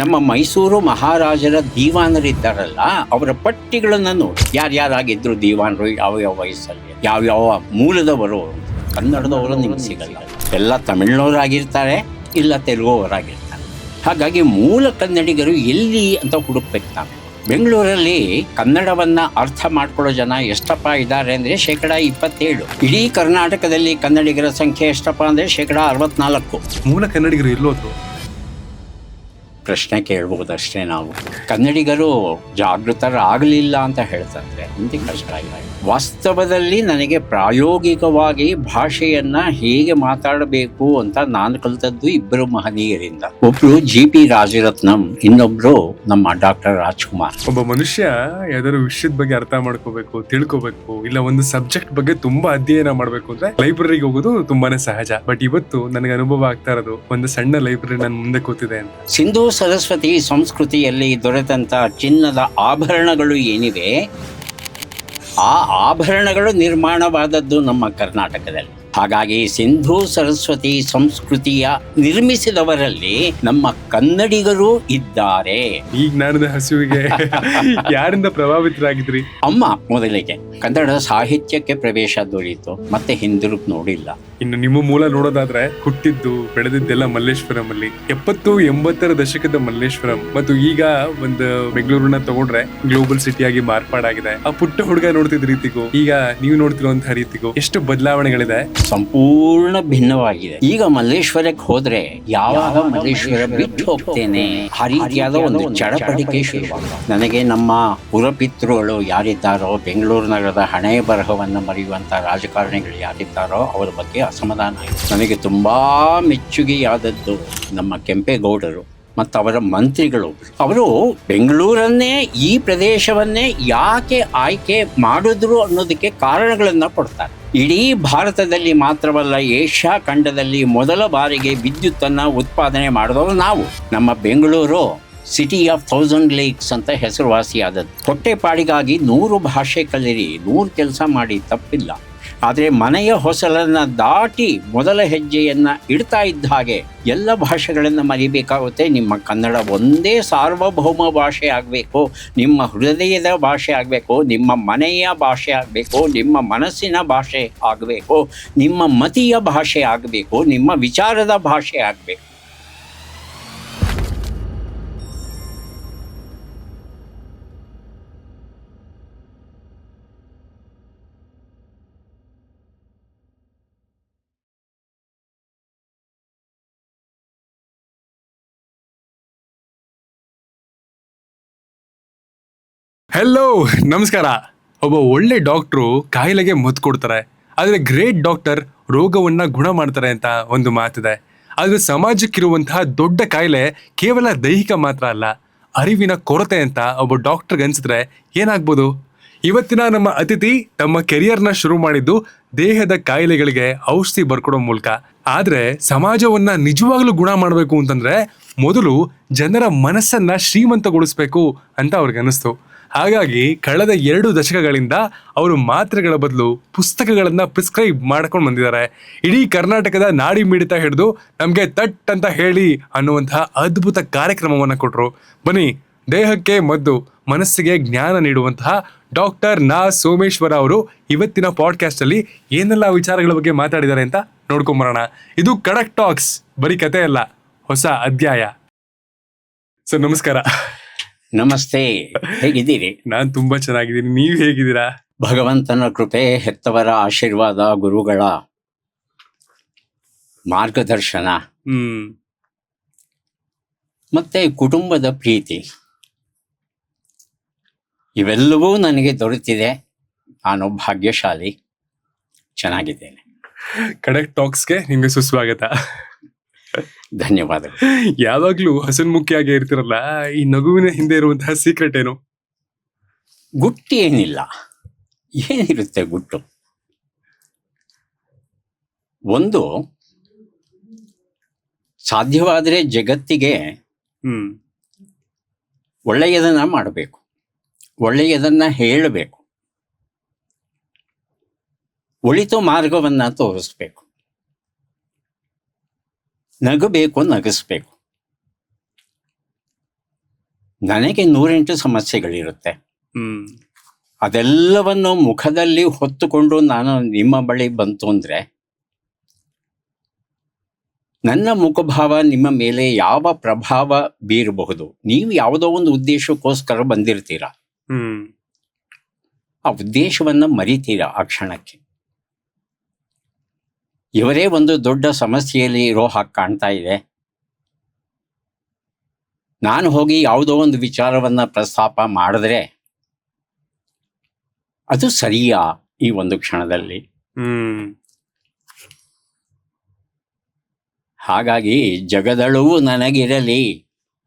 ನಮ್ಮ ಮೈಸೂರು ಮಹಾರಾಜರ ದಿವಾನರಿದ್ದಾರಲ್ಲ, ಅವರ ಪಟ್ಟಿಗಳನ್ನು ನೋಡಿ, ಯಾರ್ಯಾರಾಗಿದ್ರು ದಿವಾನರು, ಯಾವ ವಯಸ್ಸಲ್ಲಿ, ಯಾವ್ಯಾವ ಮೂಲದವರು. ಕನ್ನಡದವರು ನಿಮ್ಗೆ ಸಿಗಲ್ಲ, ಎಲ್ಲ ತಮಿಳ್ನವರಾಗಿರ್ತಾರೆ, ಇಲ್ಲ ತೆಲುಗುವವರಾಗಿರ್ತಾರೆ. ಹಾಗಾಗಿ ಮೂಲ ಕನ್ನಡಿಗರು ಎಲ್ಲಿ ಅಂತ ಹುಡುಕ್ಬೇಕು ನಾವು. ಬೆಂಗಳೂರಲ್ಲಿ ಕನ್ನಡವನ್ನ ಅರ್ಥ ಮಾಡ್ಕೊಳ್ಳೋ ಜನ ಎಷ್ಟಪ್ಪ ಇದ್ದಾರೆ ಅಂದರೆ 27%. ಇಡೀ ಕರ್ನಾಟಕದಲ್ಲಿ ಕನ್ನಡಿಗರ ಸಂಖ್ಯೆ ಎಷ್ಟಪ್ಪ ಅಂದರೆ 64%. ಮೂಲ ಕನ್ನಡಿಗರು ಎಲ್ಲೋದ್ರು? ಪ್ರಶ್ನೆ ಕೇಳ್ಬೋದಷ್ಟೇ ನಾವು. ಕನ್ನಡಿಗರು ಜಾಗೃತರಾಗಲಿಲ್ಲ ಅಂತ ಹೇಳ್ತಾರೆ, ಮುಂದೆ ಕಷ್ಟ ಇಲ್ಲ. ವಾಸ್ತವದಲ್ಲಿ ನನಗೆ ಪ್ರಾಯೋಗಿಕವಾಗಿ ಭಾಷೆಯನ್ನ ಹೇಗೆ ಮಾತಾಡಬೇಕು ಅಂತ ನಾನು ಕಲಿತದ್ದು ಇಬ್ಬರು ಮಹನೀಯರಿಂದ. ಒಬ್ರು GP ರಾಜರತ್ನಂ, ಇನ್ನೊಬ್ರು ನಮ್ಮ ಡಾಕ್ಟರ್ ರಾಜ್ಕುಮಾರ್. ಒಬ್ಬ ಮನುಷ್ಯ ಯಾವ್ದಾದ್ರು ವಿಷಯದ ಬಗ್ಗೆ ಅರ್ಥ ಮಾಡ್ಕೋಬೇಕು, ತಿಳ್ಕೋಬೇಕು, ಇಲ್ಲ ಒಂದು ಸಬ್ಜೆಕ್ಟ್ ಬಗ್ಗೆ ತುಂಬಾ ಅಧ್ಯಯನ ಮಾಡ್ಬೇಕು ಅಂದ್ರೆ ಲೈಬ್ರರಿಗೆ ಹೋಗೋದು ತುಂಬಾನೇ ಸಹಜ. ಬಟ್ ಇವತ್ತು ನನಗೆ ಅನುಭವ ಆಗ್ತಾ ಇರೋದು ಒಂದು ಸಣ್ಣ ಲೈಬ್ರರಿ ನನ್ನ ಮುಂದೆ ಕೂತಿದೆ ಅಂತ. ಸಿಂಧೂ ಸರಸ್ವತಿ ಸಂಸ್ಕೃತಿಯಲ್ಲಿ ದೊರೆತಂತ ಚಿನ್ನದ ಆಭರಣಗಳು ಏನಿವೆ, ಆ ಆಭರಣಗಳು ನಿರ್ಮಾಣವಾದದ್ದು ನಮ್ಮ ಕರ್ನಾಟಕದಲ್ಲಿ. ಹಾಗಾಗಿ ಸಿಂಧೂ ಸರಸ್ವತಿ ಸಂಸ್ಕೃತಿಯ ನಿರ್ಮಿಸಿದವರಲ್ಲಿ ನಮ್ಮ ಕನ್ನಡಿಗರು ಇದ್ದಾರೆ. ಈ ಜ್ಞಾನದ ಹಸುವಿಗೆ ಯಾರಿಂದ ಪ್ರಭಾವಿತರಾಗಿದ್ರಿ? ಅಮ್ಮ ಮೊದಲಿಗೆ ಕನ್ನಡ ಸಾಹಿತ್ಯಕ್ಕೆ ಪ್ರವೇಶ ದೊರೆಯಿತು, ಮತ್ತೆ ಹಿಂದಿರುಗಿ ನೋಡಿಲ್ಲ. ಇನ್ನು ನಿಮ್ಮ ಮೂಲ ನೋಡೋದಾದ್ರೆ ಹುಟ್ಟಿದ್ದು ಬೆಳೆದಿದ್ದೆಲ್ಲ ಮಲ್ಲೇಶ್ವರಂ ಅಲ್ಲಿ. 70-80ರ ದಶಕದ ಮಲ್ಲೇಶ್ವರಂ ಮತ್ತು ಈಗ ಒಂದು ಬೆಂಗಳೂರನ್ನ ತಗೊಂಡ್ರೆ ಗ್ಲೋಬಲ್ ಸಿಟಿಯಾಗಿ ಮಾರ್ಪಾಡಾಗಿದೆ. ಆ ಪುಟ್ಟ ಹುಡುಗ ನೋಡ್ತಿದ್ದ ರೀತಿಗೂ ಈಗ ನೀವು ನೋಡ್ತಿರುವಂತಹ ರೀತಿಗೂ ಎಷ್ಟು ಬದಲಾವಣೆಗಳಿದೆ. ಸಂಪೂರ್ಣ ಭಿನ್ನವಾಗಿದೆ. ಈಗ ಮಲ್ಲೇಶ್ವರಕ್ಕೆ ಹೋದ್ರೆ ಯಾವಾಗ ಮಲ್ಲೇಶ್ವರ ಬಿಟ್ಟು ಹೋಗ್ತೇನೆ ಆ ರೀತಿಯಾದ ಒಂದು ಚಡಪಡಿಕೆ ಶುರುವಾಗಿದೆ. ನನಗೆ ನಮ್ಮ ಪುರಪಿತೃಗಳು ಯಾರಿದ್ದಾರೋ, ಬೆಂಗಳೂರು ನಗರದ ಹಣೆ ಬರಹವನ್ನು ಮರೆಯುವಂತ ರಾಜಕಾರಣಿಗಳು ಯಾರಿದ್ದಾರೋ ಅವರ ಬಗ್ಗೆ ಅಸಮಾಧಾನ ಆಯಿತು. ನನಗೆ ತುಂಬಾ ಮೆಚ್ಚುಗೆಯಾದದ್ದು ನಮ್ಮ ಕೆಂಪೇಗೌಡರು ಮತ್ತು ಅವರ ಮಂತ್ರಿಗಳು. ಅವರು ಬೆಂಗಳೂರನ್ನೇ, ಈ ಪ್ರದೇಶವನ್ನೇ ಯಾಕೆ ಆಯ್ಕೆ ಮಾಡಿದ್ರು ಅನ್ನೋದಕ್ಕೆ ಕಾರಣಗಳನ್ನು ಕೊಡ್ತಾರೆ. ಇಡೀ ಭಾರತದಲ್ಲಿ ಮಾತ್ರವಲ್ಲ, ಏಷ್ಯಾ ಖಂಡದಲ್ಲಿ ಮೊದಲ ಬಾರಿಗೆ ವಿದ್ಯುತ್ತನ್ನು ಉತ್ಪಾದನೆ ಮಾಡಿದವರು ನಾವು. ನಮ್ಮ ಬೆಂಗಳೂರು ಸಿಟಿ ಆಫ್ 1000 ಲೇಕ್ಸ್ ಅಂತ ಹೆಸರುವಾಸಿಯಾದದ್ದು. ಹೊಟ್ಟೆಪಾಡಿಗಾಗಿ 100 ಭಾಷೆ ಕಲಿರಿ, 100 ಕೆಲಸ ಮಾಡಿ, ತಪ್ಪಿಲ್ಲ. ಆದರೆ ಮನೆಯ ಹೊಸಲನ್ನು ದಾಟಿ ಮೊದಲ ಹೆಜ್ಜೆಯನ್ನು ಇಡ್ತಾ ಇದ್ದ ಹಾಗೆ ಎಲ್ಲ ಭಾಷೆಗಳನ್ನು ಮರಿಬೇಕಾಗುತ್ತೆ. ನಿಮ್ಮ ಕನ್ನಡ ಒಂದೇ ಸಾರ್ವಭೌಮ ಭಾಷೆ ಆಗಬೇಕು, ನಿಮ್ಮ ಹೃದಯದ ಭಾಷೆ ಆಗಬೇಕು, ನಿಮ್ಮ ಮನೆಯ ಭಾಷೆ ಆಗಬೇಕು, ನಿಮ್ಮ ಮನಸ್ಸಿನ ಭಾಷೆ ಆಗಬೇಕು, ನಿಮ್ಮ ಮತೀಯ ಭಾಷೆ ಆಗಬೇಕು, ನಿಮ್ಮ ವಿಚಾರದ ಭಾಷೆ ಆಗಬೇಕು. ಹೆಲೋ, ನಮಸ್ಕಾರ. ಒಬ್ಬ ಒಳ್ಳೆ ಡಾಕ್ಟ್ರು ಕಾಯಿಲೆಗೆ ಮದ್ದು ಕೊಡ್ತಾರೆ, ಆದರೆ ಗ್ರೇಟ್ ಡಾಕ್ಟರ್ ರೋಗವನ್ನ ಗುಣ ಮಾಡ್ತಾರೆ ಅಂತ ಒಂದು ಮಾತಿದೆ. ಆದರೆ ಸಮಾಜಕ್ಕಿರುವಂತಹ ದೊಡ್ಡ ಕಾಯಿಲೆ ಕೇವಲ ದೈಹಿಕ ಮಾತ್ರ ಅಲ್ಲ, ಅರಿವಿನ ಕೊರತೆ ಅಂತ ಒಬ್ಬ ಡಾಕ್ಟರ್ಗೆ ಅನ್ಸಿದ್ರೆ ಏನಾಗ್ಬೋದು? ಇವತ್ತಿನ ನಮ್ಮ ಅತಿಥಿ ತಮ್ಮ ಕೆರಿಯರ್ನ ಶುರು ಮಾಡಿದ್ದು ದೇಹದ ಕಾಯಿಲೆಗಳಿಗೆ ಔಷಧಿ ಬರ್ಕೊಡೋ ಮೂಲಕ. ಆದ್ರೆ ಸಮಾಜವನ್ನ ನಿಜವಾಗ್ಲೂ ಗುಣ ಮಾಡಬೇಕು ಅಂತಂದ್ರೆ ಮೊದಲು ಜನರ ಮನಸ್ಸನ್ನ ಶ್ರೀಮಂತಗೊಳಿಸ್ಬೇಕು ಅಂತ ಅವ್ರಿಗೆ ಅನಿಸ್ತು. ಹಾಗಾಗಿ ಕಳೆದ 2 ದಶಕಗಳಿಂದ ಅವರು ಮಾತ್ರೆಗಳ ಬದಲು ಪುಸ್ತಕಗಳನ್ನ ಪ್ರಿಸ್ಕ್ರೈಬ್ ಮಾಡ್ಕೊಂಡು ಬಂದಿದ್ದಾರೆ. ಇಡೀ ಕರ್ನಾಟಕದ ನಾಡಿ ಮಿಡಿತ ಹಿಡಿದು ನಮಗೆ ತಟ್ ಅಂತ ಹೇಳಿ ಅನ್ನುವಂತಹ ಅದ್ಭುತ ಕಾರ್ಯಕ್ರಮವನ್ನು ಕೊಟ್ಟರು. ಬನ್ನಿ, ದೇಹಕ್ಕೆ ಮದ್ದು, ಮನಸ್ಸಿಗೆ ಜ್ಞಾನ ನೀಡುವಂತಹ ಡಾಕ್ಟರ್ ಸೋಮೇಶ್ವರ ಅವರು ಇವತ್ತಿನ ಪಾಡ್ಕಾಸ್ಟ್ ಅಲ್ಲಿ ಏನೆಲ್ಲ ವಿಚಾರಗಳ ಬಗ್ಗೆ ಮಾತಾಡಿದ್ದಾರೆ ಅಂತ ನೋಡ್ಕೊಂಬರೋಣ. ಇದು ಖಡಕ್ ಟಾಕ್ಸ್, ಬರೀ ಕತೆ ಅಲ್ಲ, ಹೊಸ ಅಧ್ಯಾಯ. ಸರ್ ನಮಸ್ಕಾರ. ನಮಸ್ತೆ, ಹೇಗಿದ್ದೀರಿ? ನಾನ್ ತುಂಬಾ ಚೆನ್ನಾಗಿದ್ದೀನಿ, ನೀವ್ ಹೇಗಿದ್ದೀರಾ? ಭಗವಂತನ ಕೃಪೆ, ಹೆತ್ತವರ ಆಶೀರ್ವಾದ, ಗುರುಗಳ ಮಾರ್ಗದರ್ಶನ ಮತ್ತೆ ಕುಟುಂಬದ ಪ್ರೀತಿ ಇವೆಲ್ಲವೂ ನನಗೆ ದೊರೆತಿದೆ. ನಾನು ಭಾಗ್ಯಶಾಲಿ, ಚೆನ್ನಾಗಿದ್ದೇನೆ. ಖಡಕ್ ಟಾಕ್ಸ್ಗೆ ನಿಮ್ಗೆ ಸುಸ್ವಾಗತ. ಧನ್ಯವಾದಗಳು. ಯಾವಾಗ್ಲೂ ಹಸನ್ಮುಖಿಯಾಗಿ ಇರ್ತಿರಲ್ಲ, ಈ ನಗುವಿನ ಹಿಂದೆ ಇರುವಂತಹ ಸೀಕ್ರೆಟ್ ಏನು? ಗುಟ್ಟು ಏನಿಲ್ಲ. ಏನಿರುತ್ತೆ ಗುಟ್ಟು? ಒಂದು, ಸಾಧ್ಯವಾದರೆ ಜಗತ್ತಿಗೆ ಒಳ್ಳೆಯದನ್ನ ಮಾಡಬೇಕು, ಒಳ್ಳೆಯದನ್ನ ಹೇಳಬೇಕು, ಒಳಿತು ಮಾರ್ಗವನ್ನ ತೋರಿಸ್ಬೇಕು, ನಗಬೇಕು, ನಗಿಸ್ಬೇಕು. ನನಗೆ 108 ಸಮಸ್ಯೆಗಳಿರುತ್ತೆ. ಹ್ಮ್ ಅದೆಲ್ಲವನ್ನು ಮುಖದಲ್ಲಿ ಹೊತ್ತುಕೊಂಡು ನಾನು ನಿಮ್ಮ ಬಳಿ ಬಂತು ಅಂದರೆ ನನ್ನ ಮುಖಭಾವ ನಿಮ್ಮ ಮೇಲೆ ಯಾವ ಪ್ರಭಾವ ಬೀರಬಹುದು? ನೀವು ಯಾವುದೋ ಒಂದು ಉದ್ದೇಶಕ್ಕೋಸ್ಕರ ಬಂದಿರ್ತೀರ, ಹ್ಮ್ ಆ ಉದ್ದೇಶವನ್ನು ಮರಿತೀರಾ ಆ ಕ್ಷಣಕ್ಕೆ. ಇವರೇ ಒಂದು ದೊಡ್ಡ ಸಮಸ್ಯೆಯಲ್ಲಿ ಇರೋ ಹಾಗೆ ಕಾಣ್ತಾ ಇದೆ, ನಾನು ಹೋಗಿ ಯಾವುದೋ ಒಂದು ವಿಚಾರವನ್ನು ಪ್ರಸ್ತಾಪ ಮಾಡಿದ್ರೆ ಅದು ಸರಿಯಾ ಈ ಒಂದು ಕ್ಷಣದಲ್ಲಿ? ಹ್ಮ್ ಹಾಗಾಗಿ ಜಗದಳವು ನನಗಿರಲಿ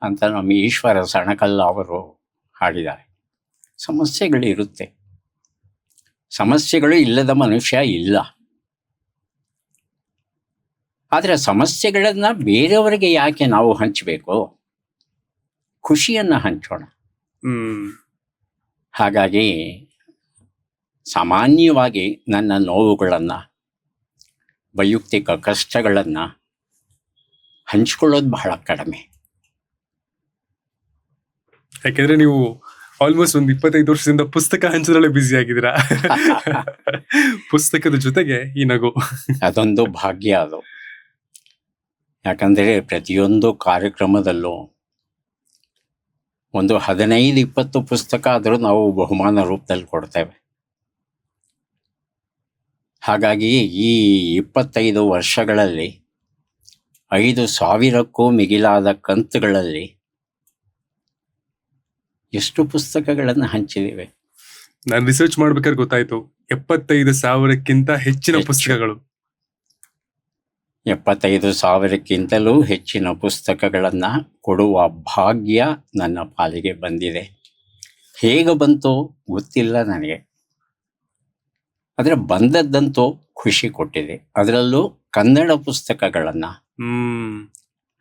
ಅಂತ ನಮ್ಮ ಈಶ್ವರ ಸಣಕಲ್ಲ ಅವರು ಹಾಡಿದ್ದಾರೆ. ಸಮಸ್ಯೆಗಳಿರುತ್ತೆ, ಸಮಸ್ಯೆಗಳು ಇಲ್ಲದ ಮನುಷ್ಯ ಇಲ್ಲ. ಆದರೆ ಸಮಸ್ಯೆಗಳನ್ನು ಬೇರೆಯವರಿಗೆ ಯಾಕೆ ನಾವು ಹಂಚಬೇಕು? ಖುಷಿಯನ್ನು ಹಂಚೋಣ. ಹ್ಮ್ ಹಾಗಾಗಿ ಸಾಮಾನ್ಯವಾಗಿ ನನ್ನ ನೋವುಗಳನ್ನು, ವೈಯಕ್ತಿಕ ಕಷ್ಟಗಳನ್ನು ಹಂಚ್ಕೊಳ್ಳೋದು ಬಹಳ ಕಡಿಮೆ. ಯಾಕೆಂದ್ರೆ ನೀವು ಆಲ್ಮೋಸ್ಟ್ ಒಂದು 25 ವರ್ಷದಿಂದ ಪುಸ್ತಕ ಹಂಚೋದ್ರಲ್ಲೇ ಬ್ಯುಸಿ ಆಗಿದ್ದೀರಾ. ಪುಸ್ತಕದ ಜೊತೆಗೆ ಈ ನಗು ಅದೊಂದು ಭಾಗ್ಯ ಅದು. ಯಾಕಂದರೆ ಪ್ರತಿಯೊಂದು ಕಾರ್ಯಕ್ರಮದಲ್ಲೂ ಒಂದು 15-20 ಪುಸ್ತಕ ಆದರೂ ನಾವು ಬಹುಮಾನ ರೂಪದಲ್ಲಿ ಕೊಡ್ತೇವೆ. ಹಾಗಾಗಿ ಈ 25 ವರ್ಷಗಳಲ್ಲಿ 5,000ಕ್ಕೂ ಮಿಗಿಲಾದ ಕಂತುಗಳಲ್ಲಿ ಎಷ್ಟು ಪುಸ್ತಕಗಳನ್ನು ಹಂಚಿದ್ದೇವೆ. ನಾನು ರಿಸರ್ಚ್ ಮಾಡ್ಬೇಕಾದ್ರೆ ಗೊತ್ತಾಯ್ತು 75,000ಕ್ಕಿಂತ ಹೆಚ್ಚಿನ ಪುಸ್ತಕಗಳು. 75,000ಕ್ಕಿಂತಲೂ ಹೆಚ್ಚಿನ ಪುಸ್ತಕಗಳನ್ನು ಕೊಡುವ ಭಾಗ್ಯ ನನ್ನ ಪಾಲಿಗೆ ಬಂದಿದೆ. ಹೇಗೆ ಬಂತು ಗೊತ್ತಿಲ್ಲ ನನಗೆ, ಆದರೆ ಬಂದದ್ದಂತೂ ಖುಷಿ ಕೊಟ್ಟಿದೆ. ಅದರಲ್ಲೂ ಕನ್ನಡ ಪುಸ್ತಕಗಳನ್ನು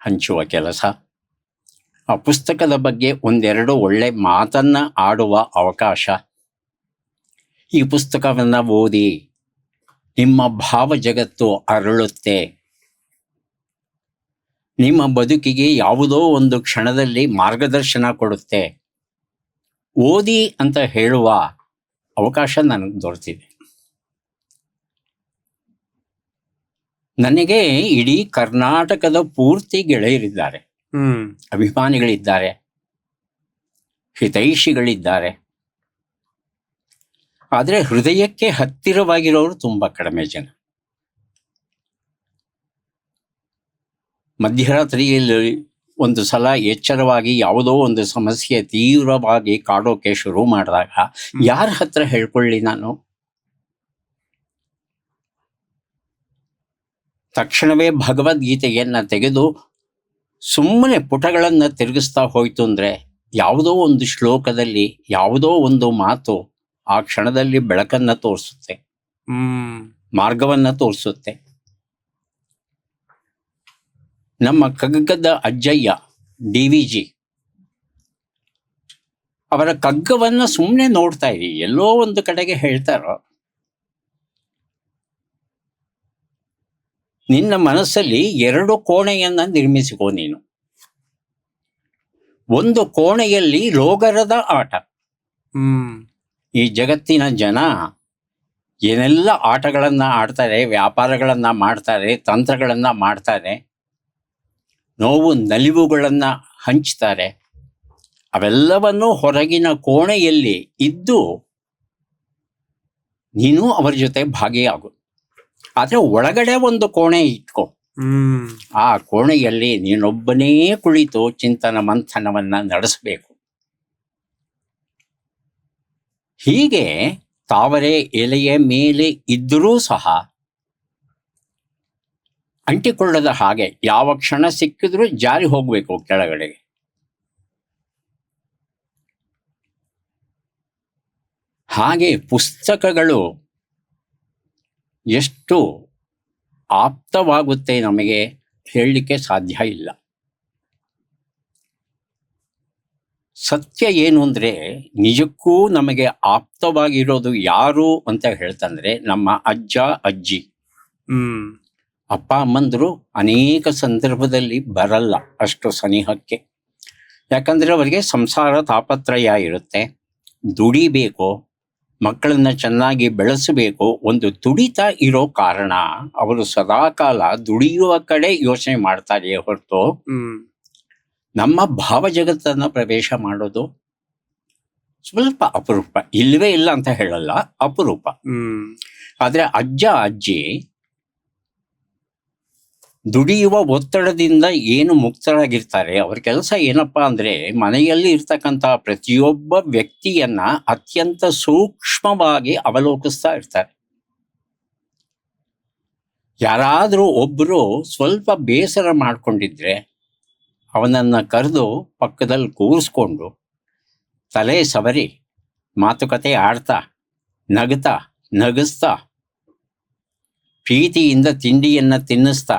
ಹಂಚುವ ಕೆಲಸ, ಆ ಪುಸ್ತಕದ ಬಗ್ಗೆ ಒಂದೆರಡು ಒಳ್ಳೆ ಮಾತನ್ನು ಆಡುವ ಅವಕಾಶ. ಈ ಪುಸ್ತಕವನ್ನು ಓದಿ ನಿಮ್ಮ ಭಾವ ಜಗತ್ತು ಅರಳುತ್ತೆ, ನಿಮ್ಮ ಬದುಕಿಗೆ ಯಾವುದೋ ಒಂದು ಕ್ಷಣದಲ್ಲಿ ಮಾರ್ಗದರ್ಶನ ಕೊಡುತ್ತೆ, ಓದಿ ಅಂತ ಹೇಳುವ ಅವಕಾಶ ನನಗೆ ದೊರೆತಿದೆ. ನನಗೆ ಇಡೀ ಕರ್ನಾಟಕದ ಪೂರ್ತಿ ಗೆಳೆಯರಿದ್ದಾರೆ, ಅಭಿಮಾನಿಗಳಿದ್ದಾರೆ, ಹಿತೈಷಿಗಳಿದ್ದಾರೆ. ಆದರೆ ಹೃದಯಕ್ಕೆ ಹತ್ತಿರವಾಗಿರೋರು ತುಂಬ ಕಡಿಮೆ ಜನ. ಮಧ್ಯರಾತ್ರಿಯಲ್ಲಿ ಒಂದು ಸಲ ಎಚ್ಚರವಾಗಿ ಯಾವುದೋ ಒಂದು ಸಮಸ್ಯೆ ತೀವ್ರವಾಗಿ ಕಾಡೋಕೆ ಶುರು ಮಾಡಿದಾಗ ಯಾರ ಹತ್ರ ಹೇಳ್ಕೊಳ್ಳಿ ನಾನು? ತಕ್ಷಣವೇ ಭಗವದ್ಗೀತೆಯನ್ನು ತೆಗೆದು ಸುಮ್ಮನೆ ಪುಟಗಳನ್ನು ತಿರುಗಿಸ್ತಾ ಹೋಯ್ತು ಅಂದರೆ ಯಾವುದೋ ಒಂದು ಶ್ಲೋಕದಲ್ಲಿ ಯಾವುದೋ ಒಂದು ಮಾತು ಆ ಕ್ಷಣದಲ್ಲಿ ಬೆಳಕನ್ನು ತೋರಿಸುತ್ತೆ, ಮಾರ್ಗವನ್ನು ತೋರಿಸುತ್ತೆ. ನಮ್ಮ ಕಗ್ಗದ ಅಜ್ಜಯ್ಯ DVG ಅವರ ಕಗ್ಗವನ್ನು ಸುಮ್ಮನೆ ನೋಡ್ತಾ ಇರಿ, ಎಲ್ಲೋ ಒಂದು ಕಡೆಗೆ ಹೇಳ್ತಾರೋ, ನಿನ್ನ ಮನಸ್ಸಲ್ಲಿ 2 ಕೋಣೆಯನ್ನು ನಿರ್ಮಿಸಿಕೋ ನೀನು. ಒಂದು ಕೋಣೆಯಲ್ಲಿ ರೋಗರದ ಆಟ. ಈ ಜಗತ್ತಿನ ಜನ ಏನೆಲ್ಲ ಆಟಗಳನ್ನು ಆಡ್ತಾರೆ, ವ್ಯಾಪಾರಗಳನ್ನು ಮಾಡ್ತಾರೆ, ತಂತ್ರಗಳನ್ನು ಮಾಡ್ತಾರೆ, ನೋವು ನಲಿವುಗಳನ್ನು ಹಂಚ್ತಾರೆ. ಅವೆಲ್ಲವನ್ನೂ ಹೊರಗಿನ ಕೋಣೆಯಲ್ಲಿ ಇದ್ದು ನೀನು ಅವರ ಜೊತೆ ಭಾಗಿಯಾಗು. ಆದರೆ ಒಳಗಡೆ ಒಂದು ಕೋಣೆ ಇಟ್ಕೋ. ಆ ಕೋಣೆಯಲ್ಲಿ ನೀನೊಬ್ಬನೇ ಕುಳಿತು ಚಿಂತನ ಮಂಥನವನ್ನು ನಡೆಸಬೇಕು. ಹೀಗೆ ತಾವರೆ ಎಲೆಯ ಮೇಲೆ ಇದ್ದರೂ ಸಹ ಅಂಟಿಕೊಳ್ಳದ ಹಾಗೆ ಯಾವ ಕ್ಷಣ ಸಿಕ್ಕಿದ್ರೂ ಜಾರಿ ಹೋಗಬೇಕು ಕೆಳಗಡೆಗೆ. ಹಾಗೆ ಪುಸ್ತಕಗಳು ಎಷ್ಟು ಆಪ್ತವಾಗುತ್ತೆ ನಮಗೆ ಹೇಳಲಿಕ್ಕೆ ಸಾಧ್ಯ ಇಲ್ಲ. ಸತ್ಯ ಏನು ಅಂದರೆ, ನಿಜಕ್ಕೂ ನಮಗೆ ಆಪ್ತವಾಗಿರೋದು ಯಾರು ಅಂತ ಹೇಳ್ತಂದ್ರೆ ನಮ್ಮ ಅಜ್ಜ ಅಜ್ಜಿ. ಅಪ್ಪ ಅಮ್ಮಂದರು ಅನೇಕ ಸಂದರ್ಭದಲ್ಲಿ ಬರಲ್ಲ ಅಷ್ಟು ಸನಿಹಕ್ಕೆ. ಯಾಕಂದರೆ ಅವರಿಗೆ ಸಂಸಾರ ತಾಪತ್ರಯ ಇರುತ್ತೆ, ದುಡಿಬೇಕು, ಮಕ್ಕಳನ್ನ ಚೆನ್ನಾಗಿ ಬೆಳೆಸಬೇಕು, ಒಂದು ತುಡಿತ ಇರೋ ಕಾರಣ ಅವರು ಸದಾಕಾಲ ದುಡಿಯುವ ಕಡೆ ಯೋಚನೆ ಮಾಡ್ತಾರೆ ಹೊರತು ನಮ್ಮ ಭಾವಜಗತ್ತನ್ನು ಪ್ರವೇಶ ಮಾಡೋದು ಸ್ವಲ್ಪ ಅಪರೂಪ. ಇಲ್ಲವೇ ಇಲ್ಲ ಅಂತ ಹೇಳಲ್ಲ, ಅಪರೂಪ. ಆದರೆ ಅಜ್ಜ ಅಜ್ಜಿ ದುಡಿಯುವ ಒತ್ತಡದಿಂದ ಏನು ಮುಕ್ತರಾಗಿರ್ತಾರೆ. ಅವ್ರ ಕೆಲಸ ಏನಪ್ಪಾ ಅಂದ್ರೆ ಮನೆಯಲ್ಲಿ ಇರ್ತಕ್ಕಂಥ ಪ್ರತಿಯೊಬ್ಬ ವ್ಯಕ್ತಿಯನ್ನ ಅತ್ಯಂತ ಸೂಕ್ಷ್ಮವಾಗಿ ಅವಲೋಕಿಸ್ತಾ ಇರ್ತಾರೆ. ಯಾರಾದರೂ ಒಬ್ಬರು ಸ್ವಲ್ಪ ಬೇಸರ ಮಾಡ್ಕೊಂಡಿದ್ರೆ ಅವನನ್ನ ಕರೆದು ಪಕ್ಕದಲ್ಲಿ ಕೂರಿಸ್ಕೊಂಡು ತಲೆ ಸವರಿ ಮಾತುಕತೆ ಆಡ್ತಾ ನಗಿಸ್ತಾ ಪ್ರೀತಿಯಿಂದ ತಿಂಡಿಯನ್ನ ತಿನ್ನಿಸ್ತಾ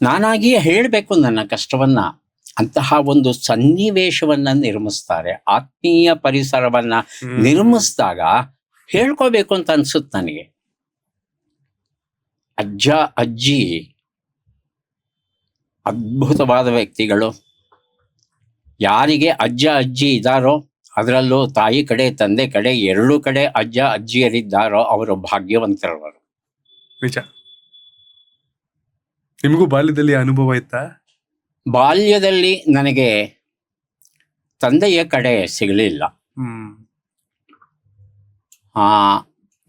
ನಾನಾಗಿಯೇ ಹೇಳಬೇಕು ನನ್ನ ಕಷ್ಟವನ್ನ, ಅಂತಹ ಒಂದು ಸನ್ನಿವೇಶವನ್ನ ನಿರ್ಮಿಸ್ತಾರೆ. ಆತ್ಮೀಯ ಪರಿಸರವನ್ನ ನಿರ್ಮಿಸಿದಾಗ ಹೇಳ್ಕೋಬೇಕು ಅಂತ ಅನ್ಸುತ್ತೆ ನನಗೆ. ಅಜ್ಜ ಅಜ್ಜಿ ಅದ್ಭುತವಾದ ವ್ಯಕ್ತಿಗಳು. ಯಾರಿಗೆ ಅಜ್ಜ ಅಜ್ಜಿ ಇದ್ದಾರೋ, ಅದರಲ್ಲೂ ತಾಯಿ ಕಡೆ ತಂದೆ ಕಡೆ ಎರಡೂ ಕಡೆ ಅಜ್ಜ ಅಜ್ಜಿಯರಿದ್ದಾರೋ ಅವರು ಭಾಗ್ಯವಂತರವರು. ನಿಜ. ನಿಮಗೂ ಬಾಲ್ಯದಲ್ಲಿ ಅನುಭವ ಇತ್ತಾ? ಬಾಲ್ಯದಲ್ಲಿ ನನಗೆ ತಂದೆಯ ಕಡೆ ಸಿಗಲಿಲ್ಲ.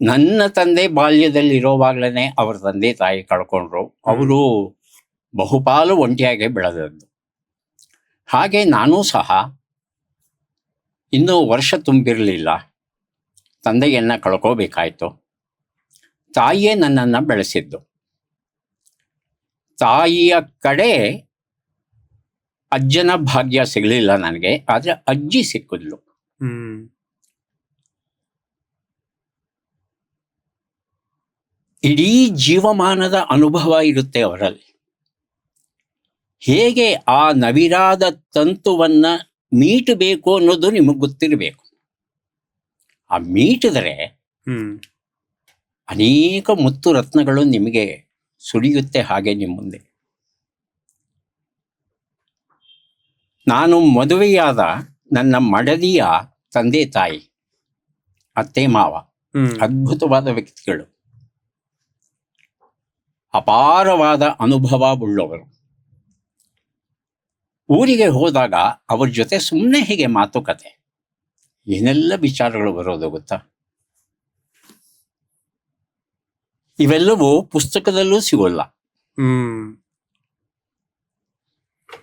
ನನ್ನ ತಂದೆ ಬಾಲ್ಯದಲ್ಲಿ ಇರೋವಾಗ್ಲೇ ಅವ್ರ ತಂದೆ ತಾಯಿ ಕಳ್ಕೊಂಡ್ರು. ಅವರು ಬಹುಪಾಲು ಒಂಟಿಯಾಗಿ ಬೆಳೆದದ್ದು. ಹಾಗೆ ನಾನೂ ಸಹ ಇನ್ನೂ ವರ್ಷ ತುಂಬಿರಲಿಲ್ಲ, ತಂದೆಯನ್ನ ಕಳ್ಕೋಬೇಕಾಯ್ತು. ತಾಯಿಯೇ ನನ್ನನ್ನು ಬೆಳೆಸಿದ್ದು. ತಾಯಿಯ ಕಡೆ ಅಜ್ಜನ ಭಾಗ್ಯ ಸಿಗಲಿಲ್ಲ ನನಗೆ, ಆದರೆ ಅಜ್ಜಿ ಸಿಕ್ಕಿದ್ಲು. ಇಡೀ ಜೀವಮಾನದ ಅನುಭವ ಇರುತ್ತೆ ಅವರಲ್ಲಿ. ಹೇಗೆ ಆ ನವಿರಾದ ತಂತುವನ್ನ ಮೀಟಬೇಕು ಅನ್ನೋದು ನಿಮಗೆ ಗೊತ್ತಿರಬೇಕು. ಆ ಮೀಟಿದರೆ ಅನೇಕ ಮುತ್ತು ರತ್ನಗಳು ನಿಮಗೆ ಸುಳಿಯುತ್ತೆ ಹಾಗೆ ನಿಮ್ಮ ಮುಂದೆ. ನಾನು ಮದುವೆಯಾದ ನನ್ನ ಮಡದಿಯ ತಂದೆ ತಾಯಿ, ಅತ್ತೆ ಮಾವ ಅದ್ಭುತವಾದ ವ್ಯಕ್ತಿಗಳು, ಅಪಾರವಾದ ಅನುಭವ ಉಳ್ಳವರು. ಊರಿಗೆ ಹೋದಾಗ ಅವ್ರ ಜೊತೆ ಸುಮ್ಮನೆ ಹೀಗೆ ಮಾತುಕತೆ, ಏನೆಲ್ಲ ವಿಚಾರಗಳು ಬರೋದು ಗೊತ್ತಾ? ಇವೆಲ್ಲವೂ ಪುಸ್ತಕದಲ್ಲೂ ಸಿಗೋಲ್ಲ.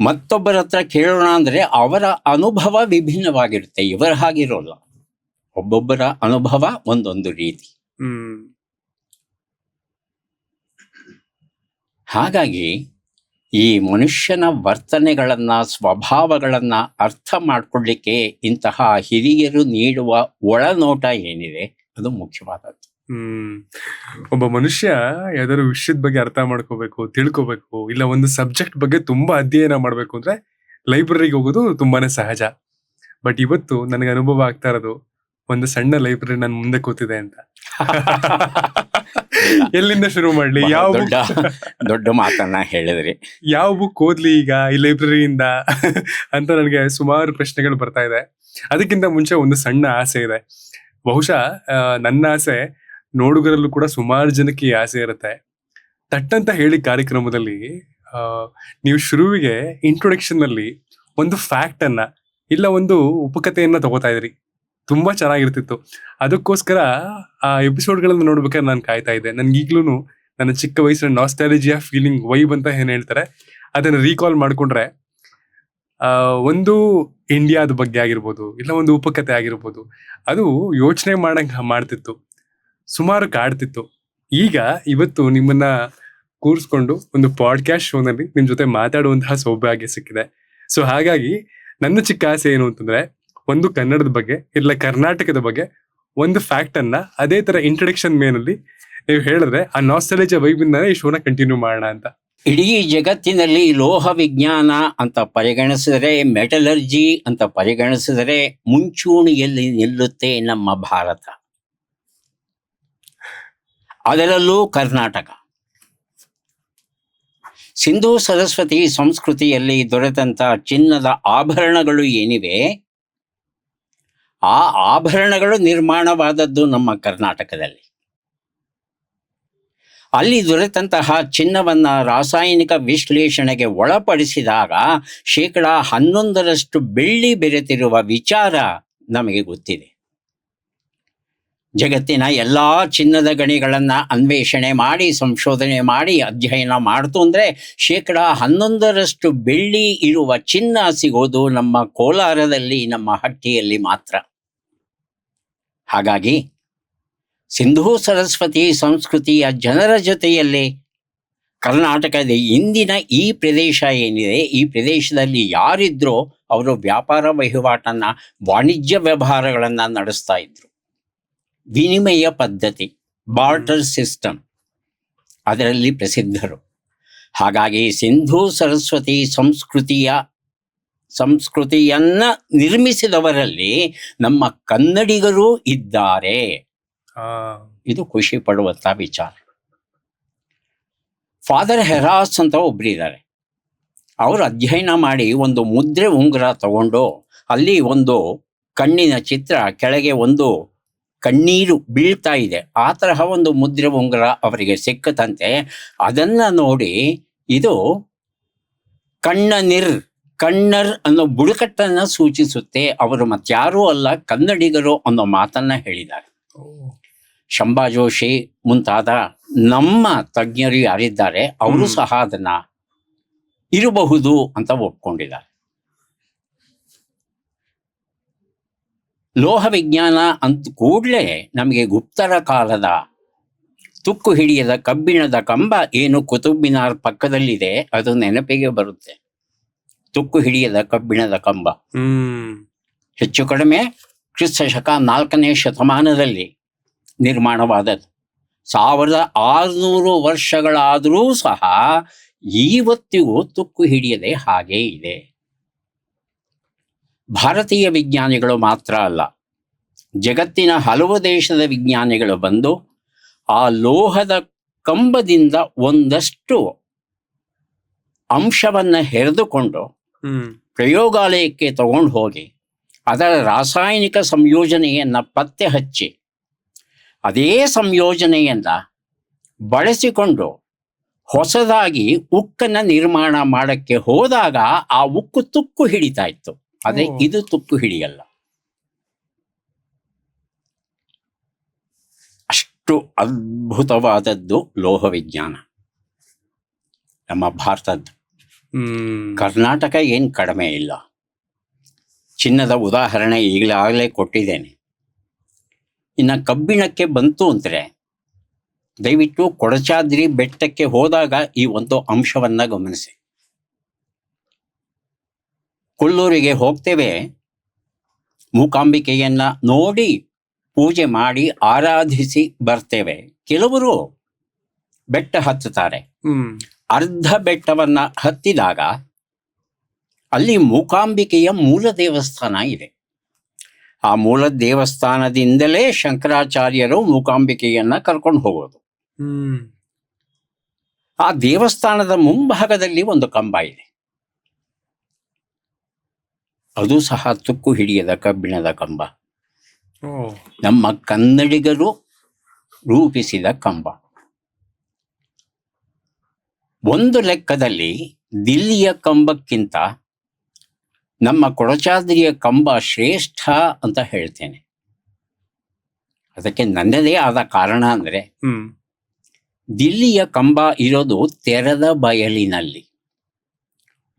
ಮತ್ತೊಬ್ಬರ ಹತ್ರ ಕೇಳೋಣ ಅಂದ್ರೆ ಅವರ ಅನುಭವ ವಿಭಿನ್ನವಾಗಿರುತ್ತೆ, ಇವರ ಹಾಗಿರೋಲ್ಲ. ಒಬ್ಬೊಬ್ಬರ ಅನುಭವ ಒಂದೊಂದು ರೀತಿ. ಹಾಗಾಗಿ ಈ ಮನುಷ್ಯನ ವರ್ತನೆಗಳನ್ನ, ಸ್ವಭಾವಗಳನ್ನ ಅರ್ಥ ಮಾಡ್ಕೊಳ್ಳಿಕ್ಕೆ ಇಂತಹ ಹಿರಿಯರು ನೀಡುವ ಒಳನೋಟ ಏನಿದೆ ಅದು ಮುಖ್ಯವಾದದ್ದು. ಒಬ್ಬ ಮನುಷ್ಯ ಯಾವ್ದಾದ್ರು ವಿಷಯದ ಬಗ್ಗೆ ಅರ್ಥ ಮಾಡ್ಕೋಬೇಕು, ತಿಳ್ಕೋಬೇಕು, ಇಲ್ಲ ಒಂದು ಸಬ್ಜೆಕ್ಟ್ ಬಗ್ಗೆ ತುಂಬಾ ಅಧ್ಯಯನ ಮಾಡ್ಬೇಕು ಅಂದ್ರೆ ಲೈಬ್ರರಿಗೆ ಹೋಗೋದು ತುಂಬಾನೇ ಸಹಜ. ಬಟ್ ಇವತ್ತು ನನಗೆ ಅನುಭವ ಆಗ್ತಾ ಇರೋದು ಒಂದು ಸಣ್ಣ ಲೈಬ್ರರಿ ನನ್ನ ಮುಂದೆ ಕೂತಿದೆ ಅಂತ. ಎಲ್ಲಿಂದ ಶುರು ಮಾಡ್ಲಿ? ಯಾವ ದೊಡ್ಡ ಮಾತನ್ನ ಹೇಳಿದ್ರಿ. ಯಾವ ಬುಕ್ ಓದ್ಲಿ ಈಗ ಈ ಲೈಬ್ರರಿಯಿಂದ ಅಂತ ನನಗೆ ಸುಮಾರು ಪ್ರಶ್ನೆಗಳು ಬರ್ತಾ ಇದೆ. ಅದಕ್ಕಿಂತ ಮುಂಚೆ ಒಂದು ಸಣ್ಣ ಆಸೆ ಇದೆ. ಬಹುಶಃ ನನ್ನ ಆಸೆ ನೋಡುಗರಲ್ಲೂ ಕೂಡ ಸುಮಾರು ಜನಕ್ಕೆ ಈ ಆಸೆ ಇರುತ್ತೆ. ತಟ್ಟಂತ ಹೇಳಿ ಕಾರ್ಯಕ್ರಮದಲ್ಲಿ ನೀವು ಶುರುವಿಗೆ ಇಂಟ್ರೊಡಕ್ಷನ್ ನಲ್ಲಿ ಒಂದು ಫ್ಯಾಕ್ಟ್ ಅನ್ನ ಇಲ್ಲ ಒಂದು ಉಪಕಥೆಯನ್ನ ತಗೋತಾ ಇದ್ರಿ. ತುಂಬಾ ಚೆನ್ನಾಗಿರ್ತಿತ್ತು. ಅದಕ್ಕೋಸ್ಕರ ಆ ಎಪಿಸೋಡ್ಗಳನ್ನ ನೋಡ್ಬೇಕಾದ್ರೆ ನಾನು ಕಾಯ್ತಾ ಇದ್ದೆ. ನನ್ಗೀಗ್ಲೂ ನನ್ನ ಚಿಕ್ಕ ವಯಸ್ಸಿನ ನಾಸ್ಟಾಲಜಿಯಾ ಫೀಲಿಂಗ್ ವೈಬ್ ಅಂತ ಏನ್ ಹೇಳ್ತಾರೆ ಅದನ್ನ ರೀಕಾಲ್ ಮಾಡ್ಕೊಂಡ್ರೆ ಒಂದು ಇಂಡಿಯಾದ ಬಗ್ಗೆ ಆಗಿರ್ಬೋದು, ಇಲ್ಲ ಒಂದು ಉಪಕಥೆ ಆಗಿರ್ಬೋದು, ಅದು ಯೋಚನೆ ಮಾಡ್ತಿತ್ತು, ಸುಮಾರು ಕಾಡ್ತಿತ್ತು. ಈಗ ಇವತ್ತು ನಿಮ್ಮನ್ನ ಕೂರಿಸ್ಕೊಂಡು ಒಂದು ಪಾಡ್ಕಾಸ್ಟ್ ಶೋನಲ್ಲಿ ನಿಮ್ ಜೊತೆ ಮಾತಾಡುವಂತಹ ಸೌಭಾಗ್ಯ ಸಿಕ್ಕಿದೆ. ಸೊ ಹಾಗಾಗಿ ನನ್ನ ಚಿಕ್ಕ ಆಸೆ ಏನು ಅಂತಂದ್ರೆ, ಒಂದು ಕನ್ನಡದ ಬಗ್ಗೆ ಇಲ್ಲ ಕರ್ನಾಟಕದ ಬಗ್ಗೆ ಒಂದು ಫ್ಯಾಕ್ಟ್ ಅನ್ನ ಅದೇ ತರ ಇಂಟ್ರಡಕ್ಷನ್ ಮೇನಲ್ಲಿ ನೀವು ಹೇಳಿದ್ರೆ ಆ ನಾಸ್ಟಾಲಜಿಯಾ ವೈಬಿಂದಾನೆ ಈ ಶೋನ ಕಂಟಿನ್ಯೂ ಮಾಡೋಣ ಅಂತ. ಇಡೀ ಜಗತ್ತಿನಲ್ಲಿ ಲೋಹ ವಿಜ್ಞಾನ ಅಂತ ಪರಿಗಣಿಸಿದರೆ, ಮೆಟಲರ್ಜಿ ಅಂತ ಪರಿಗಣಿಸಿದರೆ ಮುಂಚೂಣಿಯಲ್ಲಿ ನಿಲ್ಲುತ್ತೆ ನಮ್ಮ ಭಾರತ, ಅದರಲ್ಲೂ ಕರ್ನಾಟಕ. ಸಿಂಧೂ ಸರಸ್ವತಿ ಸಂಸ್ಕೃತಿಯಲ್ಲಿ ದೊರೆತಂಥ ಚಿನ್ನದ ಆಭರಣಗಳು ಏನಿವೆ, ಆ ಆಭರಣಗಳು ನಿರ್ಮಾಣವಾದದ್ದು ನಮ್ಮ ಕರ್ನಾಟಕದಲ್ಲಿ. ಅಲ್ಲಿ ದೊರೆತಂತಹ ಚಿನ್ನವನ್ನು ರಾಸಾಯನಿಕ ವಿಶ್ಲೇಷಣೆಗೆ ಒಳಪಡಿಸಿದಾಗ 11% ಬೆಳ್ಳಿ ಬೆರೆತಿರುವ ವಿಚಾರ ನಮಗೆ ಗೊತ್ತಿದೆ. ಜಗತ್ತಿನ ಎಲ್ಲ ಚಿನ್ನದ ಗಣಿಗಳನ್ನು ಅನ್ವೇಷಣೆ ಮಾಡಿ, ಸಂಶೋಧನೆ ಮಾಡಿ, ಅಧ್ಯಯನ ಮಾಡ್ತು ಅಂದರೆ 11% ಬೆಳ್ಳಿ ಇರುವ ಚಿನ್ನ ಸಿಗೋದು ನಮ್ಮ ಕೋಲಾರದಲ್ಲಿ, ನಮ್ಮ ಹಟ್ಟಿಯಲ್ಲಿ ಮಾತ್ರ. ಹಾಗಾಗಿ ಸಿಂಧೂ ಸರಸ್ವತಿ ಸಂಸ್ಕೃತಿಯ ಜನರ ಜೊತೆಯಲ್ಲಿ ಕರ್ನಾಟಕದ ಇಂದಿನ ಈ ಪ್ರದೇಶ ಏನಿದೆ, ಈ ಪ್ರದೇಶದಲ್ಲಿ ಯಾರಿದ್ರೋ ಅವರು ವ್ಯಾಪಾರ ವಹಿವಾಟನ್ನು, ವಾಣಿಜ್ಯ ವ್ಯವಹಾರಗಳನ್ನು ನಡೆಸ್ತಾ ಇದ್ರು. ವಿನಿಮಯ ಪದ್ಧತಿ, ಬಾರ್ಟರ್ ಸಿಸ್ಟಮ್, ಅದರಲ್ಲಿ ಪ್ರಸಿದ್ಧರು. ಹಾಗಾಗಿ ಸಿಂಧೂ ಸರಸ್ವತಿ ಸಂಸ್ಕೃತಿಯನ್ನು ನಿರ್ಮಿಸಿದವರಲ್ಲಿ ನಮ್ಮ ಕನ್ನಡಿಗರೂ ಇದ್ದಾರೆ. ಇದು ಖುಷಿ ಪಡುವಂಥ ವಿಚಾರ. ಫಾದರ್ ಹೆರಾಸ್ ಅಂತ ಒಬ್ಬರಿದ್ದಾರೆ. ಅವರು ಅಧ್ಯಯನ ಮಾಡಿ ಒಂದು ಮುದ್ರೆ ಉಂಗುರ ತಗೊಂಡು ಅಲ್ಲಿ ಒಂದು ಕಣ್ಣಿನ ಚಿತ್ರ, ಕೆಳಗೆ ಒಂದು ಕಣ್ಣೀರು ಬೀಳ್ತಾ ಇದೆ, ಆ ತರಹ ಒಂದು ಮುದ್ರೆ ಉಂಗುರ ಅವರಿಗೆ ಸಿಕ್ಕತಂತೆ. ಅದನ್ನು ನೋಡಿ ಇದು ಕಣ್ಣರ್ ಅನ್ನೋ ಬುಡಕಟ್ಟನ್ನು ಸೂಚಿಸುತ್ತೆ, ಅವರು ಮತ್ಯಾರೂ ಅಲ್ಲ ಕನ್ನಡಿಗರು ಅನ್ನೋ ಮಾತನ್ನ ಹೇಳಿದ್ದಾರೆ. ಶಂಭಾ ಜೋಶಿ ಮುಂತಾದ ನಮ್ಮ ತಜ್ಞರು ಯಾರಿದ್ದಾರೆ ಅವರು ಸಹ ಅದನ್ನ ಇರಬಹುದು ಅಂತ ಒಪ್ಕೊಂಡಿದ್ದಾರೆ. ಲೋಹ ವಿಜ್ಞಾನ ಅಂತ ಕೂಡಲೇ ನಮಗೆ ಗುಪ್ತರ ಕಾಲದ ತುಕ್ಕು ಹಿಡಿಯದ ಕಬ್ಬಿಣದ ಕಂಬ ಏನು ಕುತುಬ್ ಮಿನಾರ್ ಪಕ್ಕದಲ್ಲಿದೆ ಅದು ನೆನಪಿಗೆ ಬರುತ್ತೆ. ತುಕ್ಕು ಹಿಡಿಯದ ಕಬ್ಬಿಣದ ಕಂಬ ಹೆಚ್ಚು ಕಡಿಮೆ ಕ್ರಿಸ್ತ ಶಕ 4ನೇ ಶತಮಾನದಲ್ಲಿ ನಿರ್ಮಾಣವಾದದ್ದು. 1600 ವರ್ಷಗಳಾದರೂ ಸಹ ಇವತ್ತಿಗೂ ತುಕ್ಕು ಹಿಡಿಯದೆ ಹಾಗೇ ಇದೆ. ಭಾರತೀಯ ವಿಜ್ಞಾನಿಗಳು ಮಾತ್ರ ಅಲ್ಲ, ಜಗತ್ತಿನ ಹಲವು ದೇಶದ ವಿಜ್ಞಾನಿಗಳು ಬಂದು ಆ ಲೋಹದ ಕಂಬದಿಂದ ಒಂದಷ್ಟು ಅಂಶವನ್ನು ಹೆರೆದುಕೊಂಡು ಪ್ರಯೋಗಾಲಯಕ್ಕೆ ತಗೊಂಡು ಹೋಗಿ ಅದರ ರಾಸಾಯನಿಕ ಸಂಯೋಜನೆಯನ್ನು ಪತ್ತೆ ಹಚ್ಚಿ ಅದೇ ಸಂಯೋಜನೆಯನ್ನ ಬಳಸಿಕೊಂಡು ಹೊಸದಾಗಿ ಉಕ್ಕನ್ನು ನಿರ್ಮಾಣ ಮಾಡಕ್ಕೆ ಹೋದಾಗ ಆ ಉಕ್ಕು ತುಕ್ಕು ಹಿಡಿತಾ ಇತ್ತು. ಅದೇ ಇದು ತುಕ್ಕು ಹಿಡಿಯಲ್ಲ. ಅಷ್ಟು ಅದ್ಭುತವಾದದ್ದು ಲೋಹ ವಿಜ್ಞಾನ ನಮ್ಮ ಭಾರತದ್ದು. ಕರ್ನಾಟಕ ಏನು ಕಡಿಮೆ ಇಲ್ಲ. ಚಿನ್ನದ ಉದಾಹರಣೆ ಈಗಲೇ ಕೊಟ್ಟಿದ್ದೇನೆ. ಇನ್ನು ಕಬ್ಬಿಣಕ್ಕೆ ಬಂತು ಅಂದರೆ ದಯವಿಟ್ಟು ಕೊಡಚಾದ್ರಿ ಬೆಟ್ಟಕ್ಕೆ ಹೋದಾಗ ಈ ಒಂದು ಅಂಶವನ್ನು ಗಮನಿಸಿ. ಕೊಲ್ಲೂರಿಗೆ ಹೋಗ್ತೇವೆ, ಮೂಕಾಂಬಿಕೆಯನ್ನ ನೋಡಿ ಪೂಜೆ ಮಾಡಿ ಆರಾಧಿಸಿ ಬರ್ತೇವೆ. ಕೆಲವರು ಬೆಟ್ಟ ಹತ್ತುತ್ತಾರೆ. ಅರ್ಧ ಬೆಟ್ಟವನ್ನ ಹತ್ತಿದಾಗ ಅಲ್ಲಿ ಮೂಕಾಂಬಿಕೆಯ ಮೂಲ ದೇವಸ್ಥಾನ ಇದೆ. ಆ ಮೂಲ ದೇವಸ್ಥಾನದಿಂದಲೇ ಶಂಕರಾಚಾರ್ಯರು ಮೂಕಾಂಬಿಕೆಯನ್ನ ಕರ್ಕೊಂಡು ಹೋಗೋದು. ಆ ದೇವಸ್ಥಾನದ ಮುಂಭಾಗದಲ್ಲಿ ಒಂದು ಕಂಬ ಇದೆ, ಅದು ಸಹ ತುಕ್ಕು ಹಿಡಿಯದ ಕಬ್ಬಿಣದ ಕಂಬ. ನಮ್ಮ ಕನ್ನಡಿಗರು ರೂಪಿಸಿದ ಕಂಬ. ಒಂದು ಲೆಕ್ಕದಲ್ಲಿ ದಿಲ್ಲಿಯ ಕಂಬಕ್ಕಿಂತ ನಮ್ಮ ಕೊಡಚಾದ್ರಿಯ ಕಂಬ ಶ್ರೇಷ್ಠ ಅಂತ ಹೇಳ್ತೇನೆ. ಅದಕ್ಕೆ ನನ್ನದೇ ಆದ ಕಾರಣ ಅಂದ್ರೆ ದಿಲ್ಲಿಯ ಕಂಬ ಇರೋದು ತೆರೆದ ಬಯಲಿನಲ್ಲಿ,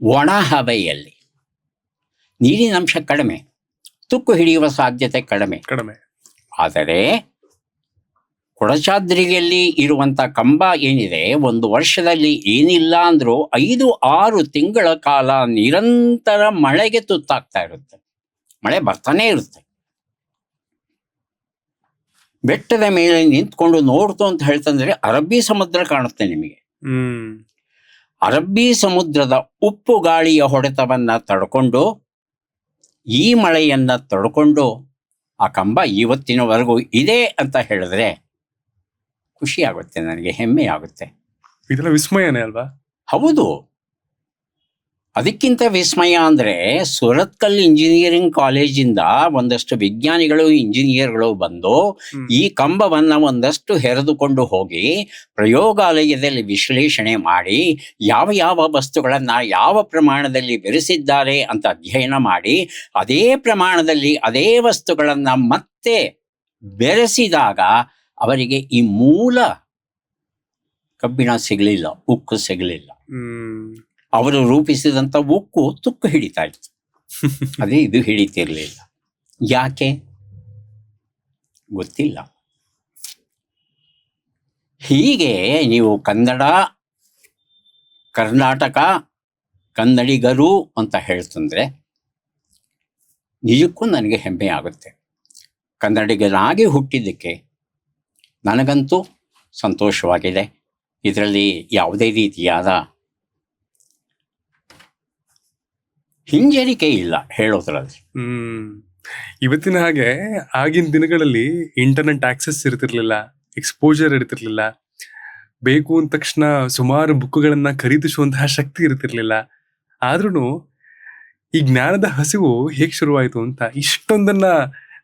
ಒಣ ಹವೆಯಲ್ಲಿ. ನೀರಿನಂಶ ಕಡಿಮೆ, ತುಕ್ಕು ಹಿಡಿಯುವ ಸಾಧ್ಯತೆ ಕಡಿಮೆ. ಆದರೆ ಕೊಡಚಾದ್ರಿಯಲ್ಲಿ ಇರುವಂತ ಕಂಬ ಏನಿದೆ, ಒಂದು ವರ್ಷದಲ್ಲಿ ಏನಿಲ್ಲ ಅಂದ್ರೂ 5-6 ತಿಂಗಳ ಕಾಲ ನಿರಂತರ ಮಳೆಗೆ ತುತ್ತಾಗ್ತಾ ಇರುತ್ತೆ. ಮಳೆ ಬರ್ತಾನೆ ಇರುತ್ತೆ. ಬೆಟ್ಟದ ಮೇಲೆ ನಿಂತ್ಕೊಂಡು ನೋಡ್ತು ಅಂತ ಹೇಳ್ತಂದ್ರೆ ಅರಬ್ಬಿ ಸಮುದ್ರ ಕಾಣುತ್ತೆ ನಿಮಗೆ. ಅರಬ್ಬಿ ಸಮುದ್ರದ ಉಪ್ಪು ಗಾಳಿಯ ಹೊಡೆತವನ್ನ ತಡ್ಕೊಂಡು, ಈ ಮಳೆಯನ್ನ ತಡ್ಕೊಂಡು ಆ ಕಂಬ ಇವತ್ತಿನವರೆಗೂ ಇದೆ ಅಂತ ಹೇಳಿದ್ರೆ ಖುಷಿ ಆಗುತ್ತೆ, ನನಗೆ ಹೆಮ್ಮೆ ಆಗುತ್ತೆ. ಇದೆಲ್ಲ ವಿಸ್ಮಯನೇ ಅಲ್ವಾ? ಹೌದು. ಅದಕ್ಕಿಂತ ವಿಸ್ಮಯ ಅಂದರೆ ಸುರತ್ಕಲ್ ಇಂಜಿನಿಯರಿಂಗ್ ಕಾಲೇಜಿಂದ ಒಂದಷ್ಟು ವಿಜ್ಞಾನಿಗಳು ಇಂಜಿನಿಯರ್ಗಳು ಬಂದು ಈ ಕಂಬವನ್ನು ಒಂದಷ್ಟು ಹೆರೆದುಕೊಂಡು ಹೋಗಿ ಪ್ರಯೋಗಾಲಯದಲ್ಲಿ ವಿಶ್ಲೇಷಣೆ ಮಾಡಿ ಯಾವ ಯಾವ ವಸ್ತುಗಳನ್ನು ಯಾವ ಪ್ರಮಾಣದಲ್ಲಿ ಬೆರೆಸಿದ್ದಾರೆ ಅಂತ ಅಧ್ಯಯನ ಮಾಡಿ ಅದೇ ಪ್ರಮಾಣದಲ್ಲಿ ಅದೇ ವಸ್ತುಗಳನ್ನು ಮತ್ತೆ ಬೆರೆಸಿದಾಗ ಅವರಿಗೆ ಈ ಮೂಲ ಕಬ್ಬಿಣ ಸಿಗಲಿಲ್ಲ, ಉಕ್ಕು ಸಿಗಲಿಲ್ಲ. ಅವರು ರೂಪಿಸಿದಂಥ ಉಕ್ಕು ತುಕ್ಕು ಹಿಡಿತಾ ಇತ್ತು, ಅದೇ ಇದು ಹಿಡಿತಿರ್ಲಿಲ್ಲ. ಯಾಕೆ ಗೊತ್ತಿಲ್ಲ. ಹೀಗೆ ನೀವು ಕನ್ನಡ, ಕರ್ನಾಟಕ, ಕನ್ನಡಿಗರು ಅಂತ ಹೇಳ್ತಂದ್ರೆ ನಿಜಕ್ಕೂ ನನಗೆ ಹೆಮ್ಮೆ ಆಗುತ್ತೆ. ಕನ್ನಡಿಗನಾಗಿ ಹುಟ್ಟಿದ್ದಕ್ಕೆ ನನಗಂತೂ ಸಂತೋಷವಾಗಿದೆ. ಇದರಲ್ಲಿ ಯಾವುದೇ ರೀತಿಯಾದ ಹಿಂಜರಿಕೆ ಇಲ್ಲ ಹೇಳೋದ್ರಲ್ಲಿ. ಇವತ್ತಿನ ಹಾಗೆ ಆಗಿನ ದಿನಗಳಲ್ಲಿ ಇಂಟರ್ನೆಟ್ ಆಕ್ಸೆಸ್ ಇರ್ತಿರ್ಲಿಲ್ಲ, ಎಕ್ಸ್ಪೋಜರ್ ಇರ್ತಿರ್ಲಿಲ್ಲ, ಬೇಕು ಅಂದ ತಕ್ಷಣ ಸುಮಾರು ಬುಕ್ಗಳನ್ನ ಖರೀದಿಸುವಂತಹ ಶಕ್ತಿ ಇರ್ತಿರ್ಲಿಲ್ಲ. ಆದ್ರೂ ಈ ಜ್ಞಾನದ ಹಸಿವು ಹೇಗ್ ಶುರುವಾಯಿತು ಅಂತ ಇಷ್ಟೊಂದನ್ನ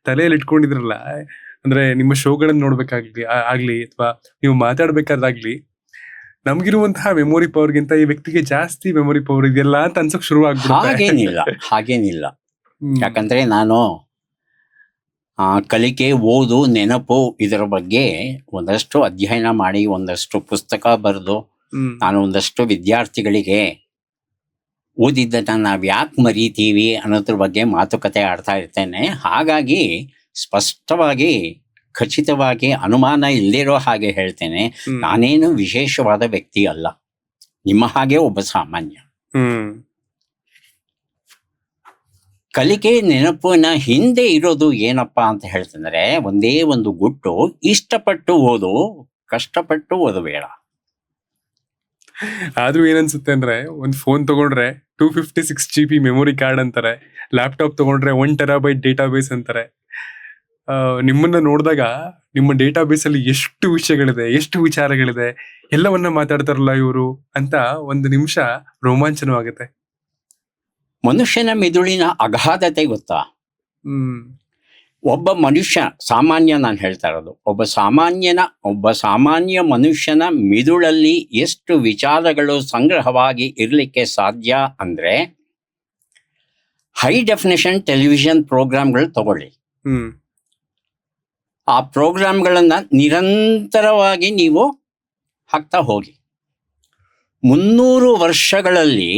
ತಲೆಯಲ್ಲಿ ಇಟ್ಕೊಂಡಿದ್ರಲ್ಲ. ಅಂದ್ರೆ ನಿಮ್ಮ ಶೋಗಳನ್ನ ಆಗ್ಲಿ ಅಥವಾ ನೀವು ಮಾತಾಡ್ಬೇಕಾದಾಗ್ಲಿ ನಮ್ಗಿರುವಂತಹ ಮೆಮೊರಿ ಪವರ್ಗಿಂತ ಈ ವ್ಯಕ್ತಿಗೆ ಜಾಸ್ತಿ ಮೆಮೊರಿ ಪವರ್ ಇದೆಯಲ್ಲ ಅಂತ ಅನ್ಸೋಕ್ ಶುರು ಹಾಗೇನಿಲ್ಲ. ಯಾಕಂದ್ರೆ ನಾನು ಕಲಿಕೆ, ಓದು, ನೆನಪು ಇದರ ಬಗ್ಗೆ ಒಂದಷ್ಟು ಅಧ್ಯಯನ ಮಾಡಿ ಒಂದಷ್ಟು ಪುಸ್ತಕ ಬರೆದು ನಾನು ಒಂದಷ್ಟು ವಿದ್ಯಾರ್ಥಿಗಳಿಗೆ ಓದಿದ್ದನ್ನ ನಾವು ಯಾಕೆ ಮರೀತೀವಿ ಅನ್ನೋದ್ರ ಬಗ್ಗೆ ಮಾತುಕತೆ ಆಡ್ತಾ ಇರ್ತೇನೆ. ಹಾಗಾಗಿ ಸ್ಪಷ್ಟವಾಗಿ ಖಚಿತವಾಗಿ ಅನುಮಾನ ಇಲ್ಲದಿರೋ ಹಾಗೆ ಹೇಳ್ತೇನೆ, ನಾನೇನು ವಿಶೇಷವಾದ ವ್ಯಕ್ತಿ ಅಲ್ಲ, ನಿಮ್ಮ ಹಾಗೆ ಒಬ್ಬ ಸಾಮಾನ್ಯ. ಕಲಿಕೆ ನೆನಪಿನ ಹಿಂದೆ ಇರೋದು ಏನಪ್ಪಾ ಅಂತ ಹೇಳ್ತಂದ್ರೆ ಒಂದೇ ಒಂದು ಗುಟ್ಟು, ಇಷ್ಟಪಟ್ಟು ಓದು, ಕಷ್ಟಪಟ್ಟು ಓದಬೇಡ. ಆದ್ರೂ ಏನನ್ಸುತ್ತೆ ಅಂದ್ರೆ ಒಂದ್ ಫೋನ್ ತಗೊಂಡ್ರೆ 256 GB ಮೆಮೊರಿ ಕಾರ್ಡ್ ಅಂತಾರೆ, ಲ್ಯಾಪ್ಟಾಪ್ ತಗೊಂಡ್ರೆ 1 TB ಡೇಟಾಬೇಸ್ ಅಂತಾರೆ. ನಿಮ್ಮನ್ನ ನೋಡಿದಾಗ ನಿಮ್ಮ ಡೇಟಾಬೇಸ್ ಅಲ್ಲಿ ಎಷ್ಟು ವಿಷಯಗಳಿದೆ, ಎಷ್ಟು ವಿಚಾರಗಳಿದೆ, ಎಲ್ಲವನ್ನ ಮಾತಾಡ್ತಾರಲ್ಲ ಇವರು ಅಂತ ಒಂದು ನಿಮಿಷ ರೋಮಾಂಚನವಾಗುತ್ತೆ. ಮನುಷ್ಯನ ಮಿದುಳಿನ ಅಗಾಧತೆ ಗೊತ್ತಾ? ಒಬ್ಬ ಮನುಷ್ಯ ಸಾಮಾನ್ಯ, ನಾನು ಹೇಳ್ತಾ ಇರೋದು ಒಬ್ಬ ಸಾಮಾನ್ಯ ಮನುಷ್ಯನ ಮಿದುಳಲ್ಲಿ ಎಷ್ಟು ವಿಚಾರಗಳು ಸಂಗ್ರಹವಾಗಿ ಇರಲಿಕ್ಕೆ ಸಾಧ್ಯ ಅಂದ್ರೆ ಹೈ ಡೆಫಿನೇಷನ್ ಟೆಲಿವಿಷನ್ ಪ್ರೋಗ್ರಾಮ್ಗಳು ತಗೊಳ್ಳಿ. ಆ ಪ್ರೋಗ್ರಾಮ್ಗಳನ್ನ ನಿರಂತರವಾಗಿ ನೀವು ಹಾಕ್ತಾ ಹೋಗಿ. 300 ವರ್ಷಗಳಲ್ಲಿ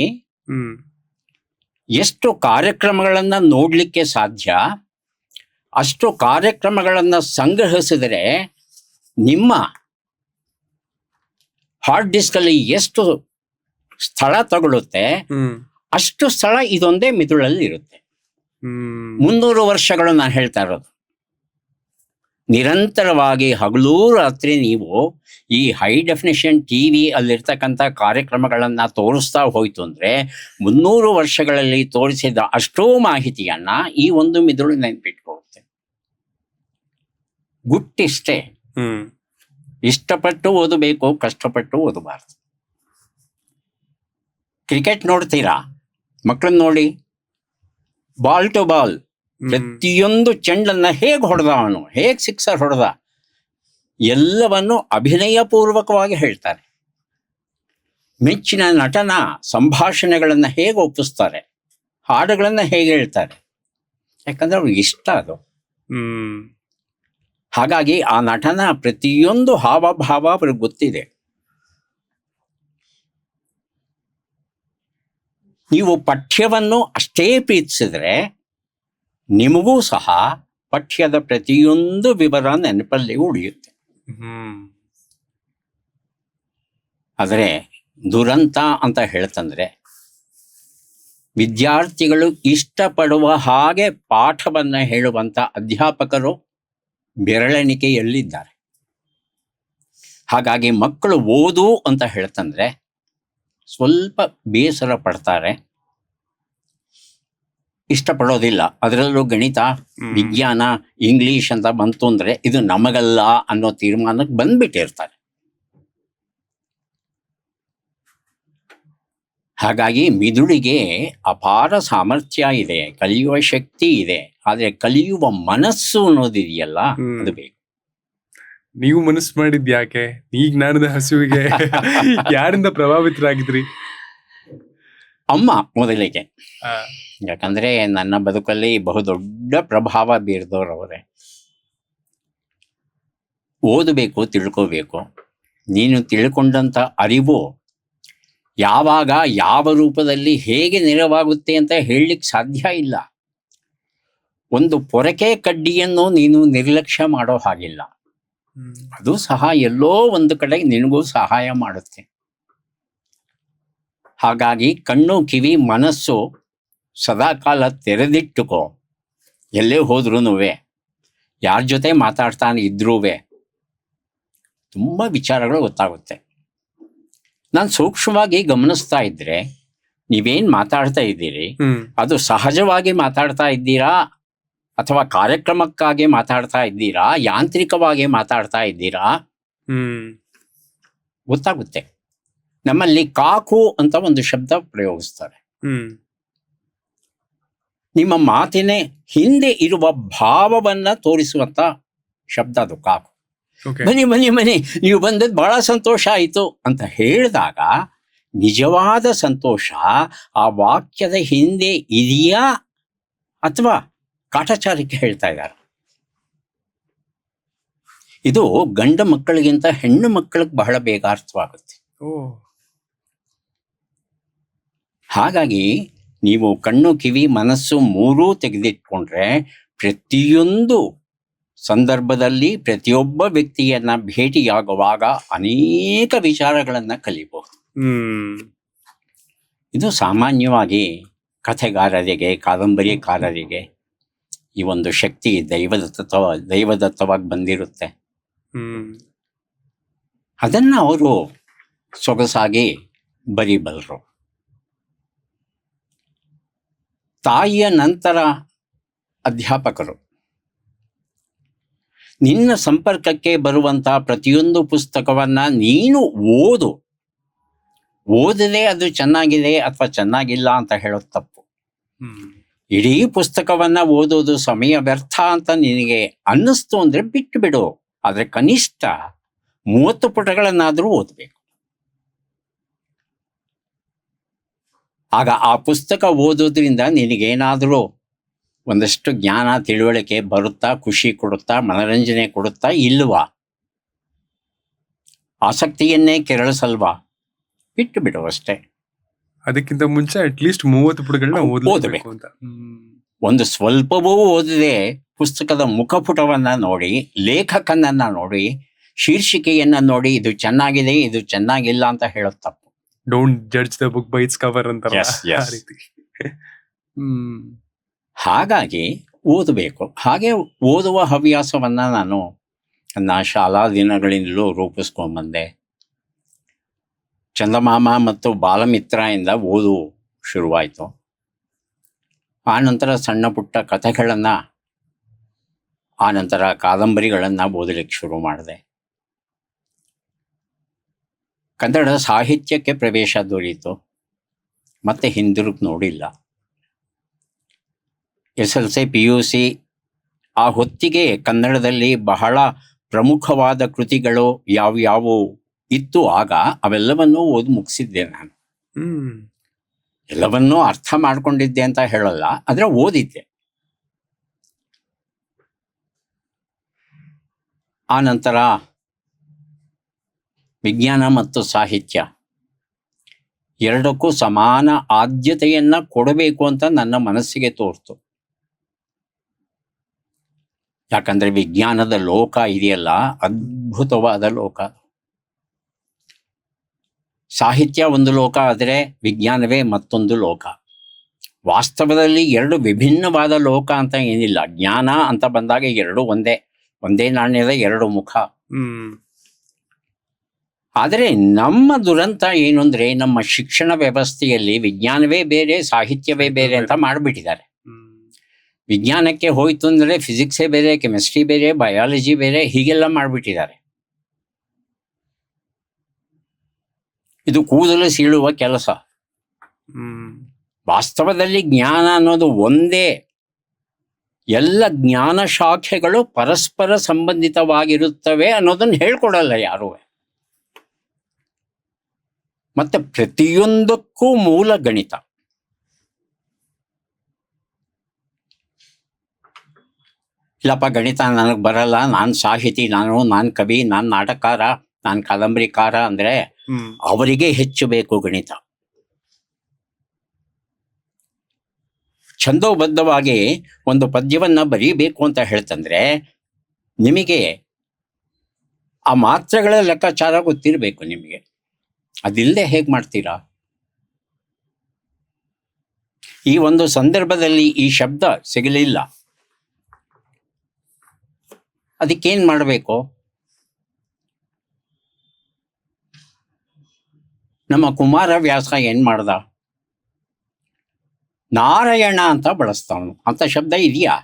ಎಷ್ಟು ಕಾರ್ಯಕ್ರಮಗಳನ್ನ ನೋಡ್ಲಿಕ್ಕೆ ಸಾಧ್ಯ, ಅಷ್ಟು ಕಾರ್ಯಕ್ರಮಗಳನ್ನ ಸಂಗ್ರಹಿಸಿದರೆ ನಿಮ್ಮ ಹಾರ್ಡ್ ಡಿಸ್ಕ್ ಅಲ್ಲಿ ಎಷ್ಟು ಸ್ಥಳ ತಗೊಳುತ್ತೆ, ಅಷ್ಟು ಸ್ಥಳ ಇದೊಂದೇ ಮಿದುಳಲ್ಲಿ ಇರುತ್ತೆ. 300 ವರ್ಷಗಳು ನಾನು ಹೇಳ್ತಾ ಇರೋದು. ನಿರಂತರವಾಗಿ ಹಗಲೂ ರಾತ್ರಿ ನೀವು ಈ ಹೈ ಡೆಫಿನೇಷನ್ TV ಅಲ್ಲಿರ್ತಕ್ಕಂಥ ಕಾರ್ಯಕ್ರಮಗಳನ್ನ ತೋರಿಸ್ತಾ ಹೋಯ್ತು ಅಂದ್ರೆ 300 ವರ್ಷಗಳಲ್ಲಿ ತೋರಿಸಿದ ಅಷ್ಟೋ ಮಾಹಿತಿಯನ್ನ ಈ ಒಂದು ಮಿದುಳು ನೆನ್ಪಿಟ್ಕೊಳ್ಳುತ್ತೆ. ಗುಟ್ಟಿಷ್ಟೇ, ಇಷ್ಟಪಟ್ಟು ಓದಬೇಕು, ಕಷ್ಟಪಟ್ಟು ಓದಬಾರ್ದು. ಕ್ರಿಕೆಟ್ ನೋಡ್ತೀರಾ? ಮಕ್ಕಳನ್ನ ನೋಡಿ, ಬಾಲ್ ಟು ಬಾಲ್ ಪ್ರತಿಯೊಂದು ಚೆಂಡನ್ನ ಹೇಗೆ ಹೊಡೆದ, ಅವನು ಹೇಗೆ ಸಿಕ್ಸರ್ ಹೊಡೆದ, ಎಲ್ಲವನ್ನು ಅಭಿನಯ ಪೂರ್ವಕವಾಗಿ ಹೇಳ್ತಾರೆ. ಮೆಚ್ಚಿನ ನಟನ ಸಂಭಾಷಣೆಗಳನ್ನ ಹೇಗೆ ಒಪ್ಪಿಸ್ತಾರೆ, ಹಾಡುಗಳನ್ನ ಹೇಗೆ ಹೇಳ್ತಾರೆ, ಯಾಕಂದ್ರೆ ಅವ್ರಿಗೆ ಇಷ್ಟ ಅದು. ಹಾಗಾಗಿ ಆ ನಟನ ಪ್ರತಿಯೊಂದು ಹಾವಭಾವ ಅವ್ರಿಗೆ ಗೊತ್ತಿದೆ. ನೀವು ಪಠ್ಯವನ್ನು ಅಷ್ಟೇ ಪ್ರೀತಿಸಿದ್ರೆ ನಿಮಗೂ ಸಹ ಪಠ್ಯದ ಪ್ರತಿಯೊಂದು ವಿವರ ನೆನಪಲ್ಲಿ ಉಳಿಯುತ್ತೆ. ಆದರೆ ದುರಂತ ಅಂತ ಹೇಳ್ತಂದ್ರೆ ವಿದ್ಯಾರ್ಥಿಗಳು ಇಷ್ಟಪಡುವ ಹಾಗೆ ಪಾಠವನ್ನ ಹೇಳುವಂತ ಅಧ್ಯಾಪಕರು ಬೆರಳೆಣಿಕೆಯಲ್ಲಿದ್ದಾರೆ. ಹಾಗಾಗಿ ಮಕ್ಕಳು ಓದು ಅಂತ ಹೇಳ್ತಂದ್ರೆ ಸ್ವಲ್ಪ ಬೇಸರ ಪಡ್ತಾರೆ, ಇಷ್ಟಪಡೋದಿಲ್ಲ. ಅದರಲ್ಲೂ ಗಣಿತ, ವಿಜ್ಞಾನ, ಇಂಗ್ಲಿಷ್ ಅಂತ ಬಂತು ಅಂದ್ರೆ ಇದು ನಮಗಲ್ಲ ಅನ್ನೋ ತೀರ್ಮಾನಕ್ಕೆ ಬಂದ್ಬಿಟ್ಟಿರ್ತಾರೆ. ಹಾಗಾಗಿ ಮಿದುಳಿಗೆ ಅಪಾರ ಸಾಮರ್ಥ್ಯ ಇದೆ, ಕಲಿಯುವ ಶಕ್ತಿ ಇದೆ. ಆದರೆ ಕಲಿಯುವ ಮನಸ್ಸು ಅನ್ನೋದಿದೆಯಲ್ಲ, ಅದು ಬೇಕು. ನೀವು ಮನಸ್ಸು ಮಾಡಿದ್ ಯಾಕೆ? ಈ ಜ್ಞಾನದ ಹಸುವಿಗೆ ಯಾರಿಂದ ಪ್ರಭಾವಿತರಾಗಿದ್ರಿ? ಅಮ್ಮ ಮೊದಲಿಗೆ. ಯಾಕಂದ್ರೆ ನನ್ನ ಬದುಕಲ್ಲಿ ಬಹುದೊಡ್ಡ ಪ್ರಭಾವ ಬೀರಿದವರವರೇ. ಓದಬೇಕು, ತಿಳ್ಕೋಬೇಕು. ನೀನು ತಿಳ್ಕೊಂಡಂಥ ಅರಿವು ಯಾವಾಗ ಯಾವ ರೂಪದಲ್ಲಿ ಹೇಗೆ ನೆರವಾಗುತ್ತೆ ಅಂತ ಹೇಳಲಿಕ್ಕೆ ಸಾಧ್ಯ ಇಲ್ಲ. ಒಂದು ಪೊರಕೆ ಕಡ್ಡಿಯನ್ನು ನೀನು ನಿರ್ಲಕ್ಷ್ಯ ಮಾಡೋ ಹಾಗಿಲ್ಲ. ಅದು ಸಹ ಎಲ್ಲೋ ಒಂದು ಕಡೆ ನಿನಗೂ ಸಹಾಯ ಮಾಡುತ್ತೆ. ಹಾಗಾಗಿ ಕಣ್ಣು, ಕಿವಿ, ಮನಸ್ಸು ಸದಾಕಾಲ ತೆರೆದಿಟ್ಟುಕೋ. ಎಲ್ಲೇ ಹೋದ್ರೂ, ಯಾರ ಜೊತೆ ಮಾತಾಡ್ತಾನೆ ಇದ್ರೂ ತುಂಬ ವಿಚಾರಗಳು ಗೊತ್ತಾಗುತ್ತೆ. ನಾನು ಸೂಕ್ಷ್ಮವಾಗಿ ಗಮನಿಸ್ತಾ ಇದ್ರೆ ನೀವೇನು ಮಾತಾಡ್ತಾ ಇದ್ದೀರಿ ಅದು ಸಹಜವಾಗಿ ಮಾತಾಡ್ತಾ ಇದ್ದೀರಾ ಅಥವಾ ಕಾರ್ಯಕ್ರಮಕ್ಕಾಗಿ ಮಾತಾಡ್ತಾ ಇದ್ದೀರಾ, ಯಾಂತ್ರಿಕವಾಗಿ ಮಾತಾಡ್ತಾ ಇದ್ದೀರಾ ಗೊತ್ತಾಗುತ್ತೆ. ನಮ್ಮಲ್ಲಿ ಕಾಕು ಅಂತ ಒಂದು ಶಬ್ದ ಪ್ರಯೋಗಿಸ್ತಾರೆ. ನಿಮ್ಮ ಮಾತಿನ ಹಿಂದೆ ಇರುವ ಭಾವವನ್ನ ತೋರಿಸುವಂತ ಶಬ್ದ ಅದು ಕಾಕು. ಬನ್ನಿ ಬನ್ನಿ ಬನ್ನಿ, ನೀವು ಬಂದದ್ದು ಬಹಳ ಸಂತೋಷ ಆಯಿತು ಅಂತ ಹೇಳಿದಾಗ ನಿಜವಾದ ಸಂತೋಷ ಆ ವಾಕ್ಯದ ಹಿಂದೆ ಇದೆಯಾ ಅಥವಾ ಕಾಟಾಚಾರಕ್ಕೆ ಹೇಳ್ತಾ ಇದ್ದಾರೆ? ಇದು ಗಂಡ ಮಕ್ಕಳಿಗಿಂತ ಹೆಣ್ಣು ಮಕ್ಕಳಿಗೆ ಬಹಳ ಬೇಗ ಅರ್ಥವಾಗುತ್ತೆ. ಹಾಗಾಗಿ ನೀವು ಕಣ್ಣು, ಕಿವಿ, ಮನಸ್ಸು ಮೂರೂ ತೆಗೆದಿಟ್ಕೊಂಡ್ರೆ ಪ್ರತಿಯೊಂದು ಸಂದರ್ಭದಲ್ಲಿ ಪ್ರತಿಯೊಬ್ಬ ವ್ಯಕ್ತಿಯನ್ನ ಭೇಟಿಯಾಗುವಾಗ ಅನೇಕ ವಿಚಾರಗಳನ್ನ ಕಲಿಬಹುದು. ಇದು ಸಾಮಾನ್ಯವಾಗಿ ಕಥೆಗಾರರಿಗೆ, ಕಾದಂಬರಿಕಾರರಿಗೆ ಈ ಒಂದು ಶಕ್ತಿ ದೈವದತ್ತವಾಗಿ ಬಂದಿರುತ್ತೆ. ಅದನ್ನ ಅವರು ಸೊಗಸಾಗಿ ಬರೀಬಲ್ರು. ತಾಯಿಯ ನಂತರ ಅಧ್ಯಾಪಕರು. ನಿನ್ನ ಸಂಪರ್ಕಕ್ಕೆ ಬರುವಂತಹ ಪ್ರತಿಯೊಂದು ಪುಸ್ತಕವನ್ನ ನೀನು ಓದದೆ ಅದು ಚೆನ್ನಾಗಿದೆ ಅಥವಾ ಚೆನ್ನಾಗಿಲ್ಲ ಅಂತ ಹೇಳೋದು ತಪ್ಪು. ಇಡೀ ಪುಸ್ತಕವನ್ನ ಓದೋದು ಸಮಯ ವ್ಯರ್ಥ ಅಂತ ನಿನಗೆ ಅನ್ನಿಸ್ತು ಅಂದ್ರೆ ಬಿಟ್ಟು ಬಿಡು. ಆದ್ರೆ ಕನಿಷ್ಠ 30 ಪುಟಗಳನ್ನಾದ್ರೂ ಓದಬೇಕು. ಆಗ ಆ ಪುಸ್ತಕ ಓದೋದ್ರಿಂದ ನಿನಗೇನಾದರೂ ಒಂದಷ್ಟು ಜ್ಞಾನ, ತಿಳುವಳಿಕೆ ಬರುತ್ತಾ, ಖುಷಿ ಕೊಡುತ್ತಾ, ಮನರಂಜನೆ ಕೊಡುತ್ತಾ ಇಲ್ವಾ? ಆಸಕ್ತಿಯನ್ನೇ ಕೆರಳಿಸಲ್ವಾ? ಬಿಟ್ಟು ಬಿಡು ಅಷ್ಟೇ. ಅದಕ್ಕಿಂತ ಮುಂಚೆ ಅಟ್ಲೀಸ್ಟ್ 30 ಪುಟಗಳನ್ನ ಓದಬೇಕು ಅಂತ. ಒಂದು ಸ್ವಲ್ಪವೂ ಓದದೆ ಪುಸ್ತಕದ ಮುಖಪುಟವನ್ನ ನೋಡಿ, ಲೇಖಕನನ್ನ ನೋಡಿ, ಶೀರ್ಷಿಕೆಯನ್ನ ನೋಡಿ ಇದು ಚೆನ್ನಾಗಿದೆ, ಇದು ಚೆನ್ನಾಗಿಲ್ಲ ಅಂತ ಹೇಳೋದು ತಪ್ಪು. Don't judge the book by it's cover ಅಂತ. ಹಾಗಾಗಿ ಓದಬೇಕು. ಹಾಗೆ ಓದುವ ಹವ್ಯಾಸವನ್ನ ನಾನು ನನ್ನ ಶಾಲಾ ದಿನಗಳಿಂದಲೂ ರೂಪಿಸ್ಕೊಂಡ್ಬಂದೆ. ಚಂದಮಾಮ ಮತ್ತು ಬಾಲಮಿತ್ರ ಇಂದ ಓದು ಶುರುವಾಯಿತು. ಆ ನಂತರ ಸಣ್ಣ ಪುಟ್ಟ ಕಥೆಗಳನ್ನು, ಆ ನಂತರ ಕಾದಂಬರಿಗಳನ್ನು ಓದಲಿಕ್ಕೆ ಶುರು ಮಾಡಿದೆ. ಕನ್ನಡ ಸಾಹಿತ್ಯಕ್ಕೆ ಪ್ರವೇಶ ದೊರೆಯಿತು. ಮತ್ತೆ ಹಿಂದಿರುಗಿ ನೋಡಿಲ್ಲ. SLC PUC ಆ ಹೊತ್ತಿಗೆ ಕನ್ನಡದಲ್ಲಿ ಬಹಳ ಪ್ರಮುಖವಾದ ಕೃತಿಗಳು ಯಾವ್ಯಾವು ಇತ್ತು ಆಗ ಅವೆಲ್ಲವನ್ನೂ ಓದಿ ಮುಗಿಸಿದ್ದೆ ನಾನು. ಎಲ್ಲವನ್ನೂ ಅರ್ಥ ಮಾಡ್ಕೊಂಡಿದ್ದೆ ಅಂತ ಹೇಳಲ್ಲ, ಆದ್ರೆ ಓದಿದ್ದೆ. ಆ ನಂತರ ವಿಜ್ಞಾನ ಮತ್ತು ಸಾಹಿತ್ಯ ಎರಡಕ್ಕೂ ಸಮಾನ ಆದ್ಯತೆಯನ್ನ ಕೊಡಬೇಕು ಅಂತ ನನ್ನ ಮನಸ್ಸಿಗೆ ತೋರ್ತು. ಯಾಕಂದ್ರೆ ವಿಜ್ಞಾನದ ಲೋಕ ಇದೆಯಲ್ಲ, ಅದ್ಭುತವಾದ ಲೋಕ. ಸಾಹಿತ್ಯ ಒಂದು ಲೋಕ ಆದರೆ ವಿಜ್ಞಾನವೇ ಮತ್ತೊಂದು ಲೋಕ. ವಾಸ್ತವದಲ್ಲಿ ಎರಡು ವಿಭಿನ್ನವಾದ ಲೋಕ ಅಂತ ಏನಿಲ್ಲ. ಜ್ಞಾನ ಅಂತ ಬಂದಾಗ ಎರಡು ಒಂದೇ ನಾಣ್ಯದ ಎರಡು ಮುಖ. ಆದರೆ ನಮ್ಮ ದುರಂತ ಏನು ಅಂದ್ರೆ, ನಮ್ಮ ಶಿಕ್ಷಣ ವ್ಯವಸ್ಥೆಯಲ್ಲಿ ವಿಜ್ಞಾನವೇ ಬೇರೆ, ಸಾಹಿತ್ಯವೇ ಬೇರೆ ಅಂತ ಮಾಡಿಬಿಟ್ಟಿದ್ದಾರೆ. ವಿಜ್ಞಾನಕ್ಕೆ ಹೋಯ್ತು ಅಂದ್ರೆ ಫಿಸಿಕ್ಸೇ ಬೇರೆ, ಕೆಮಿಸ್ಟ್ರಿ ಬೇರೆ, ಬಯಾಲಜಿ ಬೇರೆ, ಹೀಗೆಲ್ಲ ಮಾಡಿಬಿಟ್ಟಿದ್ದಾರೆ. ಇದು ಕೂದಲು ಸೀಳುವ ಕೆಲಸ. ಹ್ಮ್ ವಾಸ್ತವದಲ್ಲಿ ಜ್ಞಾನ ಅನ್ನೋದು ಒಂದೇ. ಎಲ್ಲ ಜ್ಞಾನ ಶಾಖೆಗಳು ಪರಸ್ಪರ ಸಂಬಂಧಿತವಾಗಿರುತ್ತವೆ ಅನ್ನೋದನ್ನು ಹೇಳ್ಕೊಡಲ್ಲ ಯಾರೂ. ಮತ್ತೆ ಪ್ರತಿಯೊಂದಕ್ಕೂ ಮೂಲ ಗಣಿತ. ಇಲ್ಲಪ್ಪ ಗಣಿತ ನನಗೆ ಬರಲ್ಲ, ನಾನು ಸಾಹಿತಿ, ನಾನು ಕವಿ, ನಾನು ನಾಟಕಕಾರ, ನಾನು ಕಾದಂಬರಿಕಾರ ಅಂದರೆ ಅವರಿಗೆ ಹೆಚ್ಚು ಬೇಕು ಗಣಿತ. ಛಂದೋಬದ್ಧವಾಗಿ ಒಂದು ಪದ್ಯವನ್ನ ಬರೀಬೇಕು ಅಂತ ಹೇಳ್ತಂದ್ರೆ ನಿಮಗೆ ಆ ಮಾತ್ರೆಗಳ ಲೆಕ್ಕಾಚಾರ ಗೊತ್ತಿರಬೇಕು ನಿಮಗೆ. ಅದಿಲ್ಲದೆ ಹೇಗೆ ಮಾಡ್ತೀರಾ? ಈ ಒಂದು ಸಂದರ್ಭದಲ್ಲಿ ಈ ಶಬ್ದ ಸಿಗಲಿಲ್ಲ, ಅದಕ್ಕೇನ್ ಮಾಡಬೇಕು? ನಮ್ಮ ಕುಮಾರವ್ಯಾಸ ಏನ್ ಮಾಡ್ದ? ನಾರಾಯಣ ಅಂತ ಬಳಸ್ತಾವನು. ಅಂತ ಶಬ್ದ ಇದೆಯಾ?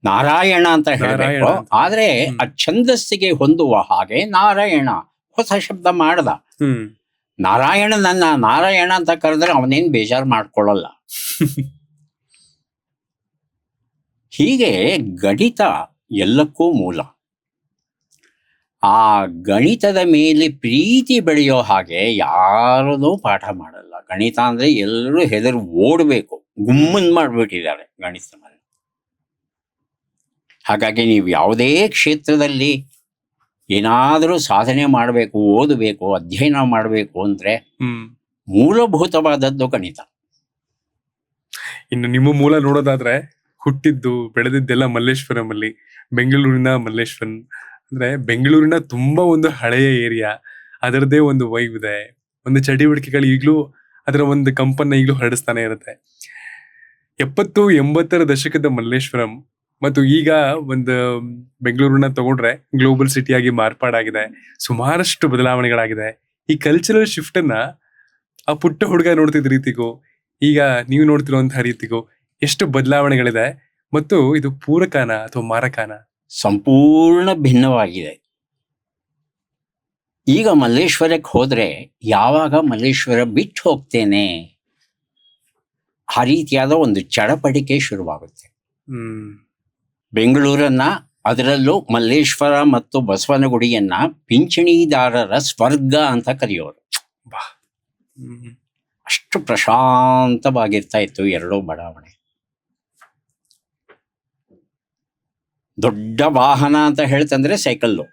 ನಾರಾಯಣ ಅಂತ ಹೇಳಬೇಕು, ಆದ್ರೆ ಆ ಛಂದಸ್ಸಿಗೆ ಹೊಂದುವ ಹಾಗೆ ನಾರಾಯಣ ಹೊಸ ಶಬ್ದ ಮಾಡ್ದ. ನಾರಾಯಣ ಅಂತ ಕರೆದ್ರೆ ಅವನೇನ್ ಬೇಜಾರು ಮಾಡ್ಕೊಳ್ಳಲ್ಲ. ಹೀಗೆ ಗಣಿತ ಎಲ್ಲಕ್ಕೂ ಮೂಲ. ಆ ಗಣಿತದ ಮೇಲೆ ಪ್ರೀತಿ ಬೆಳೆಯೋ ಹಾಗೆ ಯಾರದೂ ಪಾಠ ಮಾಡಲ್ಲ. ಗಣಿತ ಅಂದ್ರೆ ಎಲ್ಲರೂ ಹೆದರ್ ಓಡಬೇಕು, ಗುಮ್ಮನ್ ಮಾಡ್ಬಿಟ್ಟಿದ್ದಾರೆ ಗಣಿತ ಮೇಲೆ. ಹಾಗಾಗಿ ನೀವು ಯಾವುದೇ ಕ್ಷೇತ್ರದಲ್ಲಿ ಏನಾದರೂ ಸಾಧನೆ ಮಾಡಬೇಕು, ಓದಬೇಕು, ಅಧ್ಯಯನ ಮಾಡಬೇಕು ಅಂದ್ರೆ ಮೂಲಭೂತವಾದದ್ದು ಗಣಿತ. ಇನ್ನು ನಿಮ್ಮ ಮೂಲ ನೋಡೋದಾದ್ರೆ ಹುಟ್ಟಿದ್ದು ಬೆಳೆದಿದ್ದೆಲ್ಲ ಮಲ್ಲೇಶ್ವರಂ ಅಲ್ಲಿ, ಬೆಂಗಳೂರಿನ ಮಲ್ಲೇಶ್ವರಂ. ಅಂದ್ರೆ ಬೆಂಗಳೂರಿನ ತುಂಬಾ ಒಂದು ಹಳೆಯ ಏರಿಯಾ, ಅದರದೇ ಒಂದು ವೈಬ್ ಇದೆ. ಒಂದು ಚಟುವಟಿಕೆಗಳು ಈಗಲೂ ಅದರ ಒಂದು ಕಂಪನ್ನ ಈಗಲೂ ಹರಡಿಸ್ತಾನೆ ಇರುತ್ತೆ. 70-80ರ ದಶಕದ ಮಲ್ಲೇಶ್ವರಂ ಮತ್ತು ಈಗ ಒಂದು ಬೆಂಗಳೂರನ್ನ ತಗೊಂಡ್ರೆ ಗ್ಲೋಬಲ್ ಸಿಟಿಯಾಗಿ ಮಾರ್ಪಾಡಾಗಿದೆ. ಸುಮಾರಷ್ಟು ಬದಲಾವಣೆಗಳಾಗಿದೆ. ಈ ಕಲ್ಚರಲ್ ಶಿಫ್ಟ್ ಅನ್ನ ಆ ಪುಟ್ಟ ಹುಡುಗ ನೋಡ್ತಿದ್ದ ರೀತಿಗೂ ಈಗ ನೀವು ನೋಡ್ತಿರುವಂತಹ ರೀತಿಗೂ ಎಷ್ಟು ಬದಲಾವಣೆಗಳಿದೆ, ಮತ್ತು ಇದು ಪೂರಕನ ಅಥವಾ ಮಾರಕನ? ಸಂಪೂರ್ಣ ಭಿನ್ನವಾಗಿದೆ. ಈಗ ಮಲ್ಲೇಶ್ವರಕ್ಕೆ ಹೋದ್ರೆ ಯಾವಾಗ ಮಲ್ಲೇಶ್ವರ ಬಿಟ್ಟು ಹೋಗ್ತೇನೆ ಆ ರೀತಿಯಾದ ಒಂದು ಚಡಪಡಿಕೆ ಶುರುವಾಗುತ್ತೆ. ಬೆಂಗಳೂರನ್ನ, ಅದರಲ್ಲೂ ಮಲ್ಲೇಶ್ವರ ಮತ್ತು ಬಸವನಗುಡಿಯನ್ನ ಪಿಂಚಣಿದಾರರ ಸ್ವರ್ಗ ಅಂತ ಕರೆಯೋರು. ಅಷ್ಟು ಪ್ರಶಾಂತವಾಗಿರ್ತಾ ಇತ್ತು ಎರಡೂ ಬಡಾವಣೆ. ದೊಡ್ಡ ವಾಹನ ಅಂತ ಹೇಳ್ತಂದ್ರೆ ಸೈಕಲ್ಲು.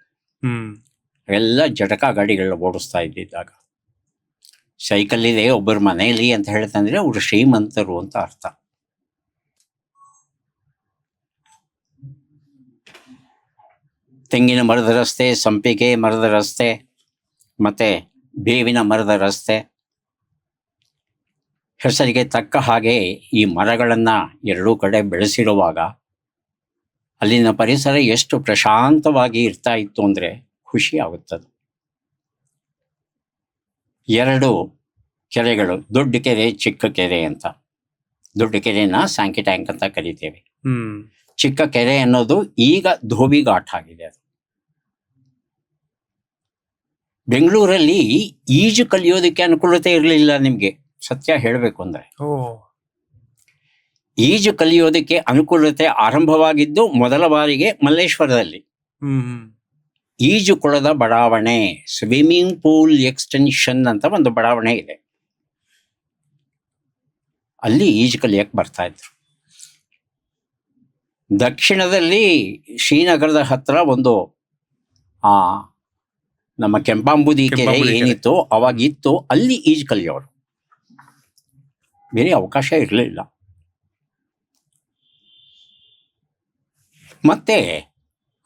ಎಲ್ಲ ಜಟಕ ಗಾಡಿಗಳನ್ನ ಓಡಿಸ್ತಾ ಇದ್ದಿದ್ದಾಗ ಸೈಕಲ್ ಇದೆ ಒಬ್ಬರ ಮನೆಯಲ್ಲಿ ಅಂತ ಹೇಳ್ತಂದ್ರೆ ಅವರು ಶ್ರೀಮಂತರು ಅಂತ ಅರ್ಥ. ತೆಂಗಿನ ಮರದ ರಸ್ತೆ, ಸಂಪಿಗೆ ಮರದ ರಸ್ತೆ, ಮತ್ತೆ ಬೇವಿನ ಮರದ ರಸ್ತೆ, ಹೆಸರಿಗೆ ತಕ್ಕ ಹಾಗೆ ಈ ಮರಗಳನ್ನ ಎರಡೂ ಕಡೆ ಬೆಳೆಸಿರುವಾಗ ಅಲ್ಲಿನ ಪರಿಸರ ಎಷ್ಟು ಪ್ರಶಾಂತವಾಗಿ ಇರ್ತಾ ಇತ್ತು ಅಂದ್ರೆ ಖುಷಿ ಆಗುತ್ತದೆ. ಎರಡು ಕೆರೆಗಳು, ದೊಡ್ಡ ಕೆರೆ, ಚಿಕ್ಕ ಕೆರೆ ಅಂತ. ದೊಡ್ಡ ಕೆರೆನ ಸ್ಯಾಂಕಿ ಟ್ಯಾಂಕ್ ಅಂತ ಕರಿತೇವೆ. ಚಿಕ್ಕ ಕೆರೆ ಅನ್ನೋದು ಈಗ ಧೋಬಿ ಘಾಟ್ ಆಗಿದೆ. ಅದು ಬೆಂಗಳೂರಲ್ಲಿ ಈಜು ಕಲಿಯೋದಕ್ಕೆ ಅನುಕೂಲತೆ ಇರಲಿಲ್ಲ ನಿಮ್ಗೆ, ಸತ್ಯ ಹೇಳಬೇಕು ಅಂದ್ರೆ. ಈಜು ಕಲಿಯೋದಕ್ಕೆ ಅನುಕೂಲತೆ ಆರಂಭವಾಗಿದ್ದು ಮೊದಲ ಬಾರಿಗೆ ಮಲ್ಲೇಶ್ವರದಲ್ಲಿ. ಈಜು ಕೊಳದ ಬಡಾವಣೆ, ಸ್ವಿಮ್ಮಿಂಗ್ ಪೂಲ್ ಎಕ್ಸ್ಟೆನ್ಷನ್ ಅಂತ ಒಂದು ಬಡಾವಣೆ ಇದೆ. ಅಲ್ಲಿ ಈಜು ಕಲಿಯಕ್ಕೆ ಬರ್ತಾ ಇದ್ರು. ದಕ್ಷಿಣದಲ್ಲಿ ಶ್ರೀನಗರದ ಹತ್ರ ಒಂದು ನಮ್ಮ ಕೆಂಪಾಂಬುದಿ ಕೆರೆ ಏನಿತ್ತು ಅವಾಗಿತ್ತು, ಅಲ್ಲಿ ಈಜು ಕಲಿಯೋರು. ಬೇರೆ ಅವಕಾಶ ಇರಲಿಲ್ಲ. ಮತ್ತೆ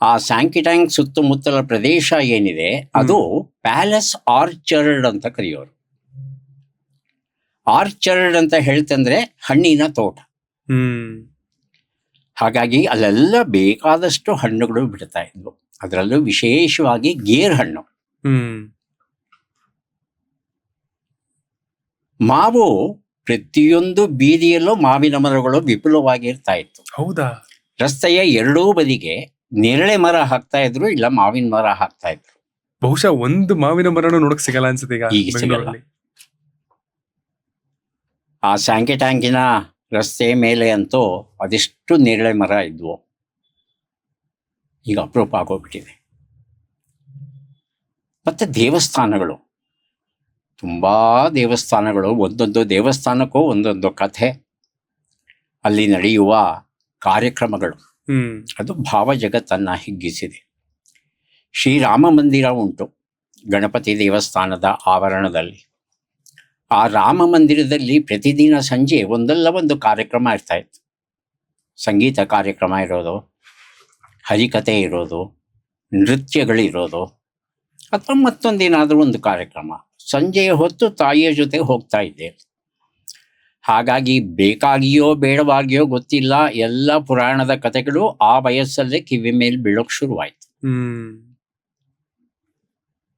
ಆ ಸ್ಯಾಂಕಿ ಟ್ಯಾಂಕ್ ಸುತ್ತಮುತ್ತಲ ಪ್ರದೇಶ ಏನಿದೆ ಅದು ಪ್ಯಾಲೇಸ್ ಆರ್ಚರ್ಡ್ ಅಂತ ಕರೆಯೋರು. ಆರ್ಚರ್ಡ್ ಅಂತ ಹೇಳ್ತಂದ್ರೆ ಹಣ್ಣಿನ ತೋಟ. ಹಾಗಾಗಿ ಅಲ್ಲೆಲ್ಲ ಬೇಕಾದಷ್ಟು ಹಣ್ಣುಗಳು ಬಿಡ್ತಾ ಇದ್ವು. ಅದರಲ್ಲೂ ವಿಶೇಷವಾಗಿ ಗೇರ್ ಹಣ್ಣು. ಮಾವು ಪ್ರತಿಯೊಂದು ಬೀದಿಯಲ್ಲೂ ಮಾವಿನ ಮರಗಳು ವಿಪುಲವಾಗಿರ್ತಾ ಇತ್ತು. ಹೌದಾ? ರಸ್ತೆಯ ಎರಡೂ ಬದಿಗೆ ನೇರಳೆ ಮರ ಹಾಕ್ತಾ ಇದ್ರು, ಇಲ್ಲ ಮಾವಿನ ಮರ ಹಾಕ್ತಾ ಇದ್ರು. ಬಹುಶಃ ಒಂದು ಮಾವಿನ ಮರನು ನೋಡಕ್ ಸಿಗಲ್ಲ ಅನ್ಸುತ್ತೆ ಈಗ ಸಿಗಲ್ಲ. ಆ ಸ್ಯಾಂಕೆ ಟ್ಯಾಂಕಿನ ರಸ್ತೆ ಮೇಲೆ ಅಂತೂ ಅದೆಷ್ಟು ನೇರಳೆ ಮರ ಇದ್ವು, ಈಗ ಅಪರೂಪ ಆಗೋಗ್ಬಿಟ್ಟಿದೆ. ಮತ್ತು ದೇವಸ್ಥಾನಗಳು, ತುಂಬ ದೇವಸ್ಥಾನಗಳು, ಒಂದೊಂದು ದೇವಸ್ಥಾನಕ್ಕೂ ಒಂದೊಂದು ಕಥೆ, ಅಲ್ಲಿ ನಡೆಯುವ ಕಾರ್ಯಕ್ರಮಗಳು, ಅದು ಭಾವ ಜಗತ್ತನ್ನು ಹಿಗ್ಗಿಸಿದೆ. ಶ್ರೀರಾಮ ಮಂದಿರ ಉಂಟು ಗಣಪತಿ ದೇವಸ್ಥಾನದ ಆವರಣದಲ್ಲಿ. ಆ ರಾಮ ಮಂದಿರದಲ್ಲಿ ಪ್ರತಿದಿನ ಸಂಜೆ ಒಂದಲ್ಲ ಒಂದು ಕಾರ್ಯಕ್ರಮ ಇರ್ತಾ ಇತ್ತು. ಸಂಗೀತ ಕಾರ್ಯಕ್ರಮ ಇರೋದು, ಹರಿಕತೆ ಇರೋದು, ನೃತ್ಯಗಳಿರೋದು, ಅಥವಾ ಮತ್ತೊಂದೇನಾದರೂ ಒಂದು ಕಾರ್ಯಕ್ರಮ. ಸಂಜೆಯ ಹೊತ್ತು ತಾಯಿಯ ಜೊತೆ ಹೋಗ್ತಾ ಇದ್ದೆ. ಹಾಗಾಗಿ ಬೇಕಾಗಿಯೋ ಬೇಡವಾಗಿಯೋ ಗೊತ್ತಿಲ್ಲ, ಎಲ್ಲ ಪುರಾಣದ ಕಥೆಗಳು ಆ ವಯಸ್ಸಲ್ಲೇ ಕಿವಿ ಮೇಲೆ ಬೀಳೋಕ್ ಶುರುವಾಯಿತು.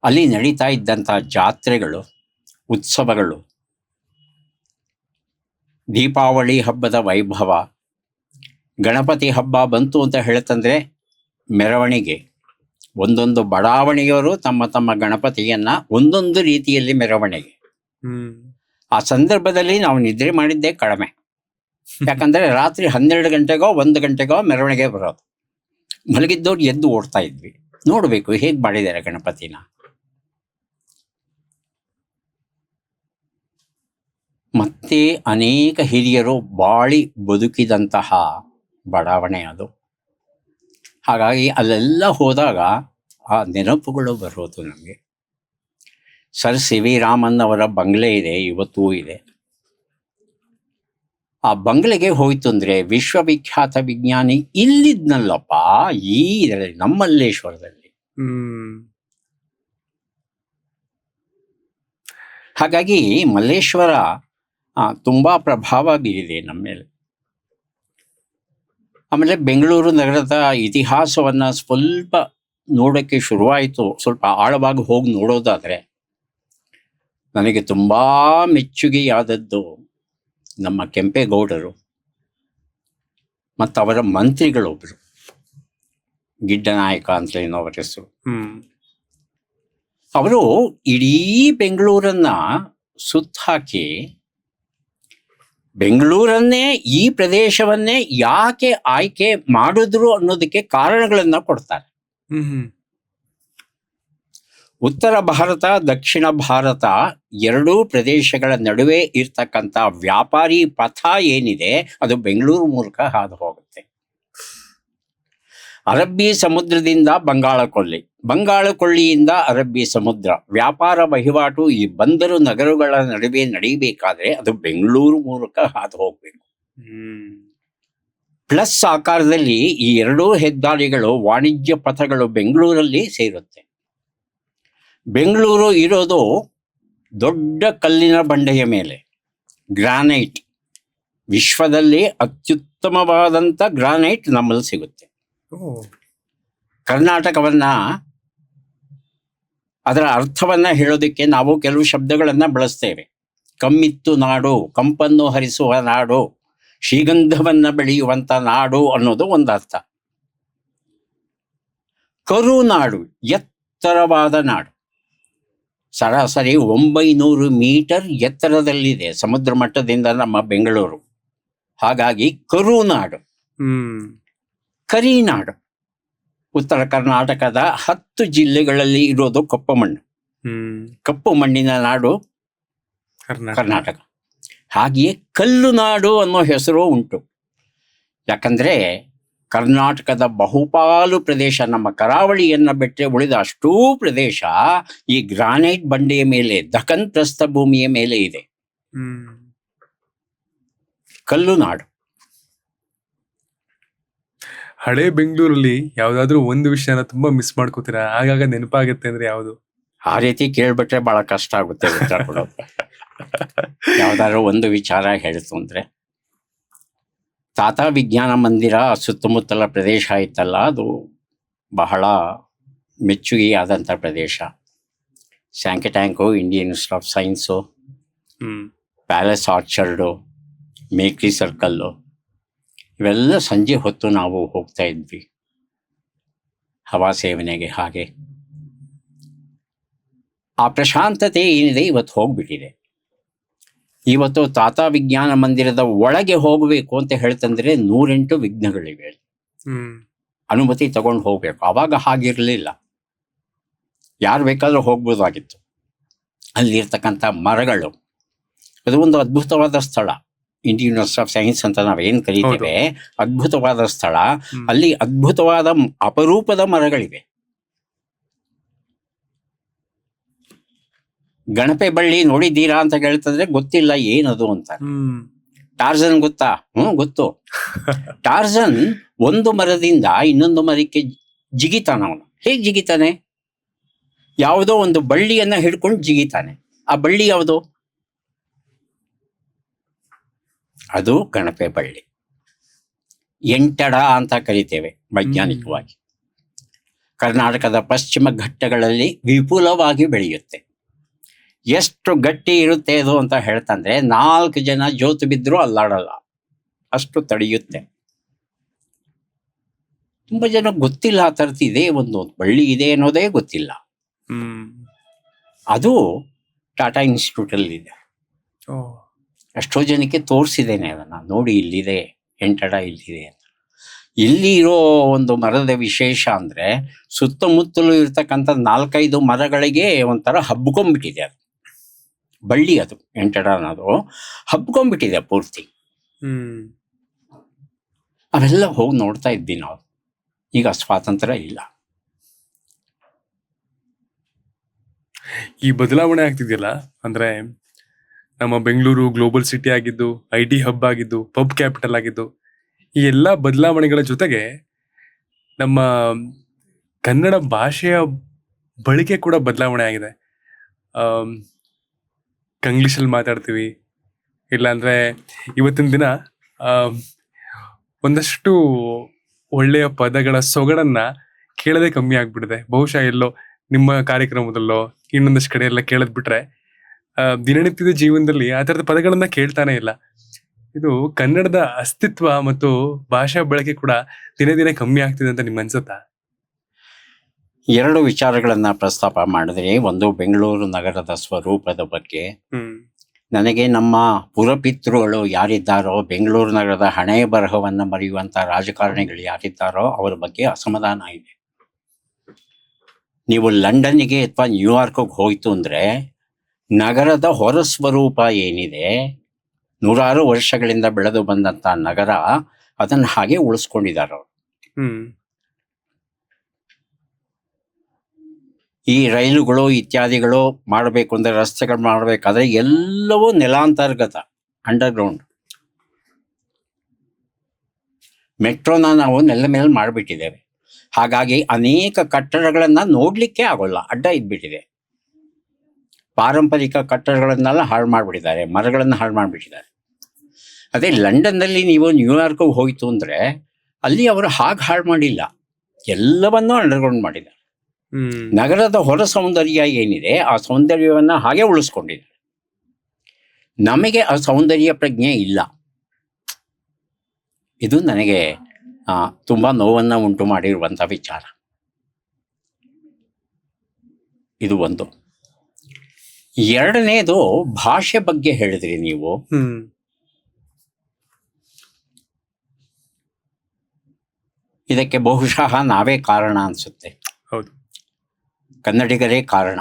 ಅಲ್ಲಿ ನಡೀತಾ ಇದ್ದಂಥ ಜಾತ್ರೆಗಳು, ಉತ್ಸವಗಳು, ದೀಪಾವಳಿ ಹಬ್ಬದ ವೈಭವ, ಗಣಪತಿ ಹಬ್ಬ ಬಂತು ಅಂತ ಹೇಳ್ತಂದ್ರೆ ಮೆರವಣಿಗೆ. ಒಂದೊಂದು ಬಡಾವಣೆಯವರು ತಮ್ಮ ತಮ್ಮ ಗಣಪತಿಯನ್ನ ಒಂದೊಂದು ರೀತಿಯಲ್ಲಿ ಮೆರವಣಿಗೆ. ಆ ಸಂದರ್ಭದಲ್ಲಿ ನಾವು ನಿದ್ರೆ ಮಾಡಿದ್ದೇ ಕಡಿಮೆ, ಯಾಕಂದ್ರೆ ರಾತ್ರಿ 12 ಗಂಟೆಗೋ 1 ಗಂಟೆಗೋ ಮೆರವಣಿಗೆ ಬರೋದು. ಮಲಗಿದ್ದವ್ರು ಎದ್ದು ಓಡ್ತಾ ಇದ್ವಿ, ನೋಡ್ಬೇಕು ಹೇಗ್ ಮಾಡಿದ್ದಾರೆ ಗಣಪತಿನ. ಮತ್ತೆ ಅನೇಕ ಹಿರಿಯರು ಬಾಳಿ ಬದುಕಿದಂತಹ ಬಡಾವಣೆ ಅದು. ಹಾಗಾಗಿ ಅಲ್ಲೆಲ್ಲ ಹೋದಾಗ ಆ ನೆನಪುಗಳು ಬರೋದು ನಮಗೆ. ಸರ್ ಸಿ ವಿ ರಾಮನ್ ಅವರ ಬಂಗ್ಲೆ ಇದೆ, ಇವತ್ತೂ ಇದೆ. ಆ ಬಂಗ್ಲೆಗೆ ಹೋಯ್ತು ಅಂದ್ರೆ ವಿಶ್ವವಿಖ್ಯಾತ ವಿಜ್ಞಾನಿ ಇಲ್ಲಿದ್ನಲ್ಲಪ್ಪ, ಈ ಇದರಲ್ಲಿ ನಮ್ಮ ಮಲ್ಲೇಶ್ವರದಲ್ಲಿ. ಹಾಗಾಗಿ ಮಲ್ಲೇಶ್ವರ ತುಂಬಾ ಪ್ರಭಾವ ಬೀರಿದೆ ನಮ್ಮ ಮೇಲೆ. ಆಮೇಲೆ ಬೆಂಗಳೂರು ನಗರದ ಇತಿಹಾಸವನ್ನ ಸ್ವಲ್ಪ ನೋಡೋಕ್ಕೆ ಶುರುವಾಯಿತು. ಸ್ವಲ್ಪ ಆಳವಾಗಿ ಹೋಗಿ ನೋಡೋದಾದ್ರೆ ನನಗೆ ತುಂಬಾ ಮೆಚ್ಚುಗೆಯಾದದ್ದು ನಮ್ಮ ಕೆಂಪೇಗೌಡರು ಮತ್ತು ಅವರ ಮಂತ್ರಿಗಳೊಬ್ಬರು, ಗಿಡ್ಡನಾಯಕ ಅಂತ ಏನೋ ಅವರ ಹೆಸರು. ಅವರು ಇಡೀ ಬೆಂಗಳೂರನ್ನ ಸುತ್ತಾಕಿ ಬೆಂಗಳೂರನ್ನೇ, ಈ ಪ್ರದೇಶವನ್ನೇ ಯಾಕೆ ಆಯ್ಕೆ ಮಾಡಿದ್ರು ಅನ್ನೋದಕ್ಕೆ ಕಾರಣಗಳನ್ನ ಕೊಡ್ತಾರೆ. ಉತ್ತರ ಭಾರತ, ದಕ್ಷಿಣ ಭಾರತ ಎರಡೂ ಪ್ರದೇಶಗಳ ನಡುವೆ ಇರ್ತಕ್ಕಂಥ ವ್ಯಾಪಾರಿ ಪಥ ಏನಿದೆ ಅದು ಬೆಂಗಳೂರು ಮೂಲಕ ಹಾದು ಹೋಗುತ್ತೆ. ಅರಬ್ಬಿ ಸಮುದ್ರದಿಂದ ಬಂಗಾಳ ಕೊಲ್ಲಿ, ಬಂಗಾಳ ಕೊಳ್ಳಿಯಿಂದ ಅರಬ್ಬಿ ಸಮುದ್ರ, ವ್ಯಾಪಾರ ವಹಿವಾಟು ಈ ಬಂದರು ನಗರಗಳ ನಡುವೆ ನಡೀಬೇಕಾದ್ರೆ ಅದು ಬೆಂಗಳೂರು ಮೂಲಕ ಹಾದು ಹೋಗ್ಬೇಕು. ಪ್ಲಸ್ ಆಕಾರದಲ್ಲಿ ಈ ಎರಡೂ ಹೆದ್ದಾರಿಗಳು, ವಾಣಿಜ್ಯ ಪಥಗಳು ಬೆಂಗಳೂರಲ್ಲಿ ಸೇರುತ್ತೆ. ಬೆಂಗಳೂರು ಇರೋದು ದೊಡ್ಡ ಕಲ್ಲಿನ ಬಂಡೆಯ ಮೇಲೆ, ಗ್ರಾನೈಟ್. ವಿಶ್ವದಲ್ಲಿ ಅತ್ಯುತ್ತಮವಾದಂಥ ಗ್ರಾನೈಟ್ ನಮ್ಮಲ್ಲಿ ಸಿಗುತ್ತೆ. ಕರ್ನಾಟಕವನ್ನ, ಅದರ ಅರ್ಥವನ್ನ ಹೇಳೋದಕ್ಕೆ ನಾವು ಕೆಲವು ಶಬ್ದಗಳನ್ನ ಬಳಸ್ತೇವೆ. ಕಮ್ಮಿತ್ತು ನಾಡು, ಕಂಪನ್ನು ಹರಿಸುವ ನಾಡು, ಶ್ರೀಗಂಧವನ್ನ ಬೆಳೆಯುವಂತ ನಾಡು ಅನ್ನೋದು ಒಂದು ಅರ್ಥ. ಕರುನಾಡು, ಎತ್ತರವಾದ ನಾಡು, ಸರಾಸರಿ 900 ಮೀಟರ್ ಎತ್ತರದಲ್ಲಿದೆ ಸಮುದ್ರ ಮಟ್ಟದಿಂದ ನಮ್ಮ ಬೆಂಗಳೂರು. ಹಾಗಾಗಿ ಕರುನಾಡು. ಕರಿನಾಡು, ಉತ್ತರ ಕರ್ನಾಟಕದ 10 ಜಿಲ್ಲೆಗಳಲ್ಲಿ ಇರೋದು ಕಪ್ಪು ಮಣ್ಣು. ಕಪ್ಪು ಮಣ್ಣಿನ ನಾಡು ಕರ್ನಾಟಕ. ಹಾಗೆಯೇ ಕಲ್ಲು ನಾಡು ಅನ್ನೋ ಹೆಸರು ಉಂಟು. ಯಾಕಂದ್ರೆ ಕರ್ನಾಟಕದ ಬಹುಪಾಲು ಪ್ರದೇಶ, ನಮ್ಮ ಕರಾವಳಿಯನ್ನ ಬಿಟ್ಟರೆ ಉಳಿದ ಅಷ್ಟೂ ಪ್ರದೇಶ ಈ ಗ್ರಾನೈಟ್ ಬಂಡೆಯ ಮೇಲೆ, ದಖನ್ ಪ್ರಸ್ಥಭೂಮಿಯ ಮೇಲೆ ಇದೆ. ಕಲ್ಲು ನಾಡು. ಹಳೆ ಬೆಂಗಳೂರಲ್ಲಿ ಯಾವ್ದಾದ್ರು ಒಂದು ವಿಷಯನ ತುಂಬಾ ಮಿಸ್ ಮಾಡ್ಕೋತೀರಾ, ಆಗಾಗ ನೆನಪಾಗುತ್ತೆ ಅಂದ್ರೆ ಯಾವುದು? ಆ ರೀತಿ ಕೇಳ್ಬಿಟ್ರೆ ಬಹಳ ಕಷ್ಟ ಆಗುತ್ತೆ ಉತ್ತರ ಕೊಡೋದು. ಯಾವ್ದಾದ್ರು ಒಂದು ವಿಚಾರ ಹೇಳ್ತು ಅಂದ್ರೆ, ತಾತ ವಿಜ್ಞಾನ ಮಂದಿರ ಸುತ್ತಮುತ್ತಲ ಪ್ರದೇಶ ಇತ್ತಲ್ಲ, ಅದು ಬಹಳ ಮೆಚ್ಚುಗೆಯಾದಂಥ ಪ್ರದೇಶ. Sankey tank, Indian Institute of Science, palace orchard, Mekhri circle, ಇವೆಲ್ಲ ಸಂಜೆ ಹೊತ್ತು ನಾವು ಹೋಗ್ತಾ ಇದ್ವಿ ಹವಾ ಸೇವನೆಗೆ. ಹಾಗೆ ಆ ಪ್ರಶಾಂತತೆ ಏನಿದೆ ಇವತ್ತು ಹೋಗ್ಬಿಟ್ಟಿದೆ. ಇವತ್ತು ತಾತ ವಿಜ್ಞಾನ ಮಂದಿರದ ಒಳಗೆ ಹೋಗಬೇಕು ಅಂತ ಹೇಳ್ತಂದ್ರೆ 108 ವಿಘ್ನಗಳಿವೆ. ಹ್ಮ್ ಅನುಮತಿ ತಗೊಂಡು ಹೋಗ್ಬೇಕು. ಆವಾಗ ಹಾಗಿರ್ಲಿಲ್ಲ, ಯಾರು ಬೇಕಾದ್ರೂ ಹೋಗ್ಬೋದಾಗಿತ್ತು. ಅಲ್ಲಿರ್ತಕ್ಕಂಥ ಮರಗಳು, ಅದು ಒಂದು ಅದ್ಭುತವಾದ ಸ್ಥಳ. ಇಂಡಿಯನ್ ಯೂನಿವರ್ಸಿಟಿ ಆಫ್ ಸೈನ್ಸ್ ಅಂತ ನಾವೇನು ಕರೀತೇವೆ, ಅದ್ಭುತವಾದ ಸ್ಥಳ. ಅಲ್ಲಿ ಅದ್ಭುತವಾದ ಅಪರೂಪದ ಮರಗಳಿವೆ. ಗಣಪೆ ಬಳ್ಳಿ ನೋಡಿದ್ದೀರಾ ಅಂತ ಹೇಳ್ತಂದ್ರೆ ಗೊತ್ತಿಲ್ಲ ಏನದು ಅಂತ. ಟಾರ್ಜನ್ ಗೊತ್ತಾ? ಗೊತ್ತು. ಟಾರ್ಜನ್ ಒಂದು ಮರದಿಂದ ಇನ್ನೊಂದು ಮರಕ್ಕೆ ಜಿಗಿತಾನ. ಅವನು ಹೇಗೆ ಜಿಗಿತಾನೆ? ಯಾವುದೋ ಒಂದು ಬಳ್ಳಿಯನ್ನ ಹಿಡ್ಕೊಂಡು ಜಿಗಿತಾನೆ. ಆ ಬಳ್ಳಿ ಯಾವುದು? ಅದು ಗಣಪೆ ಬಳ್ಳಿ. ಎಂಟಡ ಅಂತ ಕರಿತೇವೆ ವೈಜ್ಞಾನಿಕವಾಗಿ. ಕರ್ನಾಟಕದ ಪಶ್ಚಿಮ ಘಟ್ಟಗಳಲ್ಲಿ ವಿಪುಲವಾಗಿ ಬೆಳೆಯುತ್ತೆ. ಎಷ್ಟು ಗಟ್ಟಿ ಇರುತ್ತೆ ಅದು ಅಂತ ಹೇಳ್ತಂದ್ರೆ 4 ಜನ ಜೋತು ಬಿದ್ದರೂ ಅಲ್ಲಾಡಲ್ಲ, ಅಷ್ಟು ತಡೆಯುತ್ತೆ. ತುಂಬಾ ಜನ ಗೊತ್ತಿಲ್ಲ ಆ ಥರದ್ದು ಇದೆ, ಒಂದು ಬಳ್ಳಿ ಇದೆ ಅನ್ನೋದೇ ಗೊತ್ತಿಲ್ಲ. ಅದು ಟಾಟಾ ಇನ್ಸ್ಟಿಟ್ಯೂಟ್ ಅಲ್ಲಿ ಇದೆ. ಎಷ್ಟೋ ಜನಕ್ಕೆ ತೋರಿಸಿದ್ದೇನೆ ಅದನ್ನ, ನೋಡಿ ಇಲ್ಲಿದೆ, ಎಂಟಡ ಇಲ್ಲಿದೆ ಅಂತ. ಇಲ್ಲಿ ಇರೋ ಒಂದು ಮರದ ವಿಶೇಷ ಅಂದ್ರೆ ಸುತ್ತಮುತ್ತಲು ಇರ್ತಕ್ಕಂಥ 4-5 ಮರಗಳಿಗೆ ಒಂಥರ ಹಬ್ಕೊಂಡ್ಬಿಟ್ಟಿದೆ. ಅದು ಬಳ್ಳಿ, ಅದು ಎಂಟಡ ಅನ್ನೋದು ಹಬ್ಕೊಂಡ್ಬಿಟ್ಟಿದೆ ಪೂರ್ತಿ. ಅವೆಲ್ಲ ಹೋಗಿ ನೋಡ್ತಾ ಇದ್ವಿ ನಾವು. ಈಗ ಸ್ವಾತಂತ್ರ್ಯ ಇಲ್ಲ. ಈ ಬದಲಾವಣೆ ಆಗ್ತಿದೆಯಲ್ಲ, ಅಂದ್ರೆ ನಮ್ಮ ಬೆಂಗಳೂರು ಗ್ಲೋಬಲ್ ಸಿಟಿ ಆಗಿದ್ದು, IT ಹಬ್ ಆಗಿದ್ದು, ಪಬ್ ಕ್ಯಾಪಿಟಲ್ ಆಗಿದ್ದು, ಈ ಎಲ್ಲ ಬದಲಾವಣೆಗಳ ಜೊತೆಗೆ ನಮ್ಮ ಕನ್ನಡ ಭಾಷೆಯ ಬಳಕೆ ಕೂಡ ಬದಲಾವಣೆ ಆಗಿದೆ. ಕಂಗ್ಲೀಷಲ್ಲಿ ಮಾತಾಡ್ತೀವಿ, ಇಲ್ಲಾಂದ್ರೆ ಇವತ್ತಿನ ದಿನ ಒಂದಷ್ಟು ಒಳ್ಳೆಯ ಪದಗಳ ಸೊಗಡನ್ನ ಕೇಳದೆ ಕಮ್ಮಿ ಆಗ್ಬಿಟ್ಟಿದೆ. ಬಹುಶಃ ಎಲ್ಲೋ ನಿಮ್ಮ ಕಾರ್ಯಕ್ರಮದಲ್ಲೋ ಇನ್ನೊಂದಷ್ಟು ಕಡೆ ಎಲ್ಲ ಕೇಳದ್ ಬಿಟ್ರೆ ದಿನನಿತ್ಯದ ಜೀವನದಲ್ಲಿ ಆ ಥರದ ಪದಗಳನ್ನ ಕೇಳ್ತಾನೆ ಇಲ್ಲ. ಇದು ಕನ್ನಡದ ಅಸ್ತಿತ್ವ ಮತ್ತು ಭಾಷಾ ಬಳಕೆ ಕೂಡ ದಿನೇ ದಿನೇ ಕಮ್ಮಿ ಆಗ್ತಿದೆ ಅಂತ ನಿಮ್ಗೆ ಅನ್ಸುತ್ತಾ? 2 ವಿಚಾರಗಳನ್ನ ಪ್ರಸ್ತಾಪ ಮಾಡಿದ್ರೆ, ಒಂದು ಬೆಂಗಳೂರು ನಗರದ ಸ್ವರೂಪದ ಬಗ್ಗೆ. ನನಗೆ ನಮ್ಮ ಪುರಪಿತೃಗಳು ಯಾರಿದ್ದಾರೋ, ಬೆಂಗಳೂರು ನಗರದ ಹಣೆಯ ಬರಹವನ್ನ ಮರೆಯುವಂತ ರಾಜಕಾರಣಿಗಳು ಯಾರಿದ್ದಾರೋ ಅವರ ಬಗ್ಗೆ ಅಸಮಾಧಾನ ಇದೆ. ನೀವು ಲಂಡನ್ನಿಗೆ ಅಥವಾ ನ್ಯೂಯಾರ್ಕ್ಗೆ ಹೋಯ್ತು ಅಂದ್ರೆ ನಗರದ ಹೊರ ಸ್ವರೂಪ ಏನಿದೆ, 100 ವರ್ಷಗಳಿಂದ ಬೆಳೆದು ಬಂದಂತ ನಗರ, ಅದನ್ನ ಹಾಗೆ ಉಳಿಸ್ಕೊಂಡಿದ್ದಾರೆ ಅವರು. ಈ ರೈಲುಗಳು ಇತ್ಯಾದಿಗಳು ಮಾಡಬೇಕು ಅಂದ್ರೆ, ರಸ್ತೆಗಳು ಮಾಡಬೇಕಾದ್ರೆ ಎಲ್ಲವೂ ನೆಲಾಂತರ್ಗತ, ಅಂಡರ್ಗ್ರೌಂಡ್. ಮೆಟ್ರೋನ ನಾವು ನೆಲ ಮೇಲೆ ಮಾಡಿಬಿಟ್ಟಿದ್ದೇವೆ. ಹಾಗಾಗಿ ಅನೇಕ ಕಟ್ಟಡಗಳನ್ನ ನೋಡ್ಲಿಕ್ಕೆ ಆಗೋಲ್ಲ, ಅಡ್ಡ ಇದ್ಬಿಟ್ಟಿದೆ. ಪಾರಂಪರಿಕ ಕಟ್ಟಡಗಳನ್ನೆಲ್ಲ ಹಾಳು ಮಾಡಿಬಿಟ್ಟಿದ್ದಾರೆ, ಮರಗಳನ್ನು ಹಾಳು ಮಾಡಿಬಿಟ್ಟಿದ್ದಾರೆ. ಅದೇ ಲಂಡನ್ನಲ್ಲಿ ನೀವು ನ್ಯೂಯಾರ್ಕ್ಗೆ ಹೋಯ್ತು ಅಂದ್ರೆ ಅಲ್ಲಿ ಅವರು ಹಾಗೆ ಹಾಳು ಮಾಡಿಲ್ಲ, ಎಲ್ಲವನ್ನೂ ಅಂಡರ್ಗ್ರೌಂಡ್ ಮಾಡಿದ್ದಾರೆ. ನಗರದ ಹೊರ ಸೌಂದರ್ಯ ಏನಿದೆ ಆ ಸೌಂದರ್ಯವನ್ನ ಹಾಗೆ ಉಳಿಸ್ಕೊಂಡಿದ್ದಾರೆ. ನಮಗೆ ಆ ಸೌಂದರ್ಯ ಪ್ರಜ್ಞೆ ಇಲ್ಲ. ಇದು ನನಗೆ ತುಂಬಾ ನೋವನ್ನ ಉಂಟು ಮಾಡಿರುವಂತ ವಿಚಾರ. ಇದು ಒಂದು. ಎರಡನೇದು, ಭಾಷೆ ಬಗ್ಗೆ ಹೇಳಿದ್ರಿ ನೀವು. ಇದಕ್ಕೆ ಬಹುಶಃ ನಾವೇ ಕಾರಣ ಅನ್ಸುತ್ತೆ. ಹೌದು, ಕನ್ನಡಿಗರೇ ಕಾರಣ.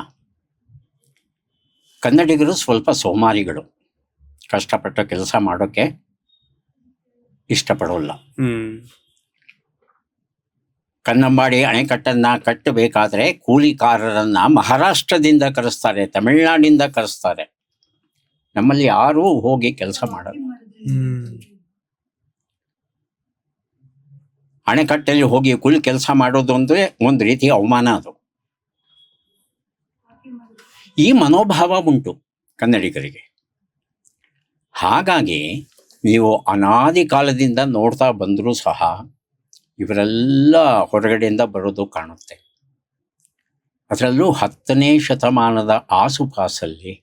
ಕನ್ನಡಿಗರು ಸ್ವಲ್ಪ ಸೋಮಾರಿಗಳು, ಕಷ್ಟಪಟ್ಟು ಕೆಲಸ ಮಾಡೋಕೆ ಇಷ್ಟಪಡೋಲ್ಲ. ಕನ್ನಂಬಾಡಿ ಅಣೆಕಟ್ಟನ್ನ ಕಟ್ಟಬೇಕಾದ್ರೆ ಕೂಲಿಕಾರರನ್ನ ಮಹಾರಾಷ್ಟ್ರದಿಂದ ಕರೆಸ್ತಾರೆ, ತಮಿಳುನಾಡಿಂದ ಕರೆಸ್ತಾರೆ. ನಮ್ಮಲ್ಲಿ ಯಾರೂ ಹೋಗಿ ಕೆಲಸ ಮಾಡಲ್ಲ. ಅಣೆಕಟ್ಟಲ್ಲಿ ಹೋಗಿ ಕೂಲಿ ಕೆಲಸ ಮಾಡೋದು ಅಂದ್ರೆ ಒಂದು ರೀತಿಯ ಅವಮಾನ. ಅದು ಈ ಮನೋಭಾವ ಉಂಟು ಕನ್ನಡಿಗರಿಗೆ. ಹಾಗಾಗಿ ನೀವು ಅನಾದಿ ಕಾಲದಿಂದ ನೋಡ್ತಾ ಬಂದರೂ ಸಹ ಇವರೆಲ್ಲ ಹೊರಗಡೆಯಿಂದ ಬರೋದು ಕಾಣುತ್ತೆ. ಅದರಲ್ಲೂ 10ನೇ ಶತಮಾನದ ಆಸುಪಾಸಲ್ಲಿ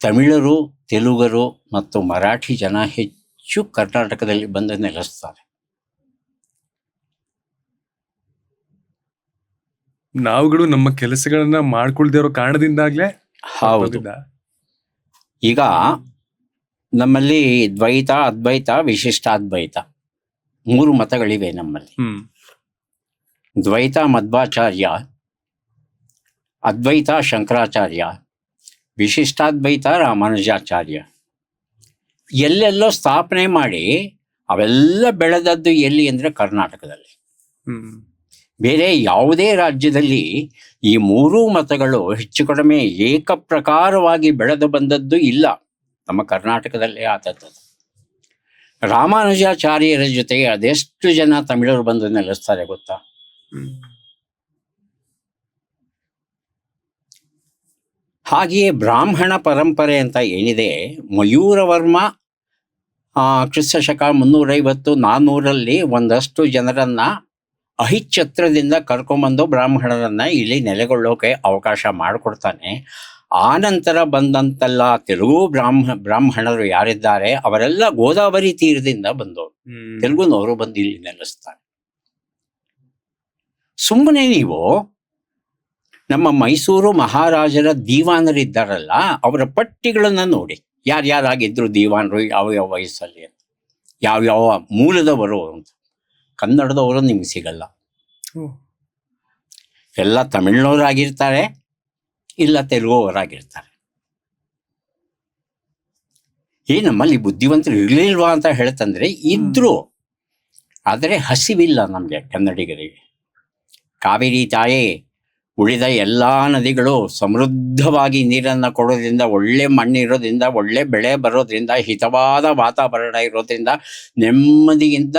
ತಮಿಳರು, ತೆಲುಗರು ಮತ್ತು ಮರಾಠಿ ಜನ ಹೆಚ್ಚು ಕರ್ನಾಟಕದಲ್ಲಿ ಬಂದು ನೆಲೆಸ್ತಾರೆ. ನಾವುಗಳು ನಮ್ಮ ಕೆಲಸಗಳನ್ನ ಮಾಡ್ಕೊಳ್ದೇ ಇರೋ ಕಾರಣದಿಂದಾಗ್ಲೇ ಹೌದು. ಈಗ ನಮ್ಮಲ್ಲಿ ದ್ವೈತ, ಅದ್ವೈತ, ವಿಶಿಷ್ಟಾದ್ವೈತ 3 ಮತಗಳಿವೆ ನಮ್ಮಲ್ಲಿ. ದ್ವೈತ ಮಧ್ವಾಚಾರ್ಯ, ಅದ್ವೈತ ಶಂಕರಾಚಾರ್ಯ, ವಿಶಿಷ್ಟಾದ್ವೈತ ರಾಮಾನುಜಾಚಾರ್ಯ. ಎಲ್ಲೆಲ್ಲೋ ಸ್ಥಾಪನೆ ಮಾಡಿ ಅವೆಲ್ಲ ಬೆಳೆದದ್ದು ಎಲ್ಲಿ ಅಂದರೆ ಕರ್ನಾಟಕದಲ್ಲಿ. ಬೇರೆ ಯಾವುದೇ ರಾಜ್ಯದಲ್ಲಿ ಈ 3 ಮತಗಳು ಹೆಚ್ಚು ಕಡಿಮೆ ಏಕಪ್ರಕಾರವಾಗಿ ಬೆಳೆದು ಬಂದದ್ದು ಇಲ್ಲ. ನಮ್ಮ ಕರ್ನಾಟಕದಲ್ಲೇ ಆದದ್ದು. ರಾಮಾನುಜಾಚಾರ್ಯರ ಜೊತೆಗೆ ಅದೆಷ್ಟು ಜನ ತಮಿಳರು ಬಂದು ನೆಲೆಸ್ತಾರೆ ಗೊತ್ತಾ? ಹಾಗೆಯೇ ಬ್ರಾಹ್ಮಣ ಪರಂಪರೆ ಅಂತ ಏನಿದೆ, ಮಯೂರವರ್ಮ ಕ್ರಿಸ್ತಶಕ 350-400ರಲ್ಲಿ ಒಂದಷ್ಟು ಜನರನ್ನ ಅಹಿಚ್ಛತ್ರದಿಂದ ಕರ್ಕೊಂಬಂದು ಬ್ರಾಹ್ಮಣರನ್ನ ಇಲ್ಲಿ ನೆಲೆಗೊಳ್ಳೋಕೆ ಅವಕಾಶ ಮಾಡಿಕೊಡ್ತಾನೆ. ಆ ನಂತರ ಬಂದಂತೆಲ್ಲ ತೆಲುಗು ಬ್ರಾಹ್ಮಣರು ಯಾರಿದ್ದಾರೆ ಅವರೆಲ್ಲ ಗೋದಾವರಿ ತೀರದಿಂದ ಬಂದವರು, ತೆಲುಗುನವರು ಬಂದು ಇಲ್ಲಿ ನೆಲೆಸ್ತಾರೆ. ಸುಮ್ಮನೆ ನೀವು ನಮ್ಮ ಮೈಸೂರು ಮಹಾರಾಜರ ದಿವಾನರಿದ್ದಾರಲ್ಲ, ಅವರ ಪಟ್ಟಿಗಳನ್ನ ನೋಡಿ, ಯಾರ್ಯಾರಾಗಿದ್ರು ದಿವಾನರು, ಯಾವ ವಯಸ್ಸಲ್ಲಿ ಅಂತ, ಯಾವ್ಯಾವ ಮೂಲದವರು ಅಂತ. ಕನ್ನಡದವರು ನಿಮ್ಗೆ ಸಿಗಲ್ಲ. ಎಲ್ಲ ತಮಿಳ್ನವರಾಗಿರ್ತಾರೆ, ಇಲ್ಲ ತೆಲುಗುವರಾಗಿರ್ತಾರೆ. ನಮ್ಮಲ್ಲಿ ಬುದ್ಧಿವಂತರು ಇರಲಿಲ್ವಾ ಅಂತ ಹೇಳ್ತಂದ್ರೆ ಇದ್ರು, ಆದರೆ ಹಸಿವಿಲ್ಲ ನಮಗೆ ಕನ್ನಡಿಗರಿಗೆ. ಕಾವೇರಿ ತಾಯಿ ಉಳಿದ ಎಲ್ಲ ನದಿಗಳು ಸಮೃದ್ಧವಾಗಿ ನೀರನ್ನು ಕೊಡೋದ್ರಿಂದ, ಒಳ್ಳೆ ಮಣ್ಣಿರೋದ್ರಿಂದ, ಒಳ್ಳೆ ಬೆಳೆ ಬರೋದ್ರಿಂದ, ಹಿತವಾದ ವಾತಾವರಣ ಇರೋದ್ರಿಂದ ನೆಮ್ಮದಿಯಿಂದ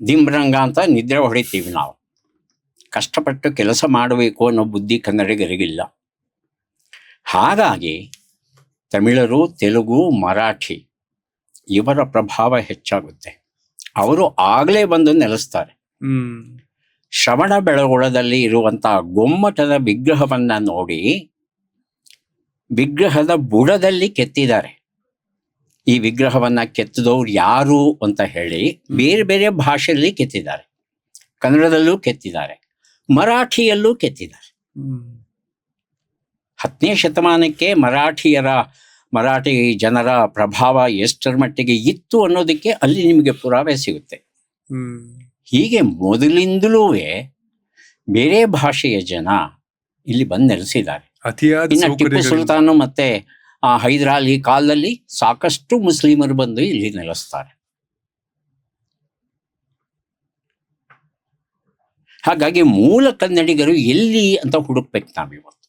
ದಿಂಬ್ರಂಗ ಅಂತ ನಿದ್ರೆ ಹೊಡಿತೀವಿ ನಾವು. ಕಷ್ಟಪಟ್ಟು ಕೆಲಸ ಮಾಡಬೇಕು ಅನ್ನೋ ಬುದ್ಧಿ ಕನ್ನಡಿಗರಿಗಿಲ್ಲ. ಹಾಗಾಗಿ ತಮಿಳರು, ತೆಲುಗು, ಮರಾಠಿ ಇವರ ಪ್ರಭಾವ ಹೆಚ್ಚಾಗುತ್ತೆ. ಅವರು ಆಗಲೇ ಬಂದು ನೆಲೆಸ್ತಾರೆ. ಶ್ರವಣ ಬೆಳಗೊಳದಲ್ಲಿ ಇರುವಂತಹ ಗೊಮ್ಮಟದ ವಿಗ್ರಹವನ್ನ ನೋಡಿ, ವಿಗ್ರಹದ ಬುಡದಲ್ಲಿ ಕೆತ್ತಿದ್ದಾರೆ. ಈ ವಿಗ್ರಹವನ್ನ ಕೆತ್ತಿದವ್ರು ಯಾರು ಅಂತ ಹೇಳಿ ಬೇರೆ ಬೇರೆ ಭಾಷೆಯಲ್ಲಿ ಕೆತ್ತಿದ್ದಾರೆ. ಕನ್ನಡದಲ್ಲೂ ಕೆತ್ತಿದ್ದಾರೆ, ಮರಾಠಿಯಲ್ಲೂ ಕೆತ್ತಿದ್ದಾರೆ. 10ನೇ ಶತಮಾನಕ್ಕೆ ಮರಾಠಿ ಜನರ ಪ್ರಭಾವ ಎಷ್ಟರ ಮಟ್ಟಿಗೆ ಇತ್ತು ಅನ್ನೋದಕ್ಕೆ ಅಲ್ಲಿ ನಿಮಗೆ ಪುರಾವೆ ಸಿಗುತ್ತೆ. ಹೀಗೆ ಮೊದಲಿಂದಲೂ ಬೇರೆ ಭಾಷೆಯ ಜನ ಇಲ್ಲಿ ಬಂದು ನೆಲೆಸಿದ್ದಾರೆ. ಇನ್ನು ಟಿಪ್ಪು ಸುಲ್ತಾನ್ ಮತ್ತೆ ಹೈದರಾಲಿ ಕಾಲದಲ್ಲಿ ಸಾಕಷ್ಟು ಮುಸ್ಲಿಮರು ಬಂದು ಇಲ್ಲಿ ನೆಲೆಸ್ತಾರೆ. ಹಾಗಾಗಿ ಮೂಲ ಕನ್ನಡಿಗರು ಎಲ್ಲಿ ಅಂತ ಹುಡುಕ್ಬೇಕು ನಾವಿವತ್ತು.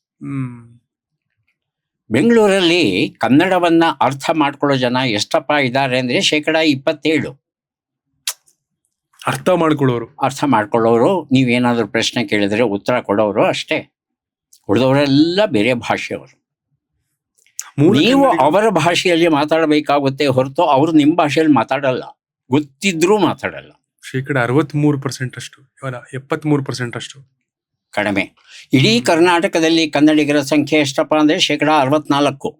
ಬೆಂಗಳೂರಲ್ಲಿ ಕನ್ನಡವನ್ನ ಅರ್ಥ ಮಾಡ್ಕೊಳ್ಳೋ ಜನ ಎಷ್ಟಪ್ಪ ಇದ್ದಾರೆ ಅಂದ್ರೆ 27%. ಅರ್ಥ ಮಾಡ್ಕೊಳ್ಳೋರು ನೀವೇನಾದ್ರೂ ಪ್ರಶ್ನೆ ಕೇಳಿದ್ರೆ ಉತ್ತರ ಕೊಡೋರು ಅಷ್ಟೇ. ಉಳಿದವರೆಲ್ಲ ಬೇರೆ ಭಾಷೆಯವರು. ನೀವು ಅವರ ಭಾಷೆಯಲ್ಲಿ ಮಾತಾಡಬೇಕಾಗುತ್ತೆ ಹೊರತು ಅವರು ನಿಮ್ಮ ಭಾಷೆಯಲ್ಲಿ ಮಾತಾಡಲ್ಲ, ಗೊತ್ತಿದ್ರೂ ಮಾತಾಡಲ್ಲ. 63% ಅಷ್ಟು, 73% ಅಷ್ಟು ಕಡಿಮೆ. ಇಡೀ ಕರ್ನಾಟಕದಲ್ಲಿ ಕನ್ನಡಿಗರ ಸಂಖ್ಯೆ ಎಷ್ಟಪ್ಪ ಅಂದ್ರೆ 64%.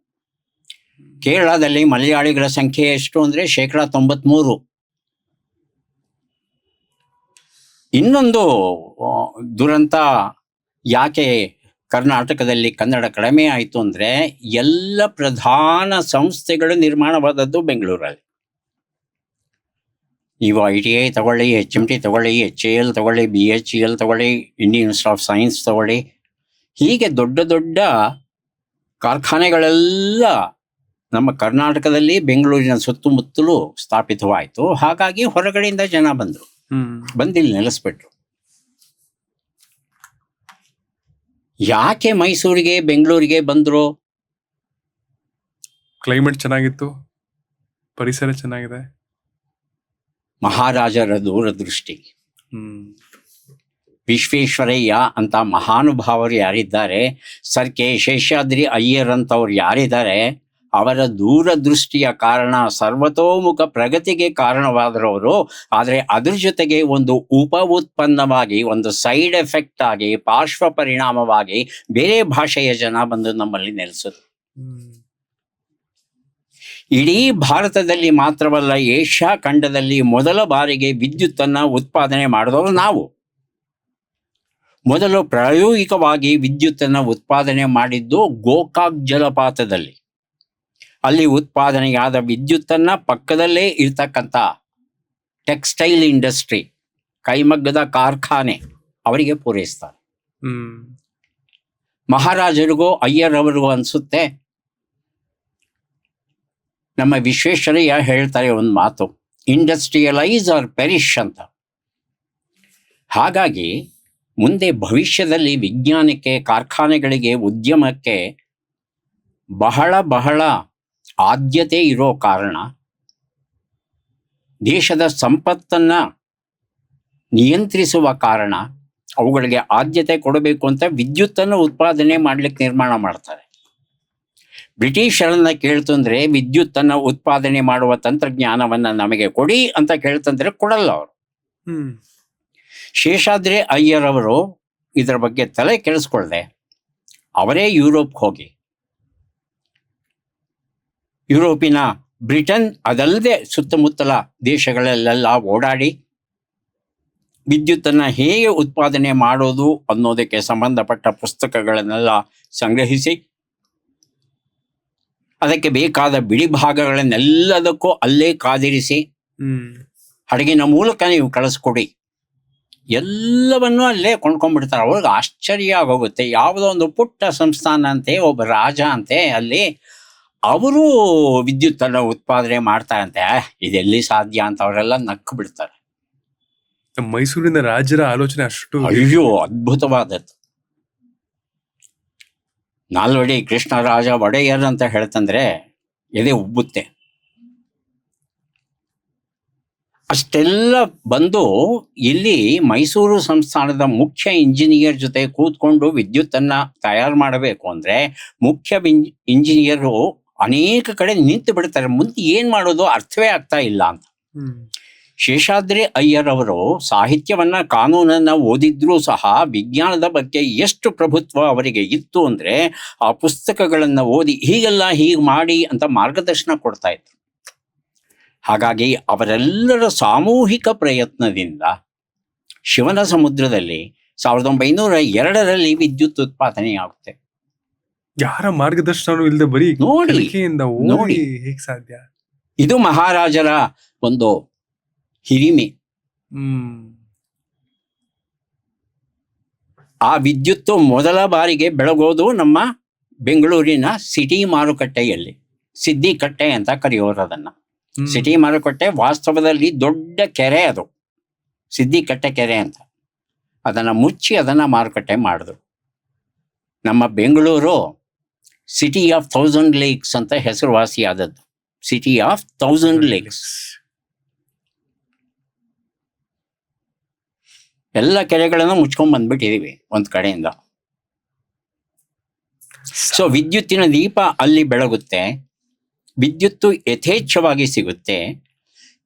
ಕೇರಳದಲ್ಲಿ ಮಲಯಾಳಿಗರ ಸಂಖ್ಯೆ ಎಷ್ಟು ಅಂದ್ರೆ 93%. ಇನ್ನೊಂದು ದುರಂತ ಯಾಕೆ ಕರ್ನಾಟಕದಲ್ಲಿ ಕನ್ನಡ ಕಡಿಮೆ ಆಯಿತು ಅಂದರೆ, ಎಲ್ಲ ಪ್ರಧಾನ ಸಂಸ್ಥೆಗಳು ನಿರ್ಮಾಣವಾದದ್ದು ಬೆಂಗಳೂರಲ್ಲಿ. ನೀವು ITI ತಗೊಳ್ಳಿ, HMT ತಗೊಳ್ಳಿ, HAL ತಗೊಳ್ಳಿ, BHEL ತಗೊಳ್ಳಿ, ಇಂಡಿಯನ್ ಇನ್ಸ್ಟಿಟ್ಯೂಟ್ ಆಫ್ ಸೈನ್ಸ್ ತಗೊಳ್ಳಿ, ಹೀಗೆ ದೊಡ್ಡ ದೊಡ್ಡ ಕಾರ್ಖಾನೆಗಳೆಲ್ಲ ನಮ್ಮ ಕರ್ನಾಟಕದಲ್ಲಿ ಬೆಂಗಳೂರಿನ ಸುತ್ತಮುತ್ತಲೂ ಸ್ಥಾಪಿತವಾಯಿತು. ಹಾಗಾಗಿ ಹೊರಗಡೆಯಿಂದ ಜನ ಬಂದರು, ಬಂದಿಲ್ಲಿ ನೆಲೆಸ್ಬಿಟ್ರು. ಯಾಕೆ ಮೈಸೂರಿಗೆ ಬೆಂಗಳೂರಿಗೆ ಬಂದ್ರು? ಕ್ಲೈಮೇಟ್ ಚೆನ್ನಾಗಿತ್ತು, ಪರಿಸರ ಚೆನ್ನಾಗಿದೆ. ಮಹಾರಾಜರ ದೂರದೃಷ್ಟಿ. ವಿಶ್ವೇಶ್ವರಯ್ಯ ಅಂತ ಮಹಾನುಭಾವರು ಯಾರಿದ್ದಾರೆ, ಸರ್ ಕೆ ಶೇಷಾದ್ರಿ ಅಯ್ಯರ್ ಅಂತವ್ರು ಯಾರಿದ್ದಾರೆ, ಅವರ ದೂರದೃಷ್ಟಿಯ ಕಾರಣ ಸರ್ವತೋಮುಖ ಪ್ರಗತಿಗೆ ಕಾರಣವಾದರವರು. ಆದರೆ ಅದ್ರ ಜೊತೆಗೆ ಒಂದು ಉತ್ಪನ್ನವಾಗಿ, ಒಂದು ಸೈಡ್ ಎಫೆಕ್ಟ್ ಆಗಿ, ಪಾರ್ಶ್ವ ಪರಿಣಾಮವಾಗಿ ಬೇರೆ ಭಾಷೆಯ ಜನ ಬಂದು ನಮ್ಮಲ್ಲಿ ನೆಲೆಸಿದ್ರು. ಇಡೀ ಭಾರತದಲ್ಲಿ ಮಾತ್ರವಲ್ಲ, ಏಷ್ಯಾ ಖಂಡದಲ್ಲಿ ಮೊದಲ ಬಾರಿಗೆ ವಿದ್ಯುತ್ತನ್ನು ಉತ್ಪಾದನೆ ಮಾಡಿದವರು ನಾವು. ಮೊದಲು ಪ್ರಾಯೋಗಿಕವಾಗಿ ವಿದ್ಯುತ್ತನ್ನು ಉತ್ಪಾದನೆ ಮಾಡಿದ್ದು ಗೋಕಾಕ್ ಜಲಪಾತದಲ್ಲಿ. ಅಲ್ಲಿ ಉತ್ಪಾದನೆಯಾದ ವಿದ್ಯುತ್ತನ್ನು ಪಕ್ಕದಲ್ಲೇ ಇರ್ತಕ್ಕಂಥ ಟೆಕ್ಸ್ಟೈಲ್ ಇಂಡಸ್ಟ್ರಿ, ಕೈಮಗ್ಗದ ಕಾರ್ಖಾನೆ ಅವರಿಗೆ ಪೂರೈಸ್ತಾರೆ. ಮಹಾರಾಜರಿಗೂ ಅಯ್ಯರ್ ಅವರಿಗೂ ಅನಿಸುತ್ತೆ, ನಮ್ಮ ವಿಶ್ವೇಶ್ವರಯ್ಯ ಹೇಳ್ತಾರೆ ಒಂದು ಮಾತು, ಇಂಡಸ್ಟ್ರಿಯಲೈಸ್ ಆರ್ ಪೆರಿಶ್ ಅಂತ. ಹಾಗಾಗಿ ಮುಂದೆ ಭವಿಷ್ಯದಲ್ಲಿ ವಿಜ್ಞಾನಕ್ಕೆ, ಕಾರ್ಖಾನೆಗಳಿಗೆ, ಉದ್ಯಮಕ್ಕೆ ಬಹಳ ಬಹಳ ಆದ್ಯತೆ ಇರೋ ಕಾರಣ ದೇಶದ ಸಂಪತ್ತನ್ನು ನಿಯಂತ್ರಿಸುವ ಕಾರಣ ಅವುಗಳಿಗೆ ಆದ್ಯತೆ ಕೊಡಬೇಕು ಅಂತ ವಿದ್ಯುತ್ತನ್ನು ಉತ್ಪಾದನೆ ಮಾಡಲಿಕ್ಕೆ ನಿರ್ಮಾಣ ಮಾಡ್ತಾರೆ. ಬ್ರಿಟಿಷರನ್ನ ಕೇಳ್ತಂದ್ರೆ ವಿದ್ಯುತ್ತನ್ನು ಉತ್ಪಾದನೆ ಮಾಡುವ ತಂತ್ರಜ್ಞಾನವನ್ನು ನಮಗೆ ಕೊಡಿ ಅಂತ ಕೇಳ್ತಂದ್ರೆ ಕೊಡಲ್ಲ ಅವರು. ಶೇಷಾದ್ರಿ ಅಯ್ಯರ್ ಅವರು ಇದರ ಬಗ್ಗೆ ತಲೆ ಕೆಡಿಸ್ಕೊಳ್ದೆ ಅವರೇ ಯುರೋಪ್ಗೆ ಹೋಗಿ, ಯುರೋಪಿನ ಬ್ರಿಟನ್ ಅದಲ್ಲದೆ ಸುತ್ತಮುತ್ತಲ ದೇಶಗಳಲ್ಲೆಲ್ಲ ಓಡಾಡಿ ವಿದ್ಯುತ್ತನ್ನು ಹೇಗೆ ಉತ್ಪಾದನೆ ಮಾಡೋದು ಅನ್ನೋದಕ್ಕೆ ಸಂಬಂಧಪಟ್ಟ ಪುಸ್ತಕಗಳನ್ನೆಲ್ಲ ಸಂಗ್ರಹಿಸಿ ಅದಕ್ಕೆ ಬೇಕಾದ ಬಿಡಿ ಭಾಗಗಳನ್ನೆಲ್ಲದಕ್ಕೂ ಅಲ್ಲೇ ಕಾದಿರಿಸಿ ಹಡಗಿನ ಮೂಲಕ ನೀವು ಕಳಿಸ್ಕೊಡಿ, ಎಲ್ಲವನ್ನೂ ಅಲ್ಲೇ ಕೊಂಡ್ಕೊಂಡ್ಬಿಡ್ತಾರೆ. ಅವ್ರಿಗೆ ಆಶ್ಚರ್ಯ ಆಗೋಗುತ್ತೆ. ಯಾವುದೋ ಒಂದು ಪುಟ್ಟ ಸಂಸ್ಥಾನ ಅಂತೆ, ಒಬ್ಬ ರಾಜ ಅಂತೆ, ಅಲ್ಲಿ ಅವರು ವಿದ್ಯುತ್ತನ್ನು ಉತ್ಪಾದನೆ ಮಾಡ್ತಾರಂತೆ. ಇದೆಲ್ಲಿ ಸಾಧ್ಯ ಅಂತ ಅವರೆಲ್ಲ ನಕ್ಕು ಬಿಡ್ತಾರೆ. ಮೈಸೂರಿನ ರಾಜರ ಆಲೋಚನೆ ಅಷ್ಟು ಅಯ್ಯೋ ಅದ್ಭುತವಾದದ್ದು. ನಾಲ್ವಡಿ ಕೃಷ್ಣರಾಜ ಒಡೆಯರ್ ಅಂತ ಹೇಳ್ತಂದ್ರೆ ಎದೆ ಉಬ್ಬುತ್ತೆ. ಅಷ್ಟೆಲ್ಲ ಬಂದು ಇಲ್ಲಿ ಮೈಸೂರು ಸಂಸ್ಥಾನದ ಮುಖ್ಯ ಇಂಜಿನಿಯರ್ ಜೊತೆ ಕೂತ್ಕೊಂಡು ವಿದ್ಯುತ್ತನ್ನು ತಯಾರು ಮಾಡಬೇಕು ಅಂದರೆ ಮುಖ್ಯ ಇಂಜಿನಿಯರು ಅನೇಕ ಕಡೆ ನಿಂತು ಬಿಡ್ತಾರೆ. ಮುಂದೆ ಏನು ಮಾಡೋದು ಅರ್ಥವೇ ಆಗ್ತಾ ಇಲ್ಲ ಅಂತ. ಶೇಷಾದ್ರಿ ಅಯ್ಯರ್ ಅವರು ಸಾಹಿತ್ಯವನ್ನ, ಕಾನೂನನ್ನ ಓದಿದ್ರೂ ಸಹ ವಿಜ್ಞಾನದ ಬಗ್ಗೆ ಎಷ್ಟು ಪ್ರಭುತ್ವ ಅವರಿಗೆ ಇತ್ತು ಅಂದರೆ ಆ ಪುಸ್ತಕಗಳನ್ನು ಓದಿ ಹೀಗೆಲ್ಲ ಹೀಗೆ ಮಾಡಿ ಅಂತ ಮಾರ್ಗದರ್ಶನ ಕೊಡ್ತಾ ಇದ್ರು. ಹಾಗಾಗಿ ಅವರೆಲ್ಲರ ಸಾಮೂಹಿಕ ಪ್ರಯತ್ನದಿಂದ ಶಿವನ ಸಮುದ್ರದಲ್ಲಿ 1902ರಲ್ಲಿ ವಿದ್ಯುತ್ ಉತ್ಪಾದನೆ ಆಗುತ್ತೆ. ಯಾರ ಮಾರ್ಗದರ್ಶನ ಇಲ್ಲದೆ ಬರೀ ನೋಡಿ ಹೇಗೆ ಸಾಧ್ಯ? ಇದು ಮಹಾರಾಜರ ಒಂದು ಹಿರಿಮೆ. ಆ ವಿದ್ಯುತ್ತು ಮೊದಲ ಬಾರಿಗೆ ಬೆಳಗೋದು ನಮ್ಮ ಬೆಂಗಳೂರಿನ ಸಿಟಿ ಮಾರುಕಟ್ಟೆಯಲ್ಲಿ, ಸಿದ್ದಿಕಟ್ಟೆ ಅಂತ ಕರೆಯೋರು ಅದನ್ನ. ಸಿಟಿ ಮಾರುಕಟ್ಟೆ ವಾಸ್ತವದಲ್ಲಿ ದೊಡ್ಡ ಕೆರೆ, ಅದು ಸಿದ್ದಿಕಟ್ಟೆ ಕೆರೆ ಅಂತ. ಅದನ್ನ ಮುಚ್ಚಿ ಅದನ್ನ ಮಾರುಕಟ್ಟೆ ಮಾಡಿದ್ರು. ನಮ್ಮ ಬೆಂಗಳೂರು ಸಿಟಿ ಆಫ್ 1000 ಲೇಕ್ಸ್ ಅಂತ ಹೆಸರುವಾಸಿಯಾದದ್ದು. City of 1000 lakes. ಎಲ್ಲ ಕೆರೆಗಳನ್ನು ಮುಚ್ಕೊಂಡ್ ಬಂದ್ಬಿಟ್ಟಿದೀವಿ ಒಂದ್ ಕಡೆಯಿಂದ. ಸೊ ವಿದ್ಯುತ್ತಿನ ದೀಪ ಅಲ್ಲಿ ಬೆಳಗುತ್ತೆ, ವಿದ್ಯುತ್ತು ಯಥೇಚ್ಛವಾಗಿ ಸಿಗುತ್ತೆ.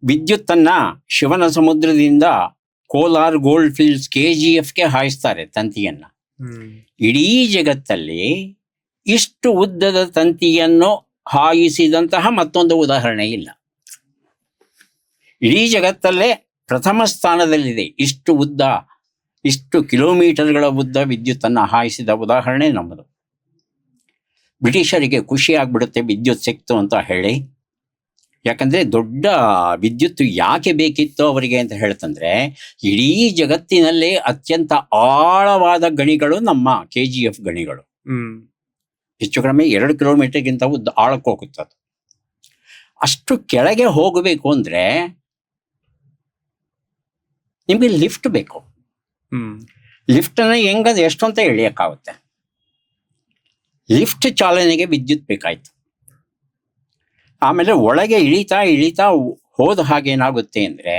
ವಿದ್ಯುತ್ತನ್ನ ಶಿವನ ಸಮುದ್ರದಿಂದ ಕೋಲಾರ್ ಗೋಲ್ಡ್ ಫೀಲ್ಡ್ಸ್ KGFಗೆ ಹಾಯಿಸ್ತಾರೆ ತಂತಿಯನ್ನ. ಇಡೀ ಜಗತ್ತಲ್ಲಿ ಇಷ್ಟು ಉದ್ದದ ತಂತಿಯನ್ನು ಹಾಯಿಸಿದಂತಹ ಮತ್ತೊಂದು ಉದಾಹರಣೆ ಇಲ್ಲ. ಇಡೀ ಜಗತ್ತಲ್ಲೇ ಪ್ರಥಮ ಸ್ಥಾನದಲ್ಲಿದೆ. ಇಷ್ಟು ಉದ್ದ, ಇಷ್ಟು ಕಿಲೋಮೀಟರ್ಗಳ ಉದ್ದ ವಿದ್ಯುತ್ತನ್ನು ಹಾಯಿಸಿದ ಉದಾಹರಣೆ ನಮ್ಮದು. ಬ್ರಿಟಿಷರಿಗೆ ಖುಷಿ ಆಗ್ಬಿಡುತ್ತೆ ವಿದ್ಯುತ್ ಸಿಕ್ತು ಅಂತ ಹೇಳಿ. ಯಾಕಂದ್ರೆ ದೊಡ್ಡ ವಿದ್ಯುತ್ ಯಾಕೆ ಬೇಕಿತ್ತು ಅವರಿಗೆ ಅಂತ ಹೇಳ್ತಂದ್ರೆ, ಇಡೀ ಜಗತ್ತಿನಲ್ಲೇ ಅತ್ಯಂತ ಆಳವಾದ ಗಣಿಗಳು ನಮ್ಮ KGF ಗಣಿಗಳು. ಹೆಚ್ಚು ಕಡಿಮೆ 2 ಕಿಲೋಮೀಟರ್ಗಿಂತ ಉದ್ದ ಆಳಕ್ಕೆ ಹೋಗುತ್ತದೆ. ಅಷ್ಟು ಕೆಳಗೆ ಹೋಗಬೇಕು ಅಂದ್ರೆ ನಿಮಗೆ ಲಿಫ್ಟ್ ಬೇಕು. ಲಿಫ್ಟನ್ನು ಹೆಂಗಂದ್ರೆ ಎಷ್ಟು ಅಂತ ಎಳಿಯಕ್ಕಾಗುತ್ತೆ. ಲಿಫ್ಟ್ ಚಾಲನೆಗೆ ವಿದ್ಯುತ್ ಬೇಕಾಯ್ತು. ಆಮೇಲೆ ಒಳಗೆ ಇಳಿತಾ ಇಳಿತಾ ಹೋದ ಹಾಗೆ ಏನಾಗುತ್ತೆ ಅಂದ್ರೆ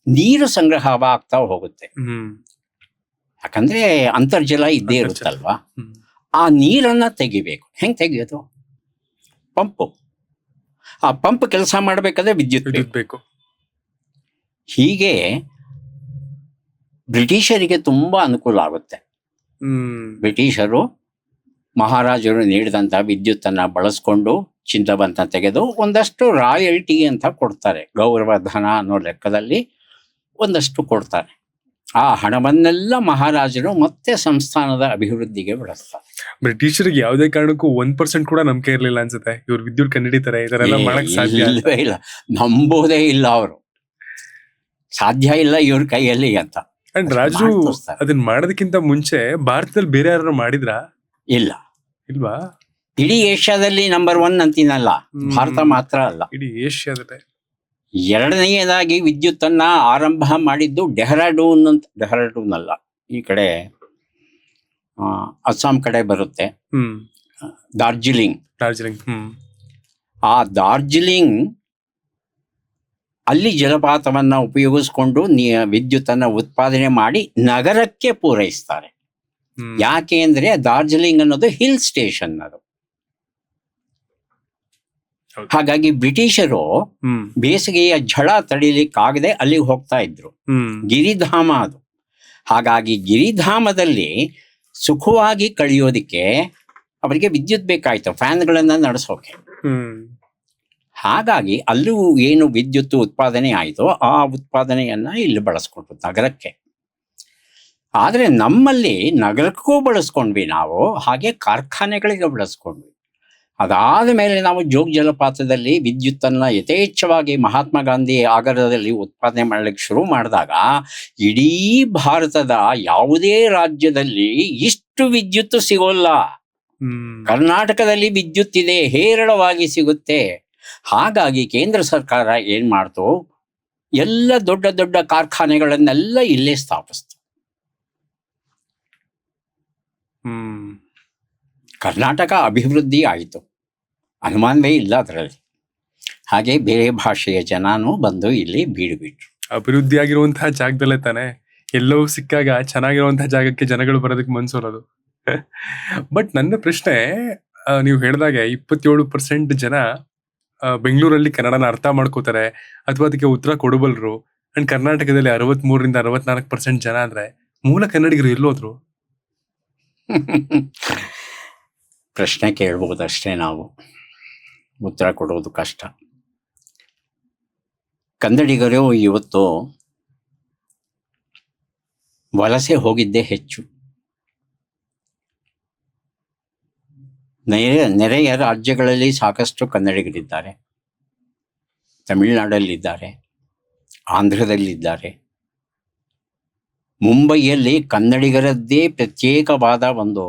ನೀರು ಸಂಗ್ರಹವಾಗ್ತಾ ಹೋಗುತ್ತೆ. ಯಾಕಂದ್ರೆ ಅಂತರ್ಜಲ ಇದ್ದೇ ಇರುತ್ತಲ್ವಾ. ಆ ನೀರನ್ನ ತೆಗಿಬೇಕು. ಹೆಂಗ್ ತೆಗಿಯೋದು? ಪಂಪು. ಆ ಪಂಪ್ ಕೆಲಸ ಮಾಡಬೇಕಾದ್ರೆ ವಿದ್ಯುತ್ ಬೇಕು. ಹೀಗೆ ಬ್ರಿಟಿಷರಿಗೆ ತುಂಬಾ ಅನುಕೂಲ ಆಗುತ್ತೆ. ಬ್ರಿಟಿಷರು ಮಹಾರಾಜರು ನೀಡಿದಂಥ ವಿದ್ಯುತ್ತನ್ನು ಬಳಸ್ಕೊಂಡು ಚಿನ್ನವನ್ನು ತೆಗೆದು ಒಂದಷ್ಟು ರಾಯಲ್ಟಿ ಅಂತ ಕೊಡ್ತಾರೆ. ಗೌರವ ಧನ ಅನ್ನೋ ಲೆಕ್ಕದಲ್ಲಿ ಒಂದಷ್ಟು ಕೊಡ್ತಾರೆ. ಆ ಹಣವನ್ನೆಲ್ಲ ಮಹಾರಾಜರು ಮತ್ತೆ ಸಂಸ್ಥಾನದ ಅಭಿವೃದ್ಧಿಗೆ ಬಳಸ್ತಾರೆ. ಬ್ರಿಟಿಷರಿಗೆ ಯಾವುದೇ ಕಾರಣಕ್ಕೂ 1% ಕೂಡ ನಂಬಿಕೆ ಇರ್ಲಿಲ್ಲ ಅನ್ಸುತ್ತೆ, ಇವ್ರು ವಿದ್ಯುತ್ ಕಂಡಿಡಿತಾರೆ, ಇದರೆಲ್ಲ ಮಾಡಕ್ ಸಾಧ್ಯ ಅಂತ. ಇಲ್ವೇ ಇಲ್ಲ, ನಂಬೋದೇ ಇಲ್ಲ ಅವರು, ಸಾಧ್ಯ ಇಲ್ಲ ಇವ್ರ ಕೈಯಲ್ಲಿ ಅಂತ. ಅಂಡ್ ರಾಜರು ಅದನ್ನ ಮಾಡೋದಕ್ಕಿಂತ ಮುಂಚೆ ಭಾರತದಲ್ಲಿ ಬೇರೆ ಯಾರು ಮಾಡಿದ್ರಾ? ಇಲ್ಲ, ಇಲ್ವಾ? ಇಡೀ ಏಷ್ಯಾದಲ್ಲಿ ನಂಬರ್ 1 ಅಂತೀನಲ್ಲ, ಭಾರತ ಮಾತ್ರ ಅಲ್ಲ, ಇಡೀ ಏಷ್ಯಾದಲ್ಲಿ. ಎರಡನೆಯದಾಗಿ ವಿದ್ಯುತ್ತನ್ನ ಆರಂಭ ಮಾಡಿದ್ದು ಡೆಹ್ರಾಡೂನ್ ಅಲ್ಲ, ಈ ಕಡೆ ಅಸ್ಸಾಂ ಕಡೆ ಬರುತ್ತೆ, ಡಾರ್ಜಿಲಿಂಗ್. ಆ ಡಾರ್ಜಿಲಿಂಗ್ ಅಲ್ಲಿ ಜಲಪಾತವನ್ನ ಉಪಯೋಗಿಸ್ಕೊಂಡು ವಿದ್ಯುತ್ತನ್ನ ಉತ್ಪಾದನೆ ಮಾಡಿ ನಗರಕ್ಕೆ ಪೂರೈಸ್ತಾರೆ. ಯಾಕೆ ಅಂದ್ರೆ ಡಾರ್ಜಿಲಿಂಗ್ ಅನ್ನೋದು ಹಿಲ್ ಸ್ಟೇಷನ್ ಅದು. ಹಾಗಾಗಿ ಬ್ರಿಟಿಷರು ಬೇಸಿಗೆಯ ಝಳ ತಡಿಲಿಕ್ಕಾಗದೆ ಅಲ್ಲಿಗೆ ಹೋಗ್ತಾ ಇದ್ರು. ಗಿರಿಧಾಮ ಅದು. ಹಾಗಾಗಿ ಗಿರಿಧಾಮದಲ್ಲಿ ಸುಖವಾಗಿ ಕಳೆಯೋದಿಕ್ಕೆ ಅವರಿಗೆ ವಿದ್ಯುತ್ ಬೇಕಾಯ್ತು, ಫ್ಯಾನ್ಗಳನ್ನ ನಡೆಸೋಕೆ. ಹಾಗಾಗಿ ಅಲ್ಲೂ ಏನು ವಿದ್ಯುತ್ ಉತ್ಪಾದನೆ ಆಯಿತೋ ಆ ಉತ್ಪಾದನೆಯನ್ನ ಇಲ್ಲಿ ಬಳಸ್ಕೊಂಡ್ರು ನಗರಕ್ಕೆ. ಆದ್ರೆ ನಮ್ಮಲ್ಲಿ ನಗರಕ್ಕೂ ಬಳಸ್ಕೊಂಡ್ವಿ ನಾವು, ಹಾಗೆ ಕಾರ್ಖಾನೆಗಳಿಗೆ ಬಳಸ್ಕೊಂಡ್ವಿ. ಅದಾದ ಮೇಲೆ ನಾವು ಜೋಗ್ ಜಲಪಾತದಲ್ಲಿ ವಿದ್ಯುತ್ತನ್ನ ಯಥೇಚ್ಛವಾಗಿ ಮಹಾತ್ಮ ಗಾಂಧಿ ಆಗರದಲ್ಲಿ ಉತ್ಪಾದನೆ ಮಾಡ್ಲಿಕ್ಕೆ ಶುರು ಮಾಡಿದಾಗ ಇಡೀ ಭಾರತದ ಯಾವುದೇ ರಾಜ್ಯದಲ್ಲಿ ಇಷ್ಟು ವಿದ್ಯುತ್ ಸಿಗೋಲ್ಲ. ಕರ್ನಾಟಕದಲ್ಲಿ ವಿದ್ಯುತ್ ಇದೆ, ಹೇರಳವಾಗಿ ಸಿಗುತ್ತೆ. ಹಾಗಾಗಿ ಕೇಂದ್ರ ಸರ್ಕಾರ ಏನ್ ಮಾಡ್ತು, ಎಲ್ಲ ದೊಡ್ಡ ದೊಡ್ಡ ಕಾರ್ಖಾನೆಗಳನ್ನೆಲ್ಲ ಇಲ್ಲೇ ಸ್ಥಾಪಿಸ್ತು. ಕರ್ನಾಟಕ ಅಭಿವೃದ್ಧಿ ಆಯಿತು, ಅನುಮಾನವೇ ಇಲ್ಲ ಅದರಲ್ಲಿ. ಹಾಗೆ ಬೇರೆ ಭಾಷೆಯ ಜನನೂ ಬಂದು ಇಲ್ಲಿ ಬೀಡು ಬಿಟ್ರು. ಅಭಿವೃದ್ಧಿ ಆಗಿರುವಂತಹ ಜಾಗದಲ್ಲೇ ತಾನೆ ಎಲ್ಲವೂ ಸಿಕ್ಕಾಗ ಚೆನ್ನಾಗಿರುವಂತಹ ಜಾಗಕ್ಕೆ ಜನಗಳು ಬರೋದಕ್ಕೆ ಮನ್ಸೋರೋದು. ಬಟ್ ನನ್ನ ಪ್ರಶ್ನೆ, ನೀವು ಹೇಳಿದಾಗೆ 27% ಜನ ಬೆಂಗಳೂರಲ್ಲಿ ಕನ್ನಡನ ಅರ್ಥ ಮಾಡ್ಕೋತಾರೆ ಅಥವಾ ಅದಕ್ಕೆ ಉತ್ತರ ಕೊಡಬಲ್ರು. ಅಂಡ್ ಕರ್ನಾಟಕದಲ್ಲಿ 63-64% ಜನ ಅಂದ್ರೆ ಮೂಲ ಕನ್ನಡಿಗರು ಎಲ್ಲೋದ್ರು? ಪ್ರಶ್ನೆ ಕೇಳ್ಬೋದಷ್ಟೇ, ನಾವು ಉತ್ತರ ಕೊಡೋದು ಕಷ್ಟ. ಕನ್ನಡಿಗರು ಇವತ್ತು ವಲಸೆ ಹೋಗಿದ್ದೇ ಹೆಚ್ಚು. ನೆರೆಯ ರಾಜ್ಯಗಳಲ್ಲಿ ಸಾಕಷ್ಟು ಕನ್ನಡಿಗರಿದ್ದಾರೆ. ತಮಿಳುನಾಡಲ್ಲಿದ್ದಾರೆ, ಆಂಧ್ರದಲ್ಲಿದ್ದಾರೆ. ಮುಂಬೈಯಲ್ಲಿ ಕನ್ನಡಿಗರದ್ದೇ ಪ್ರತ್ಯೇಕವಾದ ಒಂದು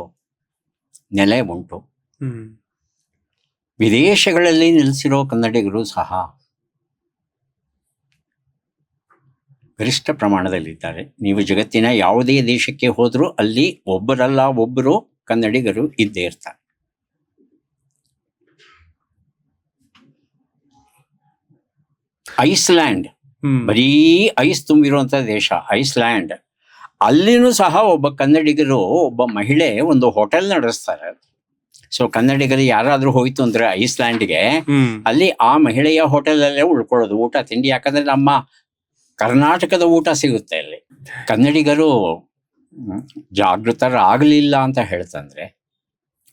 ನೆಲೆ ಉಂಟು. ವಿದೇಶಗಳಲ್ಲಿ ನೆಲೆಸಿರೋ ಕನ್ನಡಿಗರು ಸಹ ಗರಿಷ್ಠ ಪ್ರಮಾಣದಲ್ಲಿದ್ದಾರೆ. ನೀವು ಜಗತ್ತಿನ ಯಾವುದೇ ದೇಶಕ್ಕೆ ಹೋದರೂ ಅಲ್ಲಿ ಒಬ್ಬರಲ್ಲ ಒಬ್ಬರು ಕನ್ನಡಿಗರು ಇದ್ದೇ ಇರ್ತಾರೆ. ಐಸ್ಲ್ಯಾಂಡ್ ಬರೀ ಐಸ್ ತುಂಬಿರುವಂತ ದೇಶ, ಐಸ್ಲ್ಯಾಂಡ್. ಅಲ್ಲಿನೂ ಸಹ ಒಬ್ಬ ಕನ್ನಡಿಗರು, ಒಬ್ಬ ಮಹಿಳೆ ಒಂದು ಹೋಟೆಲ್ ನಡೆಸ್ತಾರೆ. ಸೊ ಕನ್ನಡಿಗರು ಯಾರಾದ್ರೂ ಹೋಯ್ತು ಅಂದ್ರೆ ಐಸ್ಲ್ಯಾಂಡ್ಗೆ, ಅಲ್ಲಿ ಆ ಮಹಿಳೆಯ ಹೋಟೆಲ್ ಅಲ್ಲೇ ಉಳ್ಕೊಳ್ಳೋದು, ಊಟ ತಿಂಡಿ. ಯಾಕಂದ್ರೆ ನಮ್ಮ ಕರ್ನಾಟಕದ ಊಟ ಸಿಗುತ್ತೆ ಅಲ್ಲಿ. ಕನ್ನಡಿಗರು ಜಾಗೃತರಾಗಲಿಲ್ಲ ಅಂತ ಹೇಳ್ತಂದ್ರೆ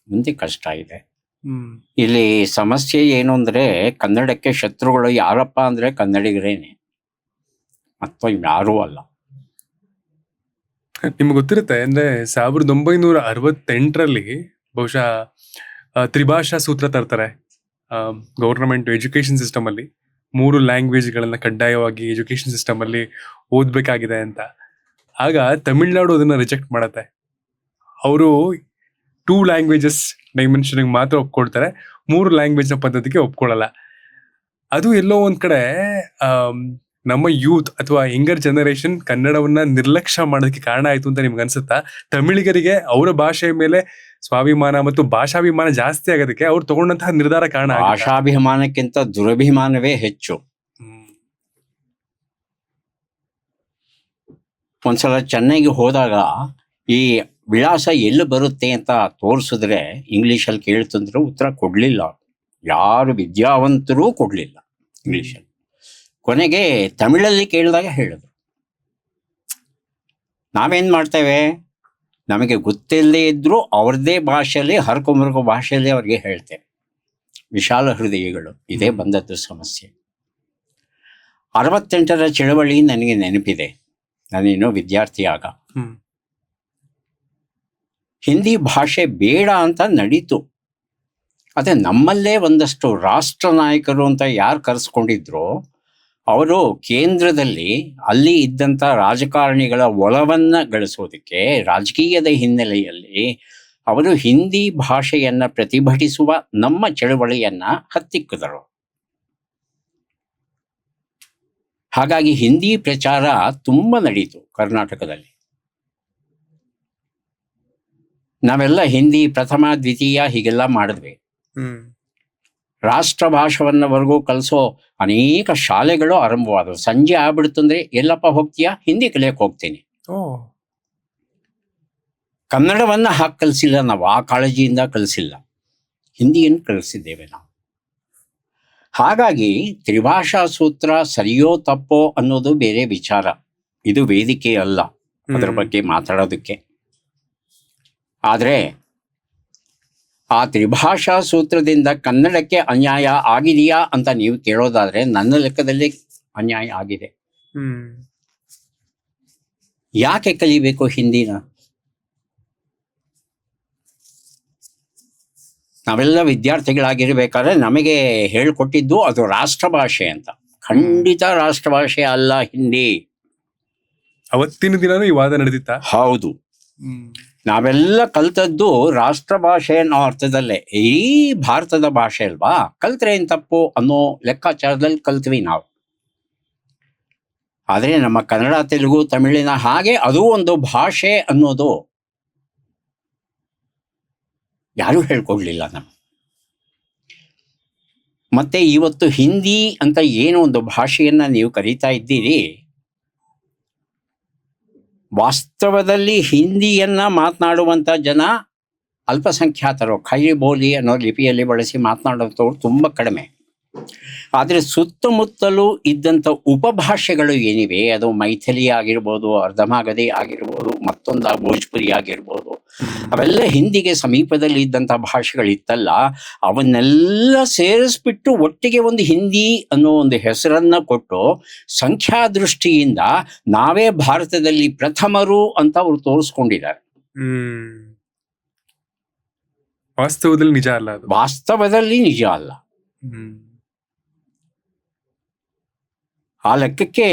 ಮುಂದೆ ಕಷ್ಟ ಇದೆ. ಇಲ್ಲಿ ಸಮಸ್ಯೆ ಏನು ಅಂದ್ರೆ, ಕನ್ನಡಕ್ಕೆ ಶತ್ರುಗಳು ಯಾರಪ್ಪ ಅಂದ್ರೆ ಕನ್ನಡಿಗರೇನೆ, ಅಥವಾ ಯಾರೂ ಅಲ್ಲ. ನಿಮ್ಗೆ ಗೊತ್ತಿರುತ್ತೆ ಅಂದ್ರೆ 1968ರಲ್ಲಿ ಬಹುಶಃ ತ್ರಿಭಾಷಾ ಸೂತ್ರ ತರ್ತಾರೆ ಗವರ್ನಮೆಂಟ್ ಎಜುಕೇಶನ್ ಸಿಸ್ಟಮ್ ಅಲ್ಲಿ. 3 ಲ್ಯಾಂಗ್ವೇಜ್ಗಳನ್ನ ಕಡ್ಡಾಯವಾಗಿ ಎಜುಕೇಶನ್ ಸಿಸ್ಟಮ್ ಅಲ್ಲಿ ಓದ್ಬೇಕಾಗಿದೆ ಅಂತ. ಆಗ ತಮಿಳ್ನಾಡು ಅದನ್ನ ರಿಜೆಕ್ಟ್ ಮಾಡತ್ತೆ. ಅವರು 2 ಲ್ಯಾಂಗ್ವೇಜಸ್ ಡೈಮೆನ್ಷನ್ ಮಾತ್ರ ಒಪ್ಕೊಳ್ತಾರೆ, 3 ಲ್ಯಾಂಗ್ವೇಜ್ ನ ಪದ್ಧತಿಗೆ ಒಪ್ಕೊಳ್ಳಲ್ಲ. ಅದು ಎಲ್ಲೋ ಒಂದ್ ಕಡೆ ನಮ್ಮ ಯೂತ್ ಅಥವಾ ಯಂಗರ್ ಜನರೇಷನ್ ಕನ್ನಡವನ್ನ ನಿರ್ಲಕ್ಷ್ಯ ಮಾಡೋದಕ್ಕೆ ಕಾರಣ ಆಯ್ತು ಅಂತ ನಿಮ್ಗೆ ಅನ್ಸುತ್ತಾ? ತಮಿಳಿಗರಿಗೆ ಅವರ ಭಾಷೆಯ ಮೇಲೆ ಸ್ವಾಭಿಮಾನ ಮತ್ತು ಭಾಷಾಭಿಮಾನ ಜಾಸ್ತಿ ಆಗೋದಕ್ಕೆ ಅವ್ರು ತಗೊಂಡಂತಹ ನಿರ್ಧಾರ ಕಾರಣ? ಭಾಷಾಭಿಮಾನಕ್ಕಿಂತ ದುರಭಿಮಾನವೇ ಹೆಚ್ಚು. ಒಂದ್ಸಲ ಚೆನ್ನೈಗೆ ಹೋದಾಗ ಈ ವಿಳಾಸ ಎಲ್ಲಿ ಬರುತ್ತೆ ಅಂತ ತೋರಿಸಿದ್ರೆ ಇಂಗ್ಲೀಷಲ್ಲಿ ಕೇಳ್ತಂದ್ರು ಉತ್ತರ ಕೊಡ್ಲಿಲ್ಲ. ಯಾರು ವಿದ್ಯಾವಂತರೂ ಕೊಡ್ಲಿಲ್ಲ ಇಂಗ್ಲೀಷಲ್ಲಿ. ಕೊನೆಗೆ ತಮಿಳಲ್ಲಿ ಕೇಳಿದಾಗ ಹೇಳಿದ್ರು. ನಾವೇನ್ ಮಾಡ್ತೇವೆ, ನಮಗೆ ಗೊತ್ತಿಲ್ಲದೆ ಇದ್ರೂ ಅವ್ರದ್ದೇ ಭಾಷೆಯಲ್ಲಿ, ಹರಕೊಂಬರ್ಕೋ ಭಾಷೆಯಲ್ಲಿ ಅವ್ರಿಗೆ ಹೇಳ್ತೇವೆ. ವಿಶಾಲ ಹೃದಯಗಳು, ಇದೇ ಬಂದದ್ದು ಸಮಸ್ಯೆ. 68ರ ಚಳವಳಿ ನನಗೆ ನೆನಪಿದೆ. ನಾನಿನ್ನೂ ವಿದ್ಯಾರ್ಥಿ ಆಗ. ಹ್ಮ್ ಹಿಂದಿ ಭಾಷೆ ಬೇಡ ಅಂತ ನಡೀತು. ಅದೇ ನಮ್ಮಲ್ಲೇ ಒಂದಷ್ಟು ರಾಷ್ಟ್ರ ನಾಯಕರು ಅಂತ ಯಾರು ಕರೆಸ್ಕೊಂಡಿದ್ರು, ಅವರು ಕೇಂದ್ರದಲ್ಲಿ ಅಲ್ಲಿ ಇದ್ದಂಥ ರಾಜಕಾರಣಿಗಳ ಒಲವನ್ನ ಗಳಿಸೋದಕ್ಕೆ ರಾಜಕೀಯದ ಹಿನ್ನೆಲೆಯಲ್ಲಿ ಅವರು ಹಿಂದಿ ಭಾಷೆಯನ್ನ ಪ್ರತಿಭಟಿಸುವ ನಮ್ಮ ಚಳವಳಿಯನ್ನ ಹತ್ತಿಕ್ಕಿದರು. ಹಾಗಾಗಿ ಹಿಂದಿ ಪ್ರಚಾರ ತುಂಬ ನಡೀತು ಕರ್ನಾಟಕದಲ್ಲಿ. ನಾವೆಲ್ಲ ಹಿಂದಿ ಪ್ರಥಮ ದ್ವಿತೀಯ ಹೀಗೆಲ್ಲ ಮಾಡಿದ್ವಿ. ಹ್ಮ್ ರಾಷ್ಟ್ರ ಭಾಷೆವನ್ನವರೆಗೂ ಕಲಿಸೋ ಅನೇಕ ಶಾಲೆಗಳು ಆರಂಭವಾದವು. ಸಂಜೆ ಆಗ್ಬಿಡ್ತು ಅಂದ್ರೆ ಎಲ್ಲಪ್ಪ ಹೋಗ್ತೀಯಾ? ಹಿಂದಿ ಕಲಿಯಕ್ಕೆ ಹೋಗ್ತೀನಿ. ಓ ಕನ್ನಡವನ್ನ ಹಾಕಿ ಕಲಿಸಿಲ್ಲ ನಾವು, ಆ ಕಾಳಜಿಯಿಂದ ಕಲಿಸಿಲ್ಲ, ಹಿಂದಿಯನ್ನು ಕಲಿಸಿದ್ದೇವೆ ನಾವು. ಹಾಗಾಗಿ ತ್ರಿಭಾಷಾ ಸೂತ್ರ ಸರಿಯೋ ತಪ್ಪೋ ಅನ್ನೋದು ಬೇರೆ ವಿಚಾರ. ಇದು ವೇದಿಕೆ ಅಲ್ಲ ಅದರ ಬಗ್ಗೆ ಮಾತಾಡೋದಕ್ಕೆ. ಆದರೆ ಆ ತ್ರಿಭಾಷಾ ಸೂತ್ರದಿಂದ ಕನ್ನಡಕ್ಕೆ ಅನ್ಯಾಯ ಆಗಿದೆಯಾ ಅಂತ ನೀವು ಕೇಳೋದಾದ್ರೆ ನನ್ನ ಲೆಕ್ಕದಲ್ಲಿ ಅನ್ಯಾಯ ಆಗಿದೆ. ಹ್ಮ್ ಯಾಕೆ ಕಲಿಬೇಕು ಹಿಂದಿನ? ನಾವೆಲ್ಲ ವಿದ್ಯಾರ್ಥಿಗಳಾಗಿರ್ಬೇಕಾದ್ರೆ ನಮಗೆ ಹೇಳಿಕೊಟ್ಟಿದ್ದು ಅದು ರಾಷ್ಟ್ರ ಭಾಷೆ ಅಂತ. ಖಂಡಿತ ರಾಷ್ಟ್ರ ಭಾಷೆ ಅಲ್ಲ ಹಿಂದಿ. ಅವತ್ತಿನ ದಿನಾನು ಈ ವಾದ ನಡೆದಿತ್ತ? ಹೌದು, ನಾವೆಲ್ಲ ಕಲ್ತದ್ದು ರಾಷ್ಟ್ರ ಭಾಷೆ ಅನ್ನೋ ಅರ್ಥದಲ್ಲೇ. ಈ ಭಾರತದ ಭಾಷೆ ಅಲ್ವಾ, ಕಲ್ತ್ರೆ ಏನ್ ತಪ್ಪು ಅನ್ನೋ ಲೆಕ್ಕಾಚಾರದಲ್ಲಿ ಕಲ್ತ್ವಿ ನಾವು. ಆದರೆ ನಮ್ಮ ಕನ್ನಡ, ತೆಲುಗು, ತಮಿಳಿನ ಹಾಗೆ ಅದು ಒಂದು ಭಾಷೆ ಅನ್ನೋದು ಯಾರೂ ಹೇಳ್ಕೊಡ್ಲಿಲ್ಲ ನಮ್ಗೆ. ಮತ್ತೆ ಇವತ್ತು ಹಿಂದಿ ಅಂತ ಏನೋ ಒಂದು ಭಾಷೆಯನ್ನ ನೀವು ಕರೀತಾ ಇದ್ದೀರಿ, ವಾಸ್ತವದಲ್ಲಿ ಹಿಂದಿಯನ್ನ ಮಾತನಾಡುವಂಥ ಜನ ಅಲ್ಪಸಂಖ್ಯಾತರು. ಖೈ ಬೋಲಿ ಅನ್ನೋ ಲಿಪಿಯಲ್ಲಿ ಬಳಸಿ ಮಾತನಾಡುವಂಥವ್ರು ತುಂಬ ಕಡಿಮೆ. ಆದರೆ ಸುತ್ತಮುತ್ತಲೂ ಇದ್ದಂಥ ಉಪಭಾಷೆಗಳು ಏನಿವೆ, ಅದು ಮೈಥಿಲಿ ಆಗಿರ್ಬೋದು, ಅರ್ಧಮಾಗಧಿ ಆಗಿರ್ಬೋದು, ಮತ್ತೊಂದು ಭೋಜ್ಪುರಿ ಆಗಿರ್ಬೋದು, ಅವೆಲ್ಲ ಹಿಂದಿಗೆ ಸಮೀಪದಲ್ಲಿ ಇದ್ದಂಥ ಭಾಷೆಗಳಿತ್ತಲ್ಲ, ಅವನ್ನೆಲ್ಲ ಸೇರಿಸ್ಬಿಟ್ಟು ಒಟ್ಟಿಗೆ ಒಂದು ಹಿಂದಿ ಅನ್ನೋ ಒಂದು ಹೆಸರನ್ನ ಕೊಟ್ಟು ಸಂಖ್ಯಾದೃಷ್ಟಿಯಿಂದ ನಾವೇ ಭಾರತದಲ್ಲಿ ಪ್ರಥಮರು ಅಂತ ಅವರು ತೋರಿಸ್ಕೊಂಡಿದ್ದಾರೆ. ವಾಸ್ತವದಲ್ಲಿ ನಿಜ ಅಲ್ಲ ಅದು. ವಾಸ್ತವದಲ್ಲಿ ನಿಜ ಅಲ್ಲ. ಆ ಲೆಕ್ಕಕ್ಕೆ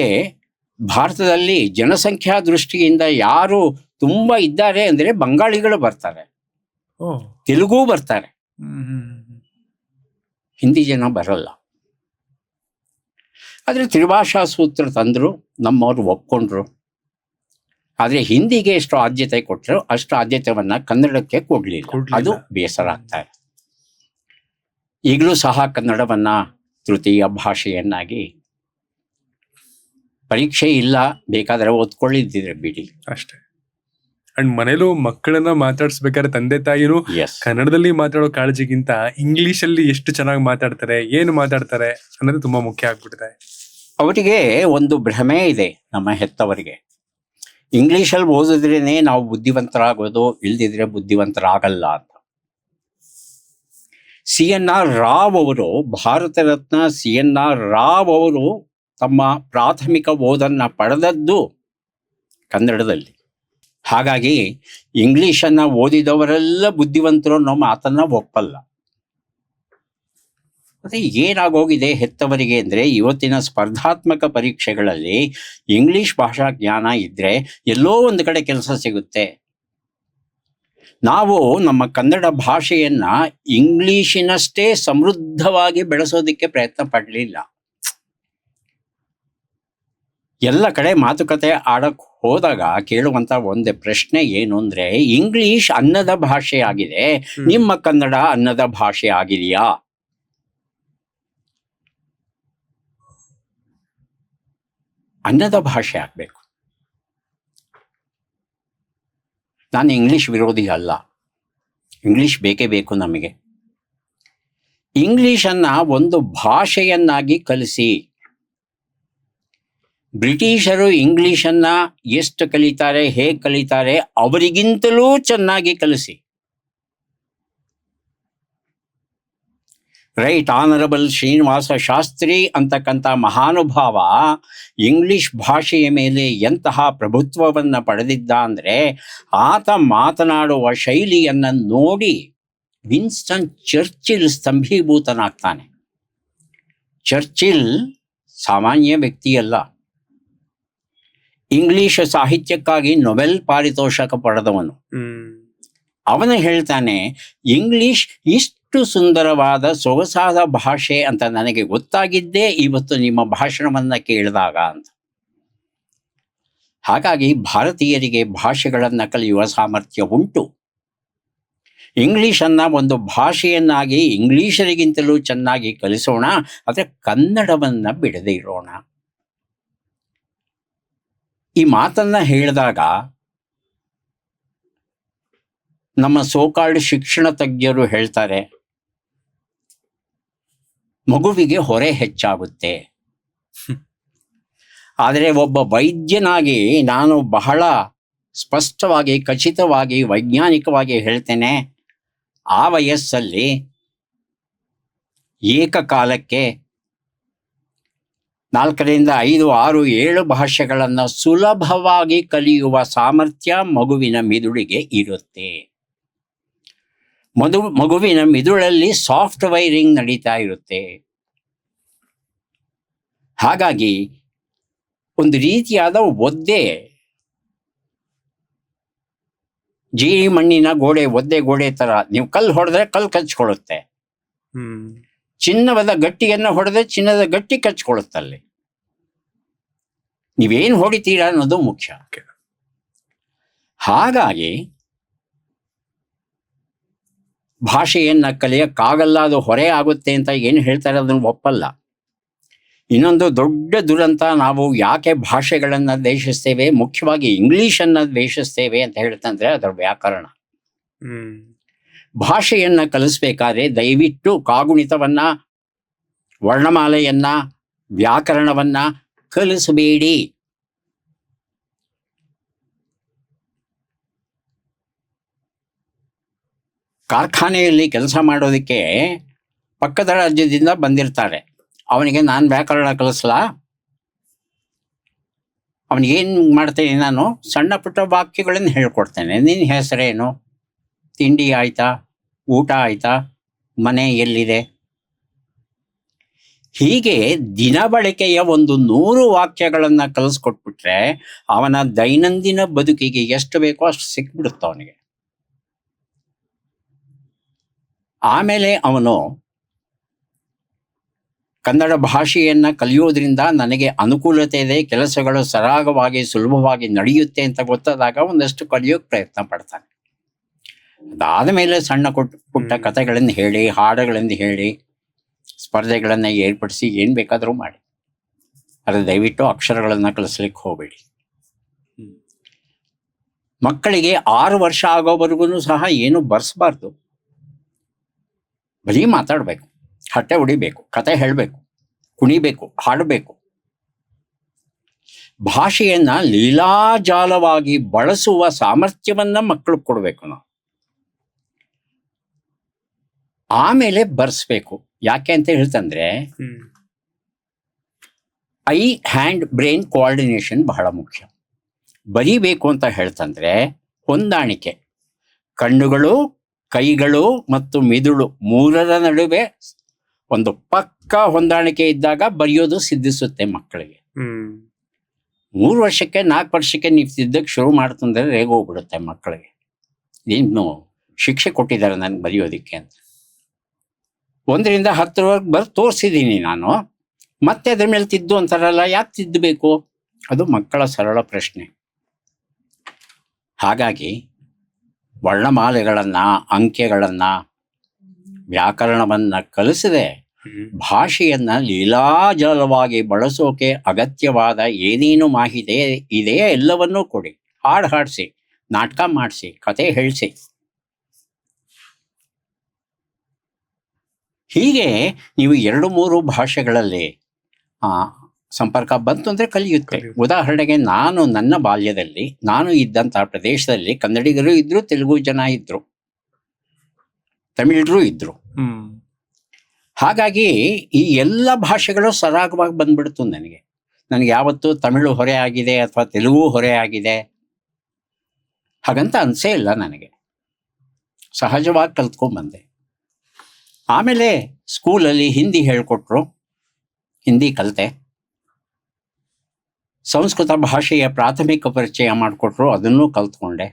ಭಾರತದಲ್ಲಿ ಜನಸಂಖ್ಯಾ ದೃಷ್ಟಿಯಿಂದ ಯಾರು ತುಂಬಾ ಇದ್ದಾರೆ ಅಂದ್ರೆ ಬಂಗಾಳಿಗಳು ಬರ್ತಾರೆ, ತೆಲುಗು ಬರ್ತಾರೆ, ಹಿಂದಿ ಜನ ಬರಲ್ಲ. ಆದ್ರೆ ತ್ರಿಭಾಷಾ ಸೂತ್ರ ತಂದ್ರು, ನಮ್ಮವ್ರು ಒಪ್ಕೊಂಡ್ರು. ಆದ್ರೆ ಹಿಂದಿಗೆ ಎಷ್ಟು ಆದ್ಯತೆ ಕೊಟ್ಟರು ಅಷ್ಟು ಆದ್ಯತೆಯನ್ನ ಕನ್ನಡಕ್ಕೆ ಕೊಡ್ಲಿಲ್ಲ. ಅದು ಬೇಸರ ಆಗ್ತಾ ಇದೆ. ಈಗಲೂ ಸಹ ಕನ್ನಡವನ್ನ ತೃತೀಯ ಭಾಷೆಯನ್ನಾಗಿ, ಪರೀಕ್ಷೆ ಇಲ್ಲ ಬೇಕಾದ್ರೆ ಓದ್ಕೊಳ್ಳಿದ್ದಿದ್ರೆ ಬಿಡಿ ಅಷ್ಟೇ. ಅಂಡ್ ಮನೇಲೂ ಮಕ್ಕಳನ್ನ ಮಾತಾಡ್ಸ್ಬೇಕಾದ್ರೆ ತಂದೆ ತಾಯಿನೂ ಕನ್ನಡದಲ್ಲಿ ಮಾತಾಡೋ ಕಾಳಜಿಗಿಂತ ಇಂಗ್ಲಿಷ್ ಅಲ್ಲಿ ಎಷ್ಟು ಚೆನ್ನಾಗಿ ಮಾತಾಡ್ತಾರೆ, ಏನು ಮಾತಾಡ್ತಾರೆ ಅನ್ನೋದು ತುಂಬಾ ಮುಖ್ಯ ಆಗ್ಬಿಟ್ಟಿದೆ. ಅವರಿಗೆ ಒಂದು ಭ್ರಮೆ ಇದೆ ನಮ್ಮ ಹೆತ್ತವರಿಗೆ, ಇಂಗ್ಲಿಷಲ್ಲಿ ಓದಿದ್ರೇನೆ ನಾವು ಬುದ್ಧಿವಂತರಾಗೋದು, ಇಲ್ದಿದ್ರೆ ಬುದ್ಧಿವಂತರಾಗಲ್ಲ ಅಂತ. CNR ರಾವ್ ಅವರು, ಭಾರತ ರತ್ನ CNR ರಾವ್ ಅವರು ತಮ್ಮ ಪ್ರಾಥಮಿಕ ಓದನ್ನ ಪಡೆದದ್ದು ಕನ್ನಡದಲ್ಲಿ. ಹಾಗಾಗಿ ಇಂಗ್ಲಿಷನ್ನ ಓದಿದವರೆಲ್ಲ ಬುದ್ಧಿವಂತರು ಅನ್ನೋ ಮಾತನ್ನ ಒಪ್ಪಲ್ಲ. ಮತ್ತೆ ಏನಾಗೋಗಿದೆ ಹೆತ್ತವರಿಗೆ ಅಂದ್ರೆ, ಇವತ್ತಿನ ಸ್ಪರ್ಧಾತ್ಮಕ ಪರೀಕ್ಷೆಗಳಲ್ಲಿ ಇಂಗ್ಲಿಷ್ ಭಾಷಾ ಜ್ಞಾನ ಇದ್ರೆ ಎಲ್ಲೋ ಒಂದು ಕಡೆ ಕೆಲಸ ಸಿಗುತ್ತೆ. ನಾವು ನಮ್ಮ ಕನ್ನಡ ಭಾಷೆಯನ್ನ ಇಂಗ್ಲಿಶಿನಷ್ಟೇ ಸಮೃದ್ಧವಾಗಿ ಬೆಳೆಸೋದಕ್ಕೆ ಪ್ರಯತ್ನ ಪಡಲಿಲ್ಲ. ಎಲ್ಲ ಕಡೆ ಮಾತುಕತೆ ಆಡಕ್ ಹೋದಾಗ ಕೇಳುವಂತ ಒಂದೇ ಪ್ರಶ್ನೆ ಏನು ಅಂದ್ರೆ, ಇಂಗ್ಲಿಷ್ ಅನ್ನದ ಭಾಷೆ ಆಗಿದೆ, ನಿಮ್ಮ ಕನ್ನಡ ಅನ್ನದ ಭಾಷೆ ಆಗಿದೆಯಾ? ಅನ್ನದ ಭಾಷೆ ಆಗ್ಬೇಕು. ನಾನು ಇಂಗ್ಲಿಷ್ ವಿರೋಧಿ ಅಲ್ಲ, ಇಂಗ್ಲಿಷ್ ಬೇಕೇ ಬೇಕು ನಮಗೆ. ಇಂಗ್ಲಿಷನ್ನ ಒಂದು ಭಾಷೆಯನ್ನಾಗಿ ಕಲಿಸಿ. ಬ್ರಿಟಿಷರು ಇಂಗ್ಲಿಷನ್ನ ಎಷ್ಟು ಕಲಿತಾರೆ, ಹೇಗೆ ಕಲಿತಾರೆ, ಅವರಿಗಿಂತಲೂ ಚೆನ್ನಾಗಿ ಕಲಿಸಿ. ರೈಟ್ ಆನರಬಲ್ ಶ್ರೀನಿವಾಸ ಶಾಸ್ತ್ರಿ ಅಂತಕ್ಕಂಥ ಮಹಾನುಭಾವ ಇಂಗ್ಲಿಷ್ ಭಾಷೆಯ ಮೇಲೆ ಎಂತಹ ಪ್ರಭುತ್ವವನ್ನು ಪಡೆದಿದ್ದ ಅಂದರೆ ಆತ ಮಾತನಾಡುವ ಶೈಲಿಯನ್ನು ನೋಡಿ ವಿನ್ಸ್ಟನ್ ಚರ್ಚಿಲ್ ಸ್ತಂಭೀಭೂತನಾಗ್ತಾನೆ. ಚರ್ಚಿಲ್ ಸಾಮಾನ್ಯ ವ್ಯಕ್ತಿಯಲ್ಲ, ಇಂಗ್ಲಿಷ್ ಸಾಹಿತ್ಯಕ್ಕಾಗಿ ನೊಬೆಲ್ ಪಾರಿತೋಷಕ ಪಡೆದವನು. ಅವನು ಹೇಳ್ತಾನೆ, ಇಂಗ್ಲಿಷ್ ಇಷ್ಟು ಸುಂದರವಾದ ಸೊಗಸಾದ ಭಾಷೆ ಅಂತ ನನಗೆ ಗೊತ್ತಾಗಿದ್ದೇ ಇವತ್ತು ನಿಮ್ಮ ಭಾಷಣವನ್ನು ಕೇಳಿದಾಗ ಅಂತ. ಹಾಗಾಗಿ ಭಾರತೀಯರಿಗೆ ಭಾಷೆಗಳನ್ನು ಕಲಿಯುವ ಸಾಮರ್ಥ್ಯ ಉಂಟು. ಇಂಗ್ಲಿಷನ್ನು ಒಂದು ಭಾಷೆಯನ್ನಾಗಿ ಇಂಗ್ಲಿಷರಿಗಿಂತಲೂ ಚೆನ್ನಾಗಿ ಕಲಿಸೋಣ, ಆದರೆ ಕನ್ನಡವನ್ನು ಬಿಡದೇ ಇರೋಣ. ಈ ಮಾತನ್ನು ಹೇಳಿದಾಗ ನಮ್ಮ ಸೋಕಾಲ್ಡ್ ಶಿಕ್ಷಣ ತಜ್ಞರು ಹೇಳ್ತಾರೆ, ಮಗುವಿಗೆ ಹೊರೆ ಹೆಚ್ಚಾಗುತ್ತೆ. ಆದರೆ ಒಬ್ಬ ವೈದ್ಯನಾಗಿ ನಾನು ಬಹಳ ಸ್ಪಷ್ಟವಾಗಿ, ಖಚಿತವಾಗಿ, ವೈಜ್ಞಾನಿಕವಾಗಿ ಹೇಳ್ತೇನೆ, ಆ ವಯಸ್ಸಲ್ಲಿ ಏಕಕಾಲಕ್ಕೆ 4 5 6 7 ಭಾಷೆಗಳನ್ನು ಸುಲಭವಾಗಿ ಕಲಿಯುವ ಸಾಮರ್ಥ್ಯ ಮಗುವಿನ ಮಿದುಳಿಗೆ ಇರುತ್ತೆ. ಮಗುವಿನ ಮಿದುಳಲ್ಲಿ ಸಾಫ್ಟ್ವೈರಿಂಗ್ ನಡೀತಾ ಇರುತ್ತೆ. ಹಾಗಾಗಿ ಒಂದು ರೀತಿಯಾದ ಒದ್ದೆ, ಜೀರಿ ಮಣ್ಣಿನ ಒದ್ದೆ ಗೋಡೆ ತರ, ನೀವು ಕಲ್ಲು ಹೊಡೆದ್ರೆ ಕಲ್ಲು ಕಚ್ಕೊಳ್ಳುತ್ತೆ. ಚಿನ್ನದ ಗಟ್ಟಿಯನ್ನು ಹೊಡೆದ್ರೆ ಚಿನ್ನದ ಗಟ್ಟಿ ಕಚ್ಕೊಳ್ಳುತ್ತಲ್ಲಿ. ನೀವೇನು ಹೊಡಿತೀರಾ ಅನ್ನೋದು ಮುಖ್ಯ. ಹಾಗಾಗಿ ಭಾಷೆಯನ್ನು ಕಲಿಯಕ್ಕಾಗಲ್ಲ, ಅದು ಹೊರೆ ಆಗುತ್ತೆ ಅಂತ ಏನು ಹೇಳ್ತಾರೆ ಅದನ್ನು ಒಪ್ಪಲ್ಲ. ಇನ್ನೊಂದು ದೊಡ್ಡ ದುರಂತ, ನಾವು ಯಾಕೆ ಭಾಷೆಗಳನ್ನು ದ್ವೇಷಿಸ್ತೇವೆ, ಮುಖ್ಯವಾಗಿ ಇಂಗ್ಲಿಷನ್ನು ದ್ವೇಷಿಸ್ತೇವೆ ಅಂತ ಹೇಳ್ತಂದ್ರೆ ಅದರ ವ್ಯಾಕರಣ. ಭಾಷೆಯನ್ನು ಕಲಿಸ್ಬೇಕಾದ್ರೆ ದಯವಿಟ್ಟು ಕಾಗುಣಿತವನ್ನ, ವರ್ಣಮಾಲೆಯನ್ನ, ವ್ಯಾಕರಣವನ್ನ ಕಲಿಸಬೇಡಿ. ಕಾರ್ಖಾನೆಯಲ್ಲಿ ಕೆಲಸ ಮಾಡೋದಕ್ಕೆ ಪಕ್ಕದ ರಾಜ್ಯದಿಂದ ಬಂದಿರ್ತಾರೆ. ಅವನಿಗೆ ನಾನು ವ್ಯಾಕರಣ ಕಲಿಸ್ಲಾ? ಅವನಿಗೇನು ಮಾಡ್ತೇನೆ, ನಾನು ಸಣ್ಣ ಪುಟ್ಟ ವಾಕ್ಯಗಳನ್ನು ಹೇಳ್ಕೊಡ್ತೇನೆ. ನಿನ್ನ ಹೆಸರೇನು, ತಿಂಡಿ ಆಯ್ತಾ, ಊಟ ಆಯ್ತಾ, ಮನೆ ಎಲ್ಲಿದೆ, ಹೀಗೆ ದಿನ ಬಳಕೆಯ 100 ವಾಕ್ಯಗಳನ್ನು ಕಲಿಸ್ಕೊಟ್ಬಿಟ್ರೆ ಅವನ ದೈನಂದಿನ ಬದುಕಿಗೆ ಎಷ್ಟು ಬೇಕೋ ಅಷ್ಟು ಸಿಕ್ಬಿಡುತ್ತೆ ಅವನಿಗೆ. ಆಮೇಲೆ ಅವನು ಕನ್ನಡ ಭಾಷೆಯನ್ನು ಕಲಿಯೋದ್ರಿಂದ ನನಗೆ ಅನುಕೂಲತೆ ಇದೆ, ಕೆಲಸಗಳು ಸರಾಗವಾಗಿ ಸುಲಭವಾಗಿ ನಡೆಯುತ್ತೆ ಅಂತ ಗೊತ್ತಾದಾಗ ಒಂದಷ್ಟು ಕಲಿಯೋಕೆ ಪ್ರಯತ್ನ ಪಡ್ತಾನೆ. ಅದಾದ ಮೇಲೆ ಸಣ್ಣ ಪುಟ್ಟ ಕಥೆಗಳನ್ನು ಹೇಳಿ, ಹಾಡುಗಳನ್ನು ಹೇಳಿ, ಸ್ಪರ್ಧೆಗಳನ್ನು ಏರ್ಪಡಿಸಿ ಏನು ಬೇಕಾದರೂ ಮಾಡಿ, ಆದರೆ ದಯವಿಟ್ಟು ಅಕ್ಷರಗಳನ್ನು ಕಲಿಸ್ಲಿಕ್ಕೆ ಹೋಗಬೇಡಿ. ಮಕ್ಕಳಿಗೆ 6 ವರ್ಷ ಆಗೋವರೆಗೂ ಸಹ ಏನು ಬರ್ಸ್ಬಾರ್ದು. ಬರೀ ಮಾತಾಡಬೇಕು, ಹಟ್ಟೆ ಹೊಡಿಬೇಕು, ಕತೆ ಹೇಳಬೇಕು, ಕುಣಿಬೇಕು, ಹಾಡಬೇಕು. ಭಾಷೆಯನ್ನ ಲೀಲಾಜಾಲವಾಗಿ ಬಳಸುವ ಸಾಮರ್ಥ್ಯವನ್ನ ಮಕ್ಕಳು ಕೊಡಬೇಕು ನಾವು. ಆಮೇಲೆ ಬರ್ಸ್ಬೇಕು. ಯಾಕೆ ಅಂತ ಹೇಳ್ತಂದ್ರೆ ಐ ಹ್ಯಾಂಡ್ ಬ್ರೈನ್ ಕೋಆರ್ಡಿನೇಷನ್ ಬಹಳ ಮುಖ್ಯ. ಬರೀಬೇಕು ಅಂತ ಹೇಳ್ತಂದ್ರೆ ಹೊಂದಾಣಿಕೆ, ಕಣ್ಣುಗಳು, ಕೈಗಳು ಮತ್ತು ಮಿದುಳು 3ರ ನಡುವೆ ಒಂದು ಪಕ್ಕ ಹೊಂದಾಣಿಕೆ ಇದ್ದಾಗ ಬರೆಯೋದು ಸಿದ್ಧಿಸುತ್ತೆ ಮಕ್ಕಳಿಗೆ. 3 ವರ್ಷಕ್ಕೆ 4 ವರ್ಷಕ್ಕೆ ನೀವು ತಿದ್ದಕ್ಕೆ ಶುರು ಮಾಡ್ತಂದ್ರೆ ರೇಗೋಗ್ಬಿಡುತ್ತೆ ಮಕ್ಕಳಿಗೆ. ಇನ್ನು ಶಿಕ್ಷೆ ಕೊಟ್ಟಿದ್ದಾರೆ ನನಗೆ ಬರೆಯೋದಿಕ್ಕೆ ಅಂತ. 1ರಿಂದ 10ರವರೆಗೆ ಬರೆದು ತೋರಿಸಿದ್ದೀನಿ ನಾನು, ಮತ್ತೆ ಅದ್ರ ಮೇಲೆ ತಿದ್ದು ಅಂತಾರಲ್ಲ, ಯಾಕೆ ತಿದ್ದಬೇಕು? ಅದು ಮಕ್ಕಳ ಸರಳ ಪ್ರಶ್ನೆ. ಹಾಗಾಗಿ ವರ್ಣಮಾಲೆಗಳನ್ನು, ಅಂಕೆಗಳನ್ನು, ವ್ಯಾಕರಣವನ್ನು ಕಲಿಸದೆ ಭಾಷೆಯನ್ನ ಲೀಲಾಜಾಲವಾಗಿ ಬಳಸೋಕೆ ಅಗತ್ಯವಾದ ಏನೇನು ಮಾಹಿತಿ ಇದೆಯೇ ಎಲ್ಲವನ್ನೂ ಕೊಡಿ. ಹಾಡು ಹಾಡಿಸಿ, ನಾಟಕ ಮಾಡಿಸಿ, ಕತೆ ಹೇಳಿಸಿ. ಹೀಗೆ ನೀವು 2-3 ಭಾಷೆಗಳಲ್ಲಿ ಸಂಪರ್ಕ ಬಂತು ಅಂದರೆ ಕಲಿಯುತ್ತೆ. ಉದಾಹರಣೆಗೆ ನಾನು ನನ್ನ ಬಾಲ್ಯದಲ್ಲಿ ನಾನು ಇದ್ದಂಥ ಪ್ರದೇಶದಲ್ಲಿ ಕನ್ನಡಿಗರು ಇದ್ರು, ತೆಲುಗು ಜನ ಇದ್ರು, ತಮಿಳರು ಇದ್ರು. ಹಾಗಾಗಿ ಈ ಎಲ್ಲ ಭಾಷೆಗಳು ಸರಾಗವಾಗಿ ಬಂದ್ಬಿಡ್ತು ನನಗೆ. ನನಗೆ ಯಾವತ್ತೂ ತಮಿಳು ಹೊರೆ ಆಗಿದೆ ಅಥವಾ ತೆಲುಗು ಹೊರೆ ಆಗಿದೆ ಹಾಗಂತ ಅನಿಸೇ ಇಲ್ಲ ನನಗೆ. ಸಹಜವಾಗಿ ಕಲ್ತ್ಕೊಂಡ್ಬಂದೆ. ಆಮೇಲೆ ಸ್ಕೂಲಲ್ಲಿ ಹಿಂದಿ ಹೇಳಿಕೊಟ್ರು, ಹಿಂದಿ ಕಲಿತೆ. ಸಂಸ್ಕೃತ ಭಾಷೆಯ ಪ್ರಾಥಮಿಕ ಪರಿಚಯ ಮಾಡಿಕೊಟ್ರು, ಅದನ್ನೂ ಕಲ್ತ್ಕೊಂಡೆ.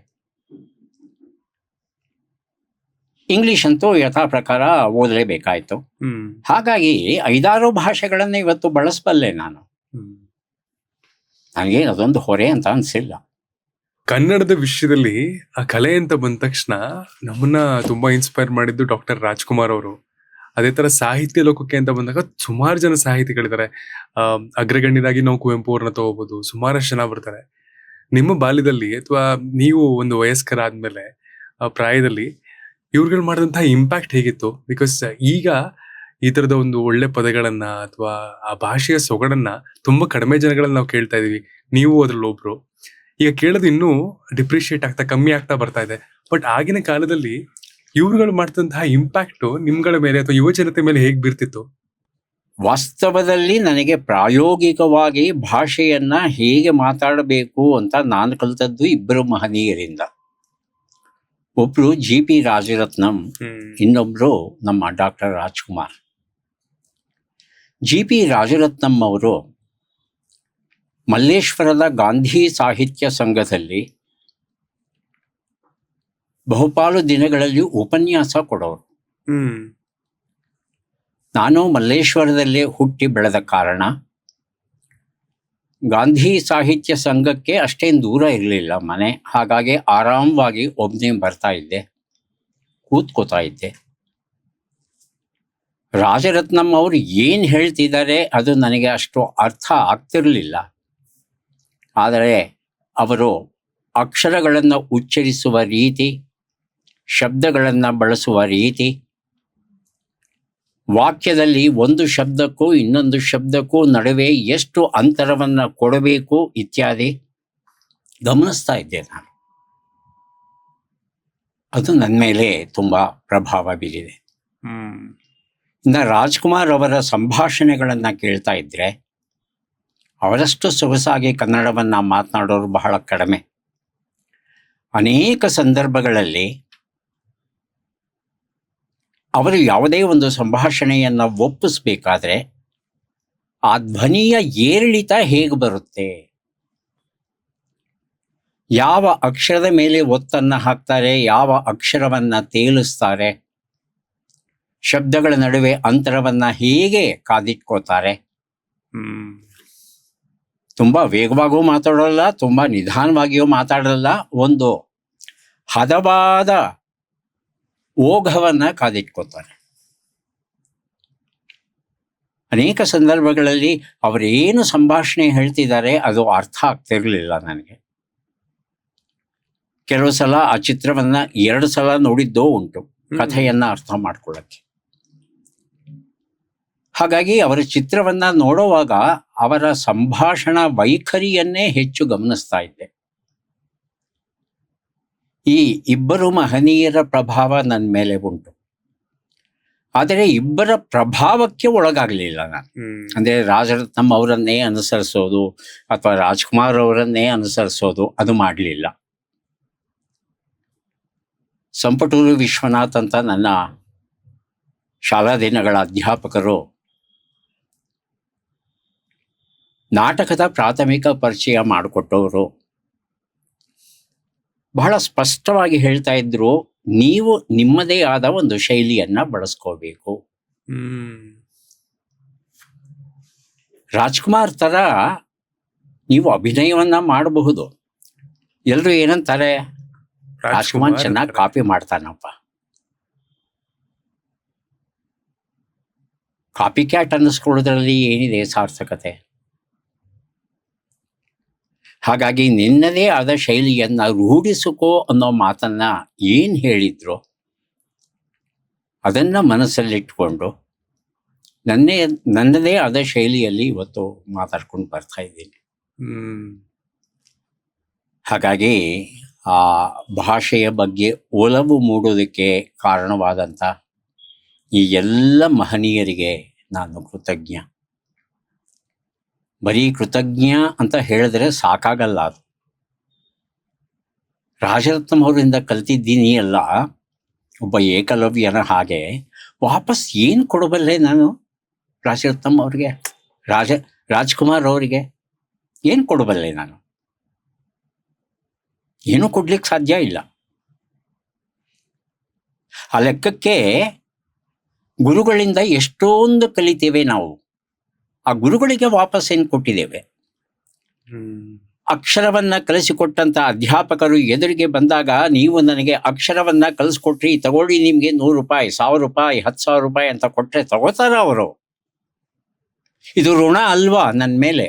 ಇಂಗ್ಲಿಷ್ ಅಂತೂ ಯಥಾ ಪ್ರಕಾರ ಓದಲೇಬೇಕಾಯ್ತು. ಹಾಗಾಗಿ 5-6 ಭಾಷೆಗಳನ್ನು ಇವತ್ತು ಬಳಸಬಲ್ಲೆ ನಾನು. ನನಗೆ ಅದೊಂದು ಹೊರೆ ಅಂತ ಅನಿಸಿಲ್ಲ. ಕನ್ನಡದ ವಿಷಯದಲ್ಲಿ ಆ ಕಲೆ ಅಂತ ಬಂದ ತಕ್ಷಣ ನಮ್ಮನ್ನ ತುಂಬಾ ಇನ್ಸ್ಪೈರ್ ಮಾಡಿದ್ದು ಡಾಕ್ಟರ್ ರಾಜ್ಕುಮಾರ್ ಅವರು. ಅದೇ ತರ ಸಾಹಿತ್ಯ ಲೋಕಕ್ಕೆ ಅಂತ ಬಂದಾಗ ಸುಮಾರು ಜನ ಸಾಹಿತಿಗಳಿದ್ದಾರೆ. ಅಗ್ರಗಣ್ಯರಾಗಿ ನಾವು ಕುವೆಂಪು ಅವ್ರನ್ನ ತಗೋಬಹುದು, ಸುಮಾರಷ್ಟು ಜನ ಬರ್ತಾರೆ. ನಿಮ್ಮ ಬಾಲ್ಯದಲ್ಲಿ ಅಥವಾ ನೀವು ಒಂದು ವಯಸ್ಕರಾದ್ಮೇಲೆ ಪ್ರಾಯದಲ್ಲಿ ಇವ್ರುಗಳು ಮಾಡಿದಂತಹ ಇಂಪ್ಯಾಕ್ಟ್ ಹೇಗಿತ್ತು? ಬಿಕಾಸ್ ಈಗ ಈ ತರದ ಒಂದು ಒಳ್ಳೆ ಪದಗಳನ್ನ ಅಥವಾ ಆ ಭಾಷೆಯ ಸೊಗಡನ್ನ ತುಂಬಾ ಕಡಿಮೆ ಜನಗಳಲ್ಲಿ ನಾವು ಕೇಳ್ತಾ ಇದೀವಿ. ನೀವು ಅದ್ರಲ್ಲಿ ಒಬ್ರು. ಈಗ ಕೇಳೋದು ಇನ್ನೂ ಡಿಪ್ರಿಶಿಯೇಟ್ ಆಗ್ತಾ ಕಮ್ಮಿ ಆಗ್ತಾ ಬರ್ತಾ ಇದೆ. ಬಟ್ ಆಗಿನ ಕಾಲದಲ್ಲಿ ಇವ್ರುಗಳು ಮಾಡ್ತಂತಹ ಇಂಪ್ಯಾಕ್ಟ್ ನಿಮ್ಗಳ ಮೇಲೆ ಅಥವಾ ಯುವ ಜನತೆ ಮೇಲೆ ಹೇಗ್ ಬೀರ್ತಿತ್ತು? ವಾಸ್ತವದಲ್ಲಿ ನನಗೆ ಪ್ರಾಯೋಗಿಕವಾಗಿ ಭಾಷೆಯನ್ನ ಹೇಗೆ ಮಾತಾಡಬೇಕು ಅಂತ ನಾನು ಕಲಿತದ್ದು 2 ಮಹನೀಯರಿಂದ. ಒಬ್ರು GP ರಾಜರತ್ನಂ, ಇನ್ನೊಬ್ರು ನಮ್ಮ ಡಾಕ್ಟರ್ ರಾಜ್ಕುಮಾರ್. GP ರಾಜರತ್ನಂ ಅವರು ಮಲ್ಲೇಶ್ವರದ ಗಾಂಧಿ ಸಾಹಿತ್ಯ ಸಂಘದಲ್ಲಿ ಬಹುಪಾಲು ದಿನಗಳಲ್ಲಿ ಉಪನ್ಯಾಸ ಕೊಡೋರು. ನಾನು ಮಲ್ಲೇಶ್ವರದಲ್ಲೇ ಹುಟ್ಟಿ ಬೆಳೆದ ಕಾರಣ ಗಾಂಧಿ ಸಾಹಿತ್ಯ ಸಂಘಕ್ಕೆ ಅಷ್ಟೇನು ದೂರ ಇರಲಿಲ್ಲ ಮನೆ. ಹಾಗಾಗಿ ಆರಾಮವಾಗಿ ಒಬ್ಬನೇ ಬರ್ತಾ ಇದ್ದೆ, ಕೂತ್ಕೋತಾ ಇದ್ದೆ. ರಾಜರತ್ನಂ ಅವರು ಏನು ಹೇಳ್ತಿದ್ದಾರೆ ಅದು ನನಗೆ ಅಷ್ಟು ಅರ್ಥ ಆಗ್ತಿರಲಿಲ್ಲ. ಆದರೆ ಅವರು ಅಕ್ಷರಗಳನ್ನು ಉಚ್ಚರಿಸುವ ರೀತಿ, ಶಬ್ದಗಳನ್ನು ಬಳಸುವ ರೀತಿ, ವಾಕ್ಯದಲ್ಲಿ ಒಂದು ಶಬ್ದಕ್ಕೂ ಇನ್ನೊಂದು ಶಬ್ದಕ್ಕೂ ನಡುವೆ ಎಷ್ಟು ಅಂತರವನ್ನು ಕೊಡಬೇಕು ಇತ್ಯಾದಿ ಗಮನಿಸ್ತಾ ಇದ್ದೆ ನಾನು. ಅದು ನನ್ನ ಮೇಲೆ ತುಂಬ ಪ್ರಭಾವ ಬೀರಿದೆ. ಇನ್ನು ರಾಜ್ಕುಮಾರ್ ಅವರ ಸಂಭಾಷಣೆಗಳನ್ನು ಕೇಳ್ತಾ ಇದ್ದರೆ ಅವರಷ್ಟು ಸೊಗಸಾಗಿ ಕನ್ನಡವನ್ನು ಮಾತನಾಡೋರು ಬಹಳ ಕಡಿಮೆ. ಅನೇಕ ಸಂದರ್ಭಗಳಲ್ಲಿ ಅವರು ಯಾವುದೇ ಒಂದು ಸಂಭಾಷಣೆಯನ್ನು ಒಪ್ಪಿಸಬೇಕಾದ್ರೆ ಆ ಧ್ವನಿಯ ಏರಿಳಿತ ಹೇಗೆ ಬರುತ್ತೆ, ಯಾವ ಅಕ್ಷರದ ಮೇಲೆ ಒತ್ತನ್ನು ಹಾಕ್ತಾರೆ, ಯಾವ ಅಕ್ಷರವನ್ನು ತೇಲಿಸ್ತಾರೆ, ಶಬ್ದಗಳ ನಡುವೆ ಅಂತರವನ್ನು ಹೇಗೆ ಕಾದಿಟ್ಕೋತಾರೆ. ತುಂಬ ವೇಗವಾಗೂ ಮಾತಾಡೋಲ್ಲ, ತುಂಬ ನಿಧಾನವಾಗಿಯೂ ಮಾತಾಡಲ್ಲ, ಒಂದು ಹದವಾದ ಓಘವನ್ನು ಕಾದಿಟ್ಕೋತಾರೆ. ಅನೇಕ ಸಂದರ್ಭಗಳಲ್ಲಿ ಅವರೇನು ಸಂಭಾಷಣೆ ಹೇಳ್ತಿದ್ದಾರೆ ಅದು ಅರ್ಥ ಆಗ್ತಿರಲಿಲ್ಲ ನನಗೆ. ಕೆಲವು ಸಲ ಆ ಚಿತ್ರವನ್ನು 2 ಸಲ ನೋಡಿದ್ದೋ ಉಂಟು ಕಥೆಯನ್ನು ಅರ್ಥ ಮಾಡ್ಕೊಳ್ಳೋಕ್ಕೆ. ಹಾಗಾಗಿ ಅವರ ಚಿತ್ರವನ್ನು ನೋಡುವಾಗ ಅವರ ಸಂಭಾಷಣಾ ವೈಖರಿಯನ್ನೇ ಹೆಚ್ಚು ಗಮನಿಸ್ತಾ ಇದ್ದೆ. ಈ 2 ಮಹನೀಯರ ಪ್ರಭಾವ ನನ್ನ ಮೇಲೆ ಉಂಟು. ಆದರೆ ಇಬ್ಬರ ಪ್ರಭಾವಕ್ಕೆ ಒಳಗಾಗಲಿಲ್ಲ ನಾನು. ಅಂದರೆ ರಾಜರತ್ನಂ ಅವರನ್ನೇ ಅನುಸರಿಸೋದು ಅಥವಾ ರಾಜ್ಕುಮಾರ್ ಅವರನ್ನೇ ಅನುಸರಿಸೋದು ಅದು ಮಾಡಲಿಲ್ಲ. ಸಂಪಟೂರು ವಿಶ್ವನಾಥ್ ಅಂತ ನನ್ನ ಶಾಲಾ ದಿನಗಳ ಅಧ್ಯಾಪಕರು ನಾಟಕದ ಪ್ರಾಥಮಿಕ ಪರಿಚಯ ಮಾಡಿಕೊಟ್ಟವರು ಬಹಳ ಸ್ಪಷ್ಟವಾಗಿ ಹೇಳ್ತಾ ಇದ್ರು, ನೀವು ನಿಮ್ಮದೇ ಆದ ಒಂದು ಶೈಲಿಯನ್ನ ಬಳಸ್ಕೋಬೇಕು. ರಾಜ್ಕುಮಾರ್ ತರ ನೀವು ಅಭಿನಯವನ್ನ ಮಾಡಬಹುದು. ಎಲ್ಲರೂ ಏನಂತಾರೆ, ರಾಜ್ಕುಮಾರ್ ಚೆನ್ನಾಗಿ ಕಾಪಿ ಮಾಡ್ತಾನಪ್ಪ. ಕಾಪಿ ಕ್ಯಾಟ್ ಅನ್ನಿಸ್ಕೊಳ್ಳೋದ್ರಲ್ಲಿ ಏನಿದೆ ಸಾರ್ಥಕತೆ? ಹಾಗಾಗಿ ನಿನ್ನದೇ ಆದ ಶೈಲಿಯನ್ನು ರೂಢಿಸಿಕೋ ಅನ್ನೋ ಮಾತನ್ನ ಏನು ಹೇಳಿದ್ರು ಅದನ್ನು ಮನಸ್ಸಲ್ಲಿಟ್ಕೊಂಡು ನನ್ನದೇ ಆದ ಶೈಲಿಯಲ್ಲಿ ಇವತ್ತು ಮಾತಾಡ್ಕೊಂಡು ಬರ್ತಾ ಇದ್ದೀನಿ. ಹಾಗಾಗಿ ಆ ಭಾಷೆಯ ಬಗ್ಗೆ ಒಲವು ಮೂಡೋದಕ್ಕೆ ಕಾರಣವಾದಂಥ ಈ ಎಲ್ಲ ಮಹನೀಯರಿಗೆ ನಾನು ಕೃತಜ್ಞ. ಬರೀ ಕೃತಜ್ಞ ಅಂತ ಹೇಳಿದ್ರೆ ಸಾಕಾಗಲ್ಲ. ಅದು ರಾಜರತ್ನಂ ಅವರಿಂದ ಕಲ್ತಿದ್ದೀನಿ ಅಲ್ಲ, ಒಬ್ಬ ಏಕಲವ್ಯನ ಹಾಗೆ ವಾಪಸ್ ಏನು ಕೊಡಬಲ್ಲೆ ನಾನು ರಾಜರತ್ನಂ ಅವ್ರಿಗೆ, ರಾಜ್ಕುಮಾರ್ ಅವರಿಗೆ ಏನು ಕೊಡಬಲ್ಲೆ ನಾನು? ಏನೂ ಕೊಡ್ಲಿಕ್ಕೆ ಸಾಧ್ಯ ಇಲ್ಲ. ಆ ಲೆಕ್ಕಕ್ಕೆ ಗುರುಗಳಿಂದ ಎಷ್ಟೊಂದು ಕಲಿತೇವೆ ನಾವು. ಆ ಗುರುಗಳಿಗೆ ವಾಪಸ್ ಏನು ಕೊಟ್ಟಿದ್ದೇವೆ? ಅಕ್ಷರವನ್ನ ಕಲಿಸಿಕೊಟ್ಟಂತ ಅಧ್ಯಾಪಕರು ಎದುರಿಗೆ ಬಂದಾಗ, ನೀವು ನನಗೆ ಅಕ್ಷರವನ್ನ ಕಲಿಸ್ಕೊಟ್ರಿ, ತಗೊಳ್ಳಿ ನಿಮ್ಗೆ 100 ರೂಪಾಯಿ, 1000 ರೂಪಾಯಿ, 10,000 ರೂಪಾಯಿ ಅಂತ ಕೊಟ್ರೆ ತಗೋತಾರ ಅವರು? ಇದು ಋಣ ಅಲ್ವಾ ನನ್ನ ಮೇಲೆ?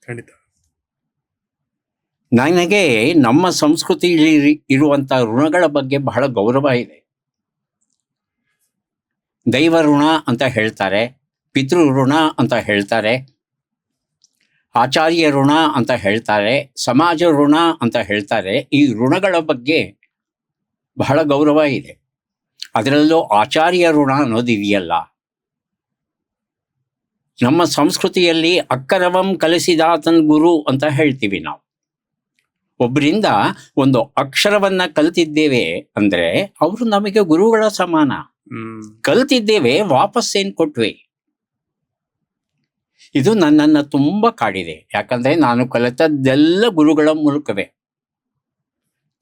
ಖಂಡಿತ. ನನಗೆ ನಮ್ಮ ಸಂಸ್ಕೃತಿಯಲ್ಲಿ ಇರುವಂತ ಋಣಗಳ ಬಗ್ಗೆ ಬಹಳ ಗೌರವ ಇದೆ. ದೈವ ಋಣ ಅಂತ ಹೇಳ್ತಾರೆ, ಪಿತೃ ಋಣ ಅಂತ ಹೇಳ್ತಾರೆ, ಆಚಾರ್ಯ ಋಣ ಅಂತ ಹೇಳ್ತಾರೆ, ಸಮಾಜ ಋಣ ಅಂತ ಹೇಳ್ತಾರೆ. ಈ ಋಣಗಳ ಬಗ್ಗೆ ಬಹಳ ಗೌರವ ಇದೆ. ಅದರಲ್ಲೂ ಆಚಾರ್ಯ ಋಣ ಅನ್ನೋದಿದೆಯಲ್ಲ, ನಮ್ಮ ಸಂಸ್ಕೃತಿಯಲ್ಲಿ ಅಕ್ಕರವಂ ಕಲಿಸಿದಾತನ್ ಗುರು ಅಂತ ಹೇಳ್ತೀವಿ ನಾವು. ಒಬ್ಬರಿಂದ ಒಂದು ಅಕ್ಷರವನ್ನ ಕಲ್ತಿದ್ದೇವೆ ಅಂದ್ರೆ ಅವರು ನಮಗೆ ಗುರುಗಳ ಸಮಾನ. ಕಲ್ತಿದ್ದೇವೆ, ವಾಪಸ್ ಏನ್ ಕೊಟ್ವಿ? ಇದು ನನ್ನನ್ನ ತುಂಬಾ ಕಾಡಿದೆ. ಯಾಕಂದ್ರೆ ನಾನು ಕಲಿತದ್ದೆಲ್ಲ ಗುರುಗಳ ಮೂಲಕವೇ.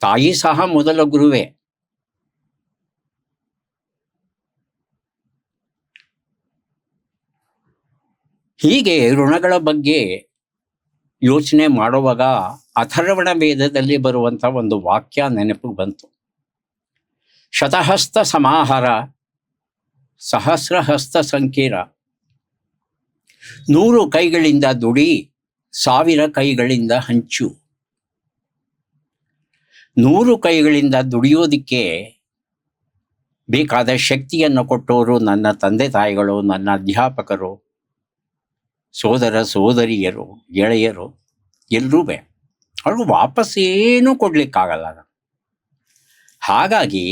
ತಾಯಿ ಸಹ ಮೊದಲ ಗುರುವೇ. ಹೀಗೆ ಋಣಗಳ ಬಗ್ಗೆ ಯೋಚನೆ ಮಾಡುವಾಗ ಅಥರ್ವಣ ವೇದದಲ್ಲಿ ಬರುವಂತ ಒಂದು ವಾಕ್ಯ ನೆನಪಿಗೆ ಬಂತು. ಶತಹಸ್ತ ಸಮಾಹಾರ ಸಹಸ್ರಹಸ್ತ ಸಂಕೀರ. 100 ಕೈಗಳಿಂದ ದುಡಿ, 1000 ಕೈಗಳಿಂದ ಹಂಚು. 100 ಕೈಗಳಿಂದ ದುಡಿಯೋದಿಕ್ಕೆ ಬೇಕಾದ ಶಕ್ತಿಯನ್ನು ಕೊಟ್ಟವರು ನನ್ನ ತಂದೆ ತಾಯಿಗಳು, ನನ್ನ ಅಧ್ಯಾಪಕರು, ಸೋದರ ಸೋದರಿಯರು, ಗೆಳೆಯರು, ಎಲ್ಲರೂ ಅವ್ರಿಗೂ ವಾಪಸ್ ಏನೂ ಕೊಡ್ಲಿಕ್ಕಾಗಲ್ಲ. ಹಾಗಾಗಿ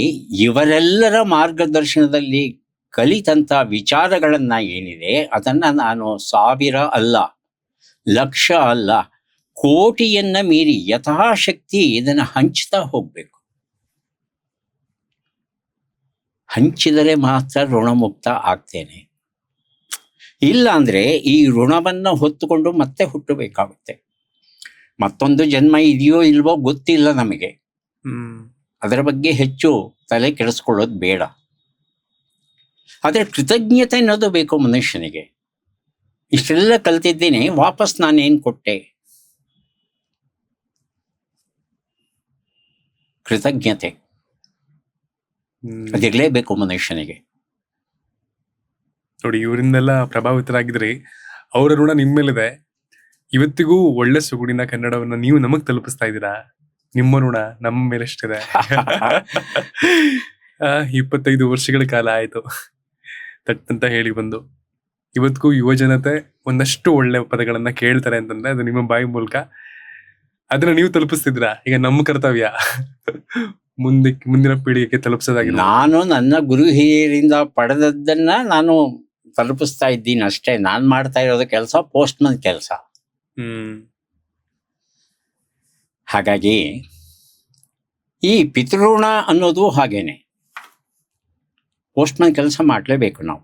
ಇವರೆಲ್ಲರ ಮಾರ್ಗದರ್ಶನದಲ್ಲಿ ಕಲಿತಂಥ ವಿಚಾರಗಳನ್ನ ಏನಿದೆ ಅದನ್ನ ನಾನು 1000 ಅಲ್ಲ, 1,00,000 ಅಲ್ಲ, ಕೋಟಿಯನ್ನ ಮೀರಿ ಯಥಾಶಕ್ತಿ ಇದನ್ನು ಹಂಚ್ತಾ ಹೋಗ್ಬೇಕು. ಹಂಚಿದರೆ ಮಾತ್ರ ಋಣಮುಕ್ತ ಆಗ್ತೇನೆ. ಇಲ್ಲ ಅಂದ್ರೆ ಈ ಋಣವನ್ನ ಹೊತ್ತುಕೊಂಡು ಮತ್ತೆ ಹುಟ್ಟಬೇಕಾಗುತ್ತೆ. ಮತ್ತೊಂದು ಜನ್ಮ ಇದೆಯೋ ಇಲ್ವೋ ಗೊತ್ತಿಲ್ಲ ನಮಗೆ. ಅದರ ಬಗ್ಗೆ ಹೆಚ್ಚು ತಲೆ ಕೆಡಿಸ್ಕೊಳ್ಳೋದು ಬೇಡ. ಆದರೆ ಕೃತಜ್ಞತೆ ಅನ್ನೋದು ಬೇಕು ಮನುಷ್ಯನಿಗೆ. ಇಷ್ಟೆಲ್ಲ ಕಲ್ತಿದ್ದೇನೆ, ವಾಪಸ್ ನಾನೇನ್ ಕೊಟ್ಟೆ? ಕೃತಜ್ಞತೆ ಅದಿರ್ಲೇಬೇಕು ಮನುಷ್ಯನಿಗೆ. ನೋಡಿ, ಇವರಿಂದೆಲ್ಲ ಪ್ರಭಾವಿತರಾಗಿದ್ರಿ. ಅವರ ಋಣ ನಿಮ್ಮ ಮೇಲಿದೆ. ಇವತ್ತಿಗೂ ಒಳ್ಳೆ ಸುಗುಡಿನ ಕನ್ನಡವನ್ನ ನೀವು ನಮಗ್ ತಲುಪಿಸ್ತಾ ಇದ್ದೀರಾ. ನಿಮ್ಮ ಋಣ ನಮ್ಮ ಮೇಲೆ ಎಷ್ಟಿದೆ. 25 ವರ್ಷಗಳ ಕಾಲ ಆಯ್ತು ತಟ್ಟಂತ ಹೇಳಿ ಬಂದು. ಇವತ್ತಿಗೂ ಯುವ ಜನತೆ ಒಂದಷ್ಟು ಒಳ್ಳೆ ಪದಗಳನ್ನ ಕೇಳ್ತಾರೆ ಅಂತಂದ್ರೆ ಅದು ನಿಮ್ಮ ಬಾಯಿ ಮೂಲಕ. ಅದನ್ನ ನೀವು ತಲುಪಿಸ್ತಿದ್ದೀರಾ. ಈಗ ನಮ್ಮ ಕರ್ತವ್ಯ ಮುಂದಿನ ಪೀಳಿಗೆಗೆ ತಲುಪಿಸೋದಾಗಿದೆ. ನಾನು ನನ್ನ ಗುರು ಹಿರಿಯರಿಂದ ಪಡೆದದ್ದನ್ನ ನಾನು ತಲುಪಿಸ್ತಾ ಇದ್ದೀನಿ ಅಷ್ಟೇ. ನಾನ್ ಮಾಡ್ತಾ ಇರೋದು ಕೆಲಸ ಪೋಸ್ಟ್ಮನ್ ಕೆಲಸ. ಹಾಗಾಗಿ ಈ ಪಿತೃಋಣ ಅನ್ನೋದು ಹಾಗೇನೆ. ಪೋಸ್ಟ್ಮನ್ ಕೆಲಸ ಮಾಡಲೇಬೇಕು ನಾವು.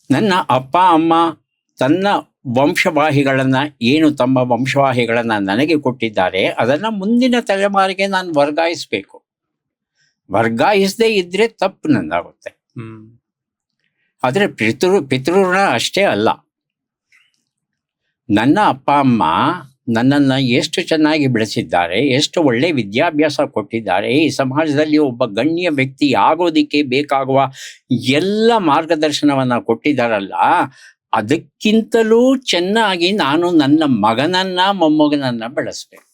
ನನ್ನ ಅಪ್ಪ ಅಮ್ಮ ತನ್ನ ವಂಶವಾಹಿಗಳನ್ನ, ಏನು ತಮ್ಮ ವಂಶವಾಹಿಗಳನ್ನ ನನಗೆ ಕೊಟ್ಟಿದ್ದಾರೆ, ಅದನ್ನ ಮುಂದಿನ ತಲೆಮಾರಿಗೆ ನಾನು ವರ್ಗಾಯಿಸ್ಬೇಕು. ವರ್ಗಾಯಿಸದೇ ಇದ್ರೆ ತಪ್ಪು ನಂದಾಗುತ್ತೆ. ಆದ್ರೆ ಪಿತೃಋಣ ಅಷ್ಟೇ ಅಲ್ಲ. ನನ್ನ ಅಪ್ಪ ಅಮ್ಮ ನನ್ನನ್ನು ಎಷ್ಟು ಚೆನ್ನಾಗಿ ಬೆಳೆಸಿದ್ದಾರೆ, ಎಷ್ಟು ಒಳ್ಳೆ ವಿದ್ಯಾಭ್ಯಾಸ ಕೊಟ್ಟಿದ್ದಾರೆ, ಈ ಸಮಾಜದಲ್ಲಿ ಒಬ್ಬ ಗಣ್ಯ ವ್ಯಕ್ತಿ ಆಗೋದಿಕ್ಕೆ ಬೇಕಾಗುವ ಎಲ್ಲ ಮಾರ್ಗದರ್ಶನವನ್ನ ಕೊಟ್ಟಿದ್ದಾರಲ್ಲ, ಅದಕ್ಕಿಂತಲೂ ಚೆನ್ನಾಗಿ ನಾನು ನನ್ನ ಮಗನನ್ನ ಮೊಮ್ಮಗನನ್ನ ಬೆಳೆಸ್ಬೇಕು.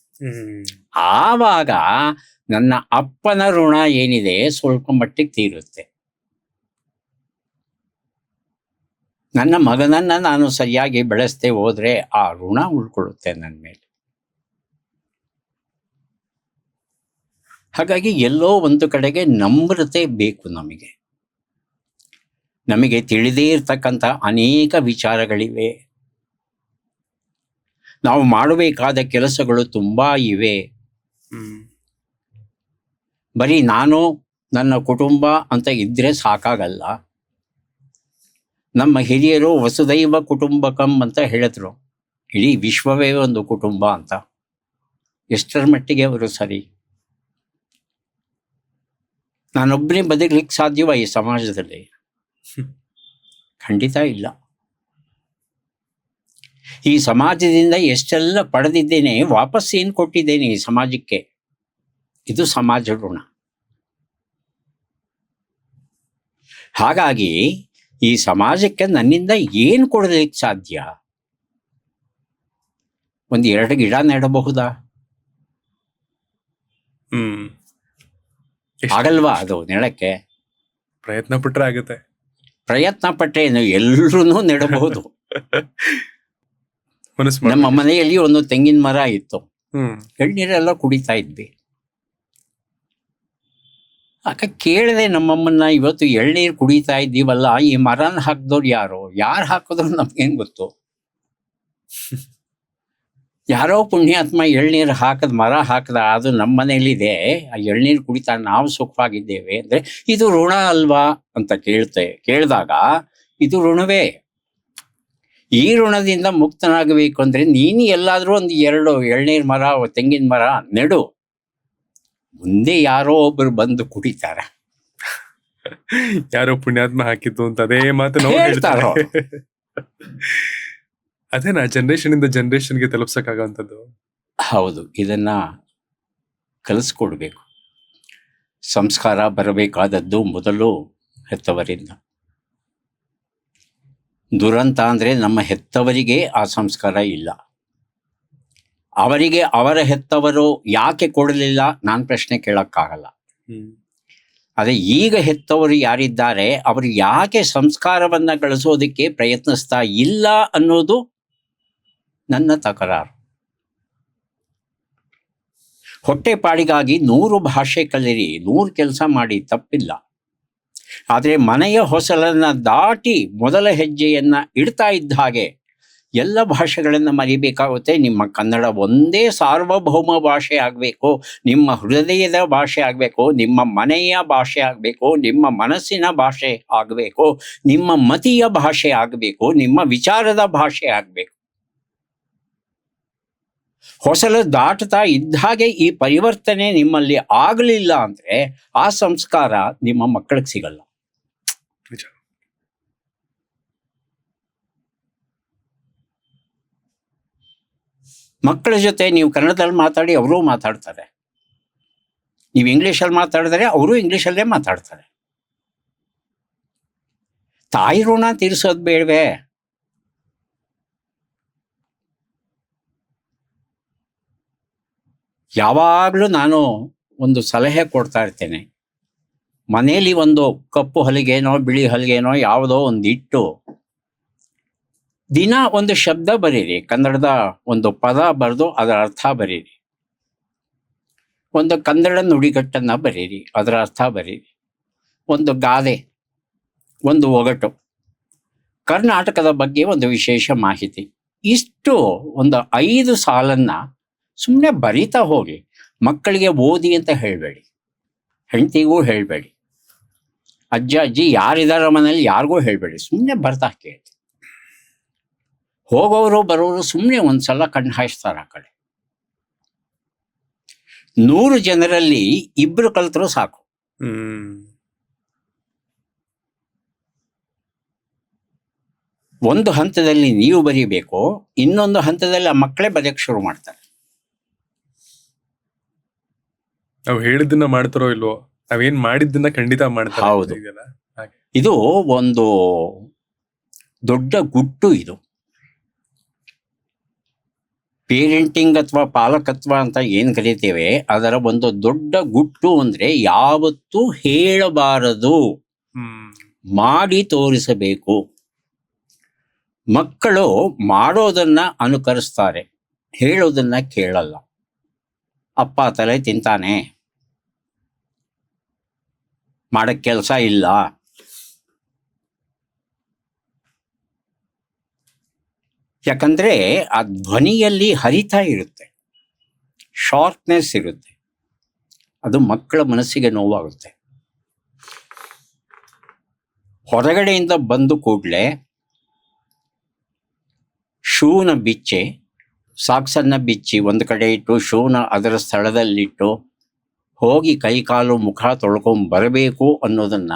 ಆವಾಗ ನನ್ನ ಅಪ್ಪನ ಋಣ ಏನಿದೆ ಸ್ವಲ್ಪ ಮಟ್ಟಿಗೆ ತೀರುತ್ತೆ. ನನ್ನ ಮಗನನ್ನ ನಾನು ಸರಿಯಾಗಿ ಬೆಳೆಸದೆ ಹೋದ್ರೆ ಆ ಋಣ ಉಳ್ಕೊಳ್ಳುತ್ತೆ ನನ್ನ ಮೇಲೆ. ಹಾಗಾಗಿ ಎಲ್ಲೋ ಒಂದು ಕಡೆಗೆ ನಮ್ರತೆ ಬೇಕು. ನಮಗೆ ತಿಳಿದೇ ಇರತಕ್ಕಂಥ ಅನೇಕ ವಿಚಾರಗಳಿವೆ. ನಾವು ಮಾಡಬೇಕಾದ ಕೆಲಸಗಳು ತುಂಬ ಇವೆ. ಬರೀ ನಾನು ನನ್ನ ಕುಟುಂಬ ಅಂತ ಇದ್ದರೆ ಸಾಕಾಗಲ್ಲ. ನಮ್ಮ ಹಿರಿಯರು ವಸುದೈವ ಕುಟುಂಬಕಂ ಅಂತ ಹೇಳಿದ್ರು. ಇಡೀ ವಿಶ್ವವೇ ಒಂದು ಕುಟುಂಬ ಅಂತ. ಎಷ್ಟರ ಮಟ್ಟಿಗೆ ಅವರು ಸರಿ? ನಾನೊಬ್ಬನೇ ಬದುಕಲಿಕ್ಕೆ ಸಾಧ್ಯವ ಈ ಸಮಾಜದಲ್ಲಿ? ಖಂಡಿತ ಇಲ್ಲ. ಈ ಸಮಾಜದಿಂದ ಎಷ್ಟೆಲ್ಲ ಪಡೆದಿದ್ದೇನೆ, ವಾಪಸ್ ಏನು ಕೊಟ್ಟಿದ್ದೇನೆ ಈ ಸಮಾಜಕ್ಕೆ? ಇದು ಸಮಾಜ ಋಣ. ಹಾಗಾಗಿ ಈ ಸಮಾಜಕ್ಕೆ ನನ್ನಿಂದ ಏನು ಕೊಡಲಿಕ್ಕೆ ಸಾಧ್ಯ? 1-2 ಗಿಡ ನೆಡಬಹುದಾ? ಆಗಲ್ವಾ ಅದು ನೆಡಕ್ಕೆ? ಪ್ರಯತ್ನ ಪಟ್ರೆ ಆಗುತ್ತೆ. ಪ್ರಯತ್ನ ಪಟ್ಟೇನು ಎಲ್ಲರೂ ನೆಡಬಹುದು. ನಮ್ಮ ಮನೆಯಲ್ಲಿ ಒಂದು ತೆಂಗಿನ ಮರ ಇತ್ತು. ಎಳ್ನೀರೆಲ್ಲ ಕುಡಿತಾ ಇದ್ವಿ. ಆಗ ಕೇಳಿದೆ ನಮ್ಮಮ್ಮನ್ನ, ಇವತ್ತು ಎಳ್ನೀರು ಕುಡಿತಾ ಇದ್ದೀವಲ್ಲ, ಈ ಮರನ ಹಾಕಿದವ್ರು ಯಾರು ಹಾಕಿದ್ರು ನಮ್ಗೇನು ಗೊತ್ತು? ಯಾರೋ ಪುಣ್ಯಾತ್ಮ ಎಳ್ನೀರು ಹಾಕದ, ಮರ ಹಾಕದ, ಅದು ನಮ್ಮ ಮನೇಲಿದೆ, ಆ ಎಳ್ನೀರು ಕುಡಿತಾ ನಾವು ಸುಖವಾಗಿದ್ದೇವೆ ಅಂದರೆ ಇದು ಋಣ ಅಲ್ವಾ ಅಂತ ಕೇಳಿದಾಗ ಇದು ಋಣವೇ. ಈ ಋಣದಿಂದ ಮುಕ್ತನಾಗಬೇಕು ಅಂದರೆ ನೀನು ಎಲ್ಲಾದರೂ 1-2 ಎಳ್ನೀರು ಮರ, ತೆಂಗಿನ ಮರ ನೆಡು. ಮುಂದೆ ಯಾರೋ ಒಬ್ಬರು ಬಂದು ಕುಡಿತಾರೆ. ಯಾರೋ ಪುಣ್ಯಾತ್ಮ ಹಾಕಿದ್ದು ಅಂತ ಅದೇ ಮಾತು ಹೇಳ್ತಾರೋ. ಅದೇನಾ ಜನರೇಷನ್ ಇಂದ ಜನರೇಷನ್ಗೆ ತಲುಪ್ಸಕ್ಕಾಗಂಥದ್ದು? ಹೌದು. ಇದನ್ನ ಕಲಿಸ್ಕೊಡ್ಬೇಕು. ಸಂಸ್ಕಾರ ಬರಬೇಕಾದದ್ದು ಮೊದಲು ಹೆತ್ತವರಿಂದ. ದುರಂತ ಅಂದರೆ ನಮ್ಮ ಹೆತ್ತವರಿಗೆ ಆ ಸಂಸ್ಕಾರ ಇಲ್ಲ. ಅವರಿಗೆ ಅವರ ಹೆತ್ತವರು ಯಾಕೆ ಕೊಡಲಿಲ್ಲ ನಾನು ಪ್ರಶ್ನೆ ಕೇಳೋಕ್ಕಾಗಲ್ಲ. ಅದೇ ಈಗ ಹೆತ್ತವರು ಯಾರಿದ್ದಾರೆ ಅವರು ಯಾಕೆ ಸಂಸ್ಕಾರವನ್ನು ಗಳಿಸೋದಕ್ಕೆ ಪ್ರಯತ್ನಿಸ್ತಾ ಇಲ್ಲ ಅನ್ನೋದು ನನ್ನ ತಕರಾರು. ಹೊಟ್ಟೆಪಾಡಿಗಾಗಿ 100 ಭಾಷೆ ಕಲಿರಿ, 100 ಕೆಲಸ ಮಾಡಿ, ತಪ್ಪಿಲ್ಲ. ಆದರೆ ಮನೆಯ ಹೊಸಲನ್ನು ದಾಟಿ ಮೊದಲ ಹೆಜ್ಜೆಯನ್ನು ಇಡ್ತಾ ಇದ್ದ ಹಾಗೆ ಎಲ್ಲ ಭಾಷೆಗಳನ್ನು ಮರಿಬೇಕಾಗುತ್ತೆ. ನಿಮ್ಮ ಕನ್ನಡ ಒಂದೇ ಸಾರ್ವಭೌಮ ಭಾಷೆ ಆಗಬೇಕು, ನಿಮ್ಮ ಹೃದಯದ ಭಾಷೆ ಆಗಬೇಕು, ನಿಮ್ಮ ಮನೆಯ ಭಾಷೆ ಆಗಬೇಕು, ನಿಮ್ಮ ಮನಸ್ಸಿನ ಭಾಷೆ ಆಗಬೇಕು, ನಿಮ್ಮ ಮತಿಯ ಭಾಷೆ ಆಗಬೇಕು, ನಿಮ್ಮ ವಿಚಾರದ ಭಾಷೆ ಆಗಬೇಕು. ಹೊಸಲು ದಾಟ್ತಾ ಇದ್ದ ಹಾಗೆ ಈ ಪರಿವರ್ತನೆ ನಿಮ್ಮಲ್ಲಿ ಆಗಲಿಲ್ಲ ಅಂದರೆ ಆ ಸಂಸ್ಕಾರ ನಿಮ್ಮ ಮಕ್ಕಳಿಗೆ ಸಿಗಲ್ಲ. ಮಕ್ಕಳ ಜೊತೆ ನೀವು ಕನ್ನಡದಲ್ಲಿ ಮಾತಾಡಿ, ಅವರೂ ಮಾತಾಡ್ತಾರೆ. ನೀವು ಇಂಗ್ಲೀಷಲ್ಲಿ ಮಾತಾಡಿದ್ರೆ ಅವರು ಇಂಗ್ಲೀಷಲ್ಲೇ ಮಾತಾಡ್ತಾರೆ. ತಾಯಿ ಋಣ ತೀರಿಸೋದು ಬೇಡವೇ? ಯಾವಾಗಲೂ ನಾನು ಒಂದು ಸಲಹೆ ಕೊಡ್ತಾ ಇರ್ತೇನೆ. ಮನೆಯಲ್ಲಿ ಒಂದು ಕಪ್ಪು ಹಲಿಗೆನೋ ಬಿಳಿ ಹಲಿಗೆನೋ ಯಾವುದೋ ಒಂದು ಇಟ್ಟು ದಿನ ಒಂದು ಶಬ್ದ ಬರೀರಿ, ಕನ್ನಡದ ಒಂದು ಪದ ಬರೆದು ಅದರ ಅರ್ಥ ಬರೀರಿ. ಒಂದು ಕನ್ನಡ ನುಡಿಗಟ್ಟನ್ನು ಬರೀರಿ, ಅದರ ಅರ್ಥ ಬರೀರಿ. ಒಂದು ಗಾದೆ, ಒಂದು ಒಗಟು, ಕರ್ನಾಟಕದ ಬಗ್ಗೆ ಒಂದು ವಿಶೇಷ ಮಾಹಿತಿ. ಇಷ್ಟು ಒಂದು 5 ಸಾಲನ್ನು ಸುಮ್ಮನೆ ಬರಿತಾ ಹೋಗಿ. ಮಕ್ಕಳಿಗೆ ಓದಿ ಅಂತ ಹೇಳಬೇಡಿ, ಹೆಂಡತಿಗೂ ಹೇಳಬೇಡಿ, ಅಜ್ಜ ಅಜ್ಜಿ ಯಾರಿದಾರ ಮನೇಲಿ ಯಾರಿಗೂ ಹೇಳಬೇಡಿ. ಸುಮ್ಮನೆ ಬರ್ತಾ ಕೇಳಿ. ಹೋಗೋರು ಬರೋರು ಸುಮ್ಮನೆ ಒಂದ್ಸಲ ಕಣ್ಣು ಹಾಯಿಸ್ತಾರೆ ಆ ಕಡೆ. 100 ಜನರಲ್ಲಿ 2 ಕಲ್ತರೂ ಸಾಕು. ಒಂದು ಹಂತದಲ್ಲಿ ನೀವು ಬರೀಬೇಕು, ಇನ್ನೊಂದು ಹಂತದಲ್ಲಿ ಆ ಮಕ್ಕಳೇ ಬರೆಯಕ್ಕೆ ಶುರು ಮಾಡ್ತಾರೆ. ನಾವು ಹೇಳಿದ್ದನ್ನ ಮಾಡ್ತಾರೋ ಇಲ್ವೋ, ನಾವೇನ್ ಮಾಡಿದ್ದನ್ನ ಖಂಡಿತ ಮಾಡ್ತಾರೆ. ಹೌದು, ಇದು ಒಂದು ದೊಡ್ಡ ಗುಟ್ಟು. ಇದು ಪೇರೆಂಟಿಂಗ್ ಅಥವಾ ಪಾಲಕತ್ವ ಅಂತ ಏನು ಕರಿತೇವೆ, ಅದರ ಒಂದು ದೊಡ್ಡ ಗುಟ್ಟು ಅಂದರೆ ಯಾವತ್ತೂ ಹೇಳಬಾರದು, ಮಾಡಿ ತೋರಿಸಬೇಕು. ಮಕ್ಕಳು ಮಾಡೋದನ್ನ ಅನುಕರಿಸ್ತಾರೆ, ಹೇಳೋದನ್ನ ಕೇಳಲ್ಲ. ಅಪ್ಪ ತಲೆ ತಿಂತಾನೆ, ಮಾಡಕ್ಕೆ ಕೆಲಸ ಇಲ್ಲ. ಯಾಕಂದ್ರೆ ಆ ಧ್ವನಿಯಲ್ಲಿ ಹರಿತಾ ಇರುತ್ತೆ, ಶಾರ್ಪ್ನೆಸ್ ಇರುತ್ತೆ. ಅದು ಮಕ್ಕಳ ಮನಸ್ಸಿಗೆ ನೋವಾಗುತ್ತೆ. ಹೊರಗಡೆಯಿಂದ ಬಂದು ಕೂಡಲೇ ಶೂನ ಬಿಚ್ಚಿ, ಸಾಕ್ಸನ್ನ ಬಿಚ್ಚಿ ಒಂದು ಕಡೆ ಇಟ್ಟು ಶೂನ ಅದರ ಸ್ಥಳದಲ್ಲಿಟ್ಟು ಹೋಗಿ ಕೈ ಕಾಲು ಮುಖ ತೊಳ್ಕೊಂಡ್ ಬರಬೇಕು ಅನ್ನೋದನ್ನ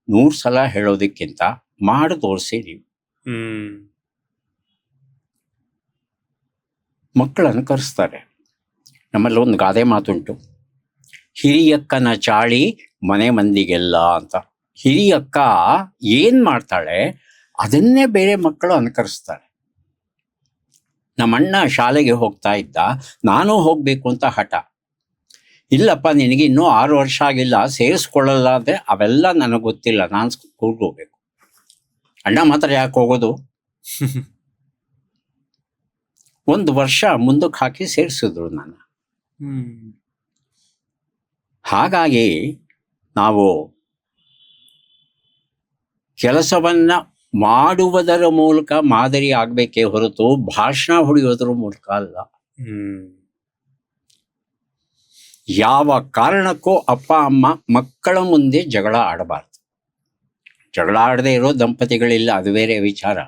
100 ಸಲ ಹೇಳೋದಕ್ಕಿಂತ ಮಾಡಿ ತೋರಿಸಿ ನೀವು. ಮಕ್ಕಳು ಅನುಕರಿಸ್ತಾರೆ. ನಮ್ಮಲ್ಲಿ ಒಂದು ಗಾದೆ ಮಾತುಂಟು, ಹಿರಿಯಕ್ಕನ ಚಾಳಿ ಮನೆ ಮಂದಿಗೆಲ್ಲ ಅಂತ. ಹಿರಿಯಕ್ಕ ಏನ್ ಮಾಡ್ತಾಳೆ ಅದನ್ನೇ ಬೇರೆ ಮಕ್ಕಳು ಅನುಕರಿಸ್ತಾರೆ. ನಮ್ಮಣ್ಣ ಶಾಲೆಗೆ ಹೋಗ್ತಾ ಇದ್ದ, ನಾನು ಹೋಗ್ಬೇಕು ಅಂತ ಹಠ. ಇಲ್ಲಪ್ಪ, ನಿನಗೆ ಇನ್ನೂ 6 ವರ್ಷ ಆಗಿಲ್ಲ, ಸೇರಿಸ್ಕೊಳ್ಳಲ್ಲ ಅಂದ್ರೆ ಅವೆಲ್ಲ ನನಗೆ ಗೊತ್ತಿಲ್ಲ, ನಾನು ಸ್ಕೂಲ್ಗೆ ಹೋಗ್ಬೇಕು. ಅಣ್ಣ ಮಾತ್ರ ಯಾಕೆ ಹೋಗೋದು? 1 ವರ್ಷ ಮುಂದಕ್ಕೆ ಹಾಕಿ ಸೇರಿಸಿದ್ರು ನನ್ನ. ಹಾಗಾಗಿ ನಾವು ಕೆಲಸವನ್ನ ಮಾಡುವುದರ ಮೂಲಕ ಮಾದರಿ ಆಗ್ಬೇಕೇ ಹೊರತು ಭಾಷಣ ಹೊಡೆಯೋದ್ರ ಮೂಲಕ ಅಲ್ಲ. ಯಾವ ಕಾರಣಕ್ಕೂ ಅಪ್ಪ ಅಮ್ಮ ಮಕ್ಕಳ ಮುಂದೆ ಜಗಳ ಆಡಬಾರ್ದು. ಜಗಳ ಆಡದೆ ಇರೋ ದಂಪತಿಗಳಿಲ್ಲ, ಅದು ಬೇರೆ ವಿಚಾರ.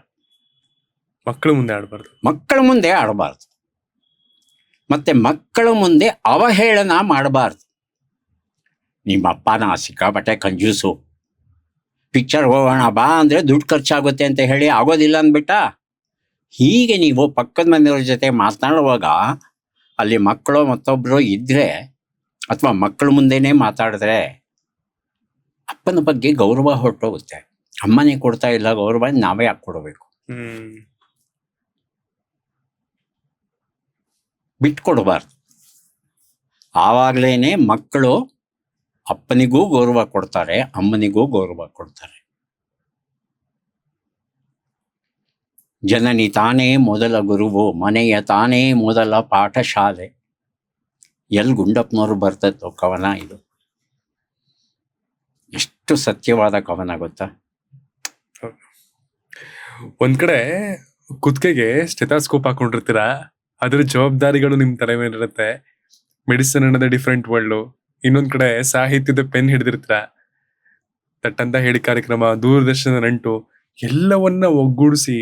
ಮಕ್ಕಳ ಮುಂದೆ ಆಡಬಾರ್ದು. ಮಕ್ಕಳ ಮುಂದೆ ಆಡಬಾರ್ದು. ಮತ್ತೆ ಮಕ್ಕಳ ಮುಂದೆ ಅವಹೇಳನ ಮಾಡಬಾರ್ದು. ನಿಮ್ಮ ಅಪ್ಪನ ಸಿಕ್ಕಾಪಟ್ಟೆ ಕಂಜೂಸು, ಪಿಕ್ಚರ್ ಹೋಗೋಣ ಬಾ ಅಂದ್ರೆ ದುಡ್ಡು ಖರ್ಚಾಗುತ್ತೆ ಅಂತ ಹೇಳಿ ಆಗೋದಿಲ್ಲ ಅಂದ್ಬಿಟ್ಟ. ಹೀಗೆ ನೀವು ಪಕ್ಕದ ಮನೆಯವ್ರ ಜೊತೆ ಮಾತನಾಡುವಾಗ ಅಲ್ಲಿ ಮಕ್ಕಳು ಮತ್ತೊಬ್ರು ಇದ್ರೆ, ಅಥವಾ ಮಕ್ಕಳ ಮುಂದೆನೇ ಮಾತಾಡಿದ್ರೆ ಅಪ್ಪನ ಬಗ್ಗೆ ಗೌರವ ಹೊರಟೋಗುತ್ತೆ. ಅಮ್ಮನೇ ಕೊಡ್ತಾ ಇಲ್ಲ ಗೌರವ, ನಾವೇ ಯಾಕೆ ಕೊಡಬೇಕು? ಬಿಟ್ಕೊಡ್ಬಾರ್ದು. ಆವಾಗ್ಲೇನೆ ಮಕ್ಕಳು ಅಪ್ಪನಿಗೂ ಗೌರವ ಕೊಡ್ತಾರೆ, ಅಮ್ಮನಿಗೂ ಗೌರವ ಕೊಡ್ತಾರೆ. ಜನನಿ ತಾನೇ ಮೊದಲ ಗುರುವು, ಮನೆಯ ತಾನೇ ಮೊದಲ ಪಾಠಶಾಲೆ. ಎಲ್ ಗುಂಡಪ್ಪನವರು ಬರ್ತದೋ ಕವನ ಇದು. ಎಷ್ಟು ಸತ್ಯವಾದ ಕವನ ಗೊತ್ತಾ? ಒಂದ್ ಕಡೆ ಕುತ್ತಿಗೆಗೆ ಸ್ಟೆಥೋಸ್ಕೋಪ್ ಹಾಕೊಂಡಿರ್ತೀರಾ, ಅದ್ರ ಜವಾಬ್ದಾರಿಗಳು ನಿಮ್ ತಲೆ ಮೇಲೆ ಇರುತ್ತೆ. ಮೆಡಿಸಿನ್ ಅನ್ನೋದೇ ಡಿಫ್ರೆಂಟ್ ವರ್ಲ್ಡ್. ಇನ್ನೊಂದ್ ಕಡೆ ಸಾಹಿತ್ಯದ ಪೆನ್ ಹಿಡಿದಿರ್ತೀರ. ತಟ್ಟಂತ ಹೇಳಿ ಕಾರ್ಯಕ್ರಮ, ದೂರದರ್ಶನ ನಂಟು, ಎಲ್ಲವನ್ನ ಒಗ್ಗೂಡಿಸಿ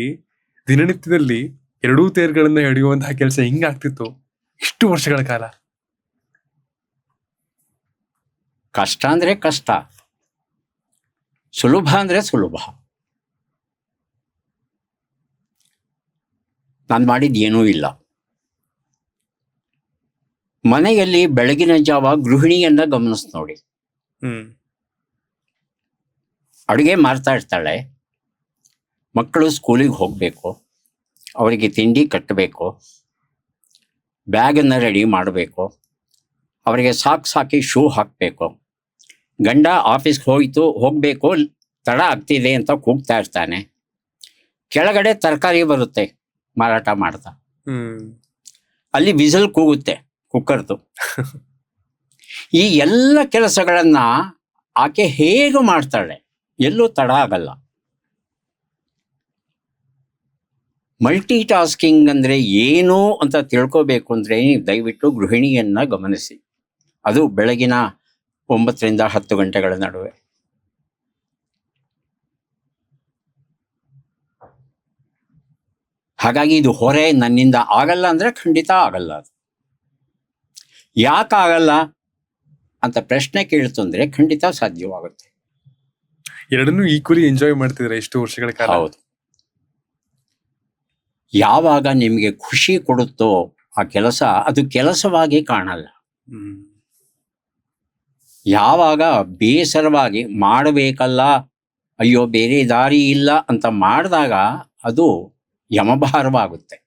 ದಿನನಿತ್ಯದಲ್ಲಿ 2 ತೇರ್ಗಳನ್ನ ಹಿಡಿಯುವಂತಹ ಕೆಲಸ ಹಿಂಗಾಗ್ತಿತ್ತು ಇಷ್ಟು ವರ್ಷಗಳ ಕಾಲ. ಕಷ್ಟ ಅಂದ್ರೆ ಕಷ್ಟ, ಸುಲಭ ಅಂದ್ರೆ ಸುಲಭ. ನಾನು ಮಾಡಿದ್ದೇನೂ ಇಲ್ಲ. ಮನೆಯಲ್ಲಿ ಬೆಳಗಿನ ಜಾವ ಗೃಹಿಣಿಯನ್ನ ಗಮನಿಸ್ ನೋಡಿ. ಅಡುಗೆ ಮಾಡ್ತಾ ಇರ್ತಾಳೆ, ಮಕ್ಕಳು ಸ್ಕೂಲಿಗೆ ಹೋಗ್ಬೇಕು, ಅವರಿಗೆ ತಿಂಡಿ ಕಟ್ಟಬೇಕು, ಬ್ಯಾಗನ್ನು ರೆಡಿ ಮಾಡಬೇಕು, ಅವರಿಗೆ ಸಾಕಿ ಶೂ ಹಾಕಬೇಕು. ಗಂಡ ಆಫೀಸ್ಗೆ ಹೋಗಬೇಕು, ತಡ ಆಗ್ತಿದೆ ಅಂತ ಕೂಗ್ತಾ ಇರ್ತಾನೆ. ಕೆಳಗಡೆ ತರಕಾರಿ ಬರುತ್ತೆ ಮಾರಾಟ ಮಾಡ್ತಾ, ಅಲ್ಲಿ ವಿಸಲ್ ಕೂಗುತ್ತೆ ಕುಕ್ಕರ್ದು. ಈ ಎಲ್ಲ ಕೆಲಸಗಳನ್ನ ಆಕೆ ಹೇಗೆ ಮಾಡ್ತಾಳೆ, ಎಲ್ಲೂ ತಡ ಆಗಲ್ಲ. ಮಲ್ಟಿ ಟಾಸ್ಕಿಂಗ್ ಅಂದ್ರೆ ಏನು ಅಂತ ತಿಳ್ಕೋಬೇಕು ಅಂದ್ರೆ ದಯವಿಟ್ಟು ಗೃಹಿಣಿಯನ್ನ ಗಮನಿಸಿ. ಅದು ಬೆಳಗಿನ 9 ರಿಂದ 10 ಗಂಟೆಗಳ ನಡುವೆ. ಹಾಗಾಗಿ ಇದು ಹೊರೆ, ನನ್ನಿಂದ ಆಗಲ್ಲ ಅಂದ್ರೆ ಖಂಡಿತ ಆಗಲ್ಲ. ಅದು ಯಾಕಾಗಲ್ಲ ಅಂತ ಪ್ರಶ್ನೆ ಕೇಳ್ತು ಅಂದ್ರೆ ಖಂಡಿತ ಸಾಧ್ಯವಾಗುತ್ತೆ. ಎರಡನ್ನೂ ಈಕ್ವಲಿ ಎಂಜಾಯ್ ಮಾಡ್ತಿದ್ರೆ ಎಷ್ಟು ವರ್ಷಗಳ ಕಾಲ. ಹೌದು. ಯಾವಾಗ ನಿಮಗೆ ಖುಷಿ ಕೊಡುತ್ತೋ ಆ ಕೆಲಸ ಅದು ಕೆಲಸವಾಗಿ ಕಾಣಲ್ಲ. ಯಾವಾಗ ಬೇಸರವಾಗಿ ಮಾಡಬೇಕಲ್ಲ, ಅಯ್ಯೋ ಬೇರೆ ದಾರಿ ಇಲ್ಲ ಅಂತ ಮಾಡಿದಾಗ ಅದು ಯಮಭಾರವಾಗುತ್ತೆ.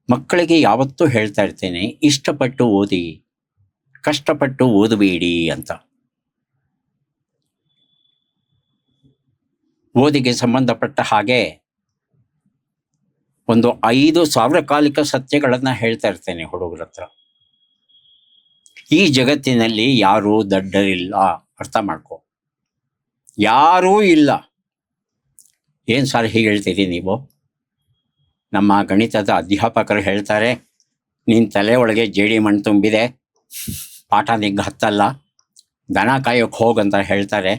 ಮಕ್ಕಳಿಗೆ ಯಾವತ್ತೂ ಹೇಳ್ತಾ ಇರ್ತೇನೆ, ಇಷ್ಟಪಟ್ಟು ಓದಿ, ಕಷ್ಟಪಟ್ಟು ಓದಬೇಡಿ ಅಂತ. ಓದಿಗೆ ಸಂಬಂಧಪಟ್ಟ ಹಾಗೆ ಒಂದು 5 ಸಾರ್ವಕಾಲಿಕ ಸತ್ಯಗಳನ್ನ ಹೇಳ್ತಾ ಇರ್ತೇನೆ ಹುಡುಗರ ಹತ್ರ. ಈ ಜಗತ್ತಿನಲ್ಲಿ ಯಾರೂ ದಡ್ಡರಿಲ್ಲ, ಅರ್ಥ ಮಾಡ್ಕೊ. ಯಾರೂ ಇಲ್ಲ. ಏನು ಸರ್ ಹೀಗೆ ಹೇಳ್ತೀರಿ ನೀವು? ನಮ್ಮ ಗಣಿತದ ಅಧ್ಯಾಪಕರು ಹೇಳ್ತಾರೆ, ನಿನ್ನ ತಲೆ ಒಳಗೆ ಜೇಡಿ ಮಣ್ಣು ತುಂಬಿದೆ, ಪಾಠ ನಿಂಗೆ ಹತ್ತಲ್ಲ, ದನ ಕಾಯೋಕ್ಕೆ ಹೋಗಂತ ಹೇಳ್ತಾರೆ.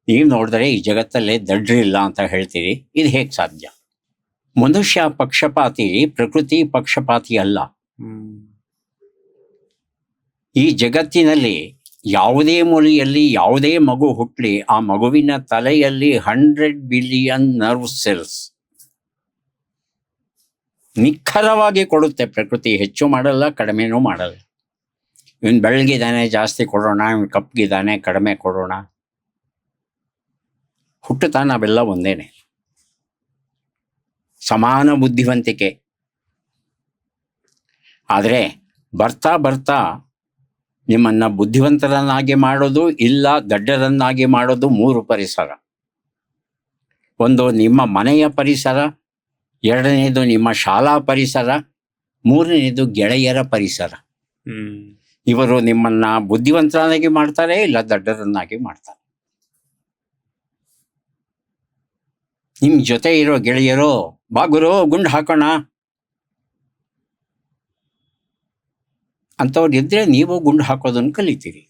ನೀವು ನೋಡಿದ್ರೆ ಈ ಜಗತ್ತಲ್ಲೇ ದಡ್ರಿಲ್ಲ ಅಂತ ಹೇಳ್ತೀರಿ. ಇದು ಹೇಗೆ ಸಾಧ್ಯ? ಮನುಷ್ಯ ಪಕ್ಷಪಾತಿ, ಪ್ರಕೃತಿ ಪಕ್ಷಪಾತಿ ಅಲ್ಲ. ಈ ಜಗತ್ತಿನಲ್ಲಿ ಯಾವುದೇ ಮೂಲೆಯಲ್ಲಿ ಯಾವುದೇ ಮಗು ಹುಟ್ಟಲಿ, ಆ ಮಗುವಿನ ತಲೆಯಲ್ಲಿ 100 ಬಿಲಿಯನ್ ನರ್ವ್ ಸೆಲ್ಸ್ ನಿಖರವಾಗಿ ಕೊಡುತ್ತೆ ಪ್ರಕೃತಿ. ಹೆಚ್ಚು ಮಾಡಲ್ಲ, ಕಡಿಮೆನೂ ಮಾಡಲ್ಲ. ಇವನು ಬೆಳಗಿದ್ದಾನೆ ಜಾಸ್ತಿ ಕೊಡೋಣ, ಇವನು ಕಪ್ಪಗಿದ್ದಾನೆ ಕಡಿಮೆ ಕೊಡೋಣ. ಹುಟ್ಟುತ್ತಾ ನಾವೆಲ್ಲ ಒಂದೇನೆ, ಸಮಾನ ಬುದ್ಧಿವಂತಿಕೆ. ಆದರೆ ಬರ್ತಾ ಬರ್ತಾ ನಿಮ್ಮನ್ನು ಬುದ್ಧಿವಂತರನ್ನಾಗಿ ಮಾಡೋದು ಇಲ್ಲ ದಡ್ಡರನ್ನಾಗಿ ಮಾಡೋದು 3 ಪರಿಸರ. ಒಂದು ನಿಮ್ಮ ಮನೆಯ ಪರಿಸರ, ಎರಡನೇದು ನಿಮ್ಮ ಶಾಲಾ ಪರಿಸರ, ಮೂರನೇದು ಗೆಳೆಯರ ಪರಿಸರ. ಇವರು ನಿಮ್ಮನ್ನ ಬುದ್ಧಿವಂತರನ್ನಾಗಿ ಮಾಡ್ತಾರೆ, ಇಲ್ಲ ದಡ್ಡರನ್ನಾಗಿ ಮಾಡ್ತಾರೆ. ನಿಮ್ಮ ಜೊತೆ ಇರೋ ಗೆಳೆಯರು, ಬಾ ಗುರು ಗುಂಡು ಹಾಕೋಣ ಅಂಥವ್ರು ಇದ್ರೆ ನೀವು ಗುಂಡು ಹಾಕೋದನ್ನು ಕಲಿತೀರಿ.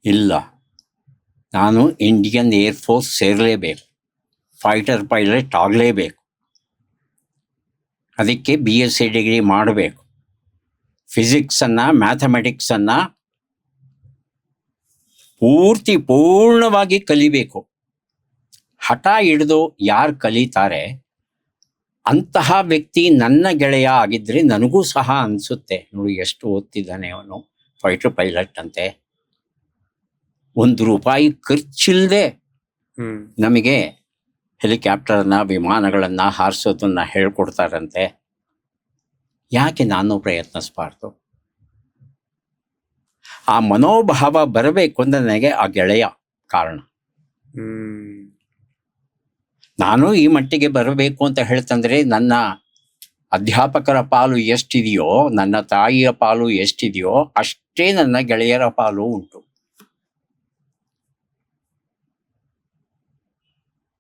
ಇಲ್ಲ, ನಾನು ಇಂಡಿಯನ್ ಏರ್ಫೋರ್ಸ್ ಸೇರಲೇಬೇಕು, ಫೈಟರ್ ಪೈಲಟ್ ಆಗಲೇಬೇಕು, ಅದಕ್ಕೆ BSc ಡಿಗ್ರಿ ಮಾಡಬೇಕು, ಫಿಸಿಕ್ಸನ್ನು ಮ್ಯಾಥಮೆಟಿಕ್ಸನ್ನು ಪೂರ್ಣವಾಗಿ ಕಲಿಬೇಕು. ಹಠ ಹಿಡಿದು ಯಾರು ಕಲಿತಾರೆ ಅಂತಹ ವ್ಯಕ್ತಿ ನನ್ನ ಗೆಳೆಯ ಆಗಿದ್ರೆ ನನಗೂ ಸಹ ಅನಿಸುತ್ತೆ, ನೋಡಿ ಎಷ್ಟು ಓದ್ತಿದ್ದಾನೆ ಅವನು, ಫೈಟರ್ ಪೈಲಟ್ ಅಂತೆ, ₹1 ಖರ್ಚಿಲ್ಲದೆ ನಮಗೆ ಹೆಲಿಕಾಪ್ಟರ್ನ ವಿಮಾನಗಳನ್ನು ಹಾರಿಸೋದನ್ನ ಹೇಳ್ಕೊಡ್ತಾರಂತೆ. ಯಾಕೆ ನಾನು ಪ್ರಯತ್ನಿಸಬಾರ್ದು? ಆ ಮನೋಭಾವ ಬರಬೇಕು ಅಂದ್ರೆ ನನಗೆ ಆ ಗೆಳೆಯ ಕಾರಣ. ನಾನು ಈ ಮಟ್ಟಿಗೆ ಬರಬೇಕು ಅಂತ ಹೇಳ್ತಂದ್ರೆ ನನ್ನ ಅಧ್ಯಾಪಕರ ಪಾಲು ಎಷ್ಟಿದೆಯೋ, ನನ್ನ ತಾಯಿಯ ಪಾಲು ಎಷ್ಟಿದೆಯೋ ಅಷ್ಟೇ ನನ್ನ ಗೆಳೆಯರ ಪಾಲು ಉಂಟು.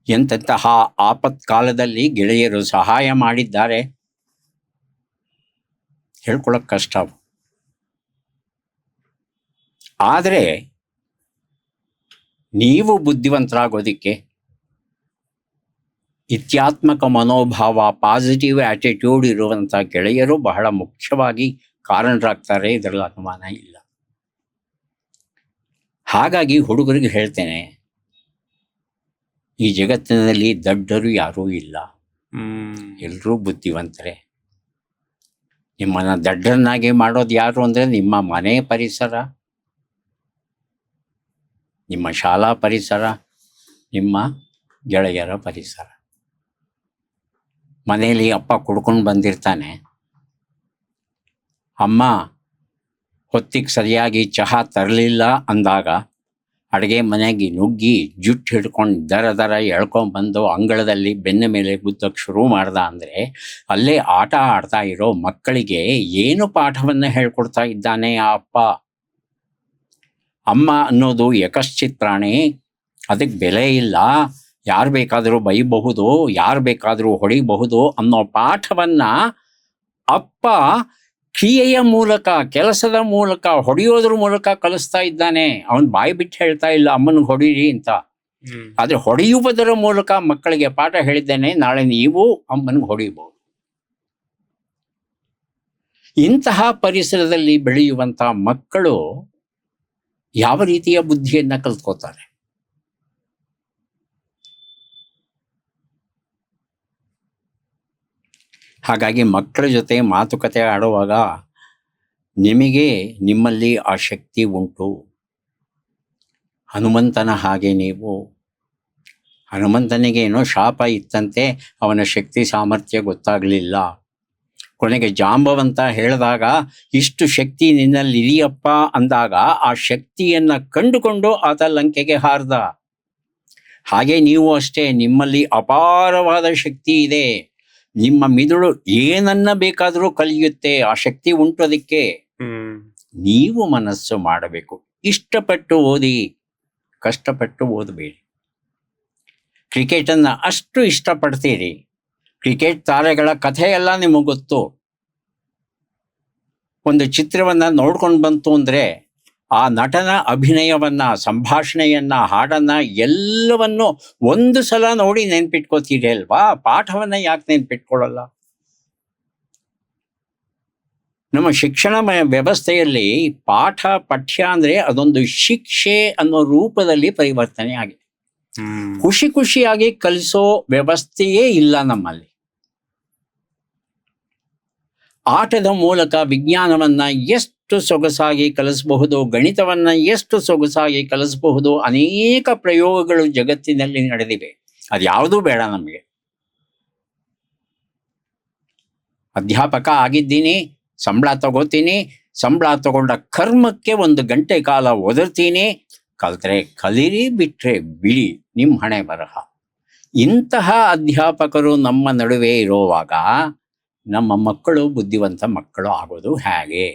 ಎಂತಹ ಆಪತ್ಕಾಲದಲ್ಲಿ ಗೆಳೆಯರು ಸಹಾಯ ಮಾಡಿದ್ದಾರೆ ಹೇಳ್ಕೊಳಕ್ ಕಷ್ಟ. ಆದರೆ ನೀವು ಬುದ್ಧಿವಂತರಾಗೋದಿಕ್ಕೆ ಇತ್ಯಾತ್ಮಕ ಮನೋಭಾವ, ಪಾಸಿಟಿವ್ ಆಟಿಟ್ಯೂಡ್ ಇರುವಂಥ ಗೆಳೆಯರು ಬಹಳ ಮುಖ್ಯವಾಗಿ ಕಾರಣರಾಗ್ತಾರೆ, ಇದರಲ್ಲಿ ಅನುಮಾನ ಇಲ್ಲ. ಹಾಗಾಗಿ ಹುಡುಗರಿಗೆ ಹೇಳ್ತೇನೆ, ಈ ಜಗತ್ತಿನಲ್ಲಿ ದಡ್ಡರು ಯಾರೂ ಇಲ್ಲ, ಎಲ್ಲರೂ ಬುದ್ಧಿವಂತರೇ. ನಿಮ್ಮನ್ನು ದಡ್ಡರನ್ನಾಗಿ ಮಾಡೋದು ಯಾರು ಅಂದರೆ ನಿಮ್ಮ ಮನೆ ಪರಿಸರ, ನಿಮ್ಮ ಶಾಲಾ ಪರಿಸರ, ನಿಮ್ಮ ಗೆಳೆಯರ ಪರಿಸರ. ಮನೆಯಲ್ಲಿ ಅಪ್ಪ ಕುಡ್ಕೊಂಡು ಬಂದಿರ್ತಾನೆ, ಅಮ್ಮ ಹೊತ್ತಿಗೆ ಸರಿಯಾಗಿ ಚಹಾ ತರಲಿಲ್ಲ ಅಂದಾಗ ಅಡುಗೆ ಮನೆಗೆ ನುಗ್ಗಿ ಜುಟ್ಟು ಹಿಡ್ಕೊಂಡು ದರ ಎಳ್ಕೊಂಡ್ಬಂದು ಅಂಗಳದಲ್ಲಿ ಬೆನ್ನ ಮೇಲೆ ಗುದ್ದಕ್ಕೆ ಶುರು ಮಾಡ್ದ ಅಂದರೆ ಅಲ್ಲೇ ಆಟ ಆಡ್ತಾ ಇರೋ ಮಕ್ಕಳಿಗೆ ಏನು ಪಾಠವನ್ನು ಹೇಳ್ಕೊಡ್ತಾ ಇದ್ದಾನೆ ಆ ಅಪ್ಪ? ಅಮ್ಮ ಅನ್ನೋದು ಯಕಶ್ಚಿತ್ರಾಣಿ, ಅದಕ್ಕೆ ಬೆಲೆ ಇಲ್ಲ, ಯಾರು ಬೇಕಾದರೂ ಬೈಬಹುದು, ಯಾರು ಬೇಕಾದರೂ ಹೊಡಿಬಹುದು ಅನ್ನೋ ಪಾಠವನ್ನು ಅಪ್ಪ ಕ್ರಿಯೆಯ ಮೂಲಕ, ಕೆಲಸದ ಮೂಲಕ, ಹೊಡೆಯೋದ್ರ ಮೂಲಕ ಕಲಿಸ್ತಾ ಇದ್ದಾನೆ. ಅವನು ಬಾಯಿ ಬಿಟ್ಟು ಹೇಳ್ತಾ ಇಲ್ಲ ಅಮ್ಮನಿಗೆ ಹೊಡೀರಿ ಅಂತ. ಆದರೆ ಹೊಡೆಯುವುದರ ಮೂಲಕ ಮಕ್ಕಳಿಗೆ ಪಾಠ ಹೇಳಿದ್ದೇನೆ, ನಾಳೆ ನೀವು ಅಮ್ಮನಿಗೆ ಹೊಡೆಯಬಹುದು. ಇಂತಹ ಪರಿಸರದಲ್ಲಿ ಬೆಳೆಯುವಂಥ ಮಕ್ಕಳು ಯಾವ ರೀತಿಯ ಬುದ್ಧಿಯನ್ನು ಕಲ್ತ್ಕೋತಾರೆ? ಹಾಗಾಗಿ ಮಕ್ಕಳ ಜೊತೆ ಮಾತುಕತೆ ಆಡುವಾಗ ನಿಮಗೆ ನಿಮ್ಮಲ್ಲಿ ಆ ಶಕ್ತಿ ಉಂಟು. ಹನುಮಂತನ ಹಾಗೆ ನೀವು, ಹನುಮಂತನಿಗೆ ಏನೋ ಶಾಪ ಇತ್ತಂತೆ, ಅವನ ಶಕ್ತಿ ಸಾಮರ್ಥ್ಯ ಗೊತ್ತಾಗಲಿಲ್ಲ. ಕೊನೆಗೆ ಜಾಂಬವಂತ ಹೇಳಿದಾಗ ಇಷ್ಟು ಶಕ್ತಿ ನಿನ್ನಲ್ಲಿ ಇದೆಯಪ್ಪ ಅಂದಾಗ ಆ ಶಕ್ತಿಯನ್ನು ಕಂಡುಕೊಂಡು ಆತ ಲಂಕೆಗೆ ಹಾರ್ದ. ಹಾಗೆ ನೀವು ಅಷ್ಟೇ, ನಿಮ್ಮಲ್ಲಿ ಅಪಾರವಾದ ಶಕ್ತಿ ಇದೆ. ನಿಮ್ಮ ಮಿದುಳು ಏನನ್ನ ಬೇಕಾದರೂ ಕಲಿಯುತ್ತೆ, ಆ ಶಕ್ತಿ ಉಂಟು ಅದಕ್ಕೆ. ನೀವು ಮನಸ್ಸು ಮಾಡಬೇಕು. ಇಷ್ಟಪಟ್ಟು ಓದಿ, ಕಷ್ಟಪಟ್ಟು ಓದಬೇಡಿ. ಕ್ರಿಕೆಟನ್ನು ಅಷ್ಟು ಇಷ್ಟಪಡ್ತೀರಿ, ಕ್ರಿಕೆಟ್ ತಾರೆಗಳ ಕಥೆಯೆಲ್ಲ ನಿಮಗೆ ಗೊತ್ತು. ಒಂದು ಚಿತ್ರವನ್ನು ನೋಡ್ಕೊಂಡು ಬಂತು ಅಂದರೆ ಆ ನಟನ ಅಭಿನಯವನ್ನು, ಸಂಭಾಷಣೆಯನ್ನು, ಹಾಡನ್ನು ಎಲ್ಲವನ್ನು ಒಂದು ಸಲ ನೋಡಿ ನೆನ್ಪಿಟ್ಕೋತೀರಿ ಅಲ್ವಾ? ಪಾಠವನ್ನು ಯಾಕೆ ನೆನ್ಪಿಟ್ಕೊಳ್ಳಲ್ಲ? ನಮ್ಮ ಶಿಕ್ಷಣ ವ್ಯವಸ್ಥೆಯಲ್ಲಿ ಪಾಠ ಪಠ್ಯ ಅಂದರೆ ಅದೊಂದು ಶಿಕ್ಷೆ ಅನ್ನೋ ರೂಪದಲ್ಲಿ ಪರಿವರ್ತನೆ ಆಗಿದೆ. ಖುಷಿ ಖುಷಿಯಾಗಿ ಕಲಿಸೋ ವ್ಯವಸ್ಥೆಯೇ ಇಲ್ಲ ನಮ್ಮಲ್ಲಿ. ಆಟದ ಮೂಲಕ ವಿಜ್ಞಾನವನ್ನು ಎಷ್ಟು ಸೊಗಸಾಗಿ ಕಲಿಸಬಹುದು, ಗಣಿತವನ್ನು ಎಷ್ಟು ಸೊಗಸಾಗಿ ಕಲಿಸಬಹುದು, ಅನೇಕ ಪ್ರಯೋಗಗಳು ಜಗತ್ತಿನಲ್ಲಿ ನಡೆದಿವೆ. ಅದು ಯಾವುದೂ ಬೇಡ ನಮಗೆ. ಅಧ್ಯಾಪಕ ಆಗಿದ್ದೀನಿ, ಸಂಬಳ ತಗೋತೀನಿ, ಸಂಬಳ ತಗೊಂಡ ಕರ್ಮಕ್ಕೆ 1 ಗಂಟೆ ಕಾಲ ಒದರ್ತೀನಿ, ಕಲ್ತ್ರೆ ಕಲೀರಿ, ಬಿಟ್ಟರೆ ಬಿಡಿ, ನಿಮ್ಮ ಹಣೆ ಬರಹ. ಇಂತಹ ಅಧ್ಯಾಪಕರು ನಮ್ಮ ನಡುವೆ ಇರುವಾಗ ನಮ್ಮ ಮಕ್ಕಳು ಬುದ್ಧಿವಂತ ಮಕ್ಕಳು ಆಗೋದು ಹೇಗೆ?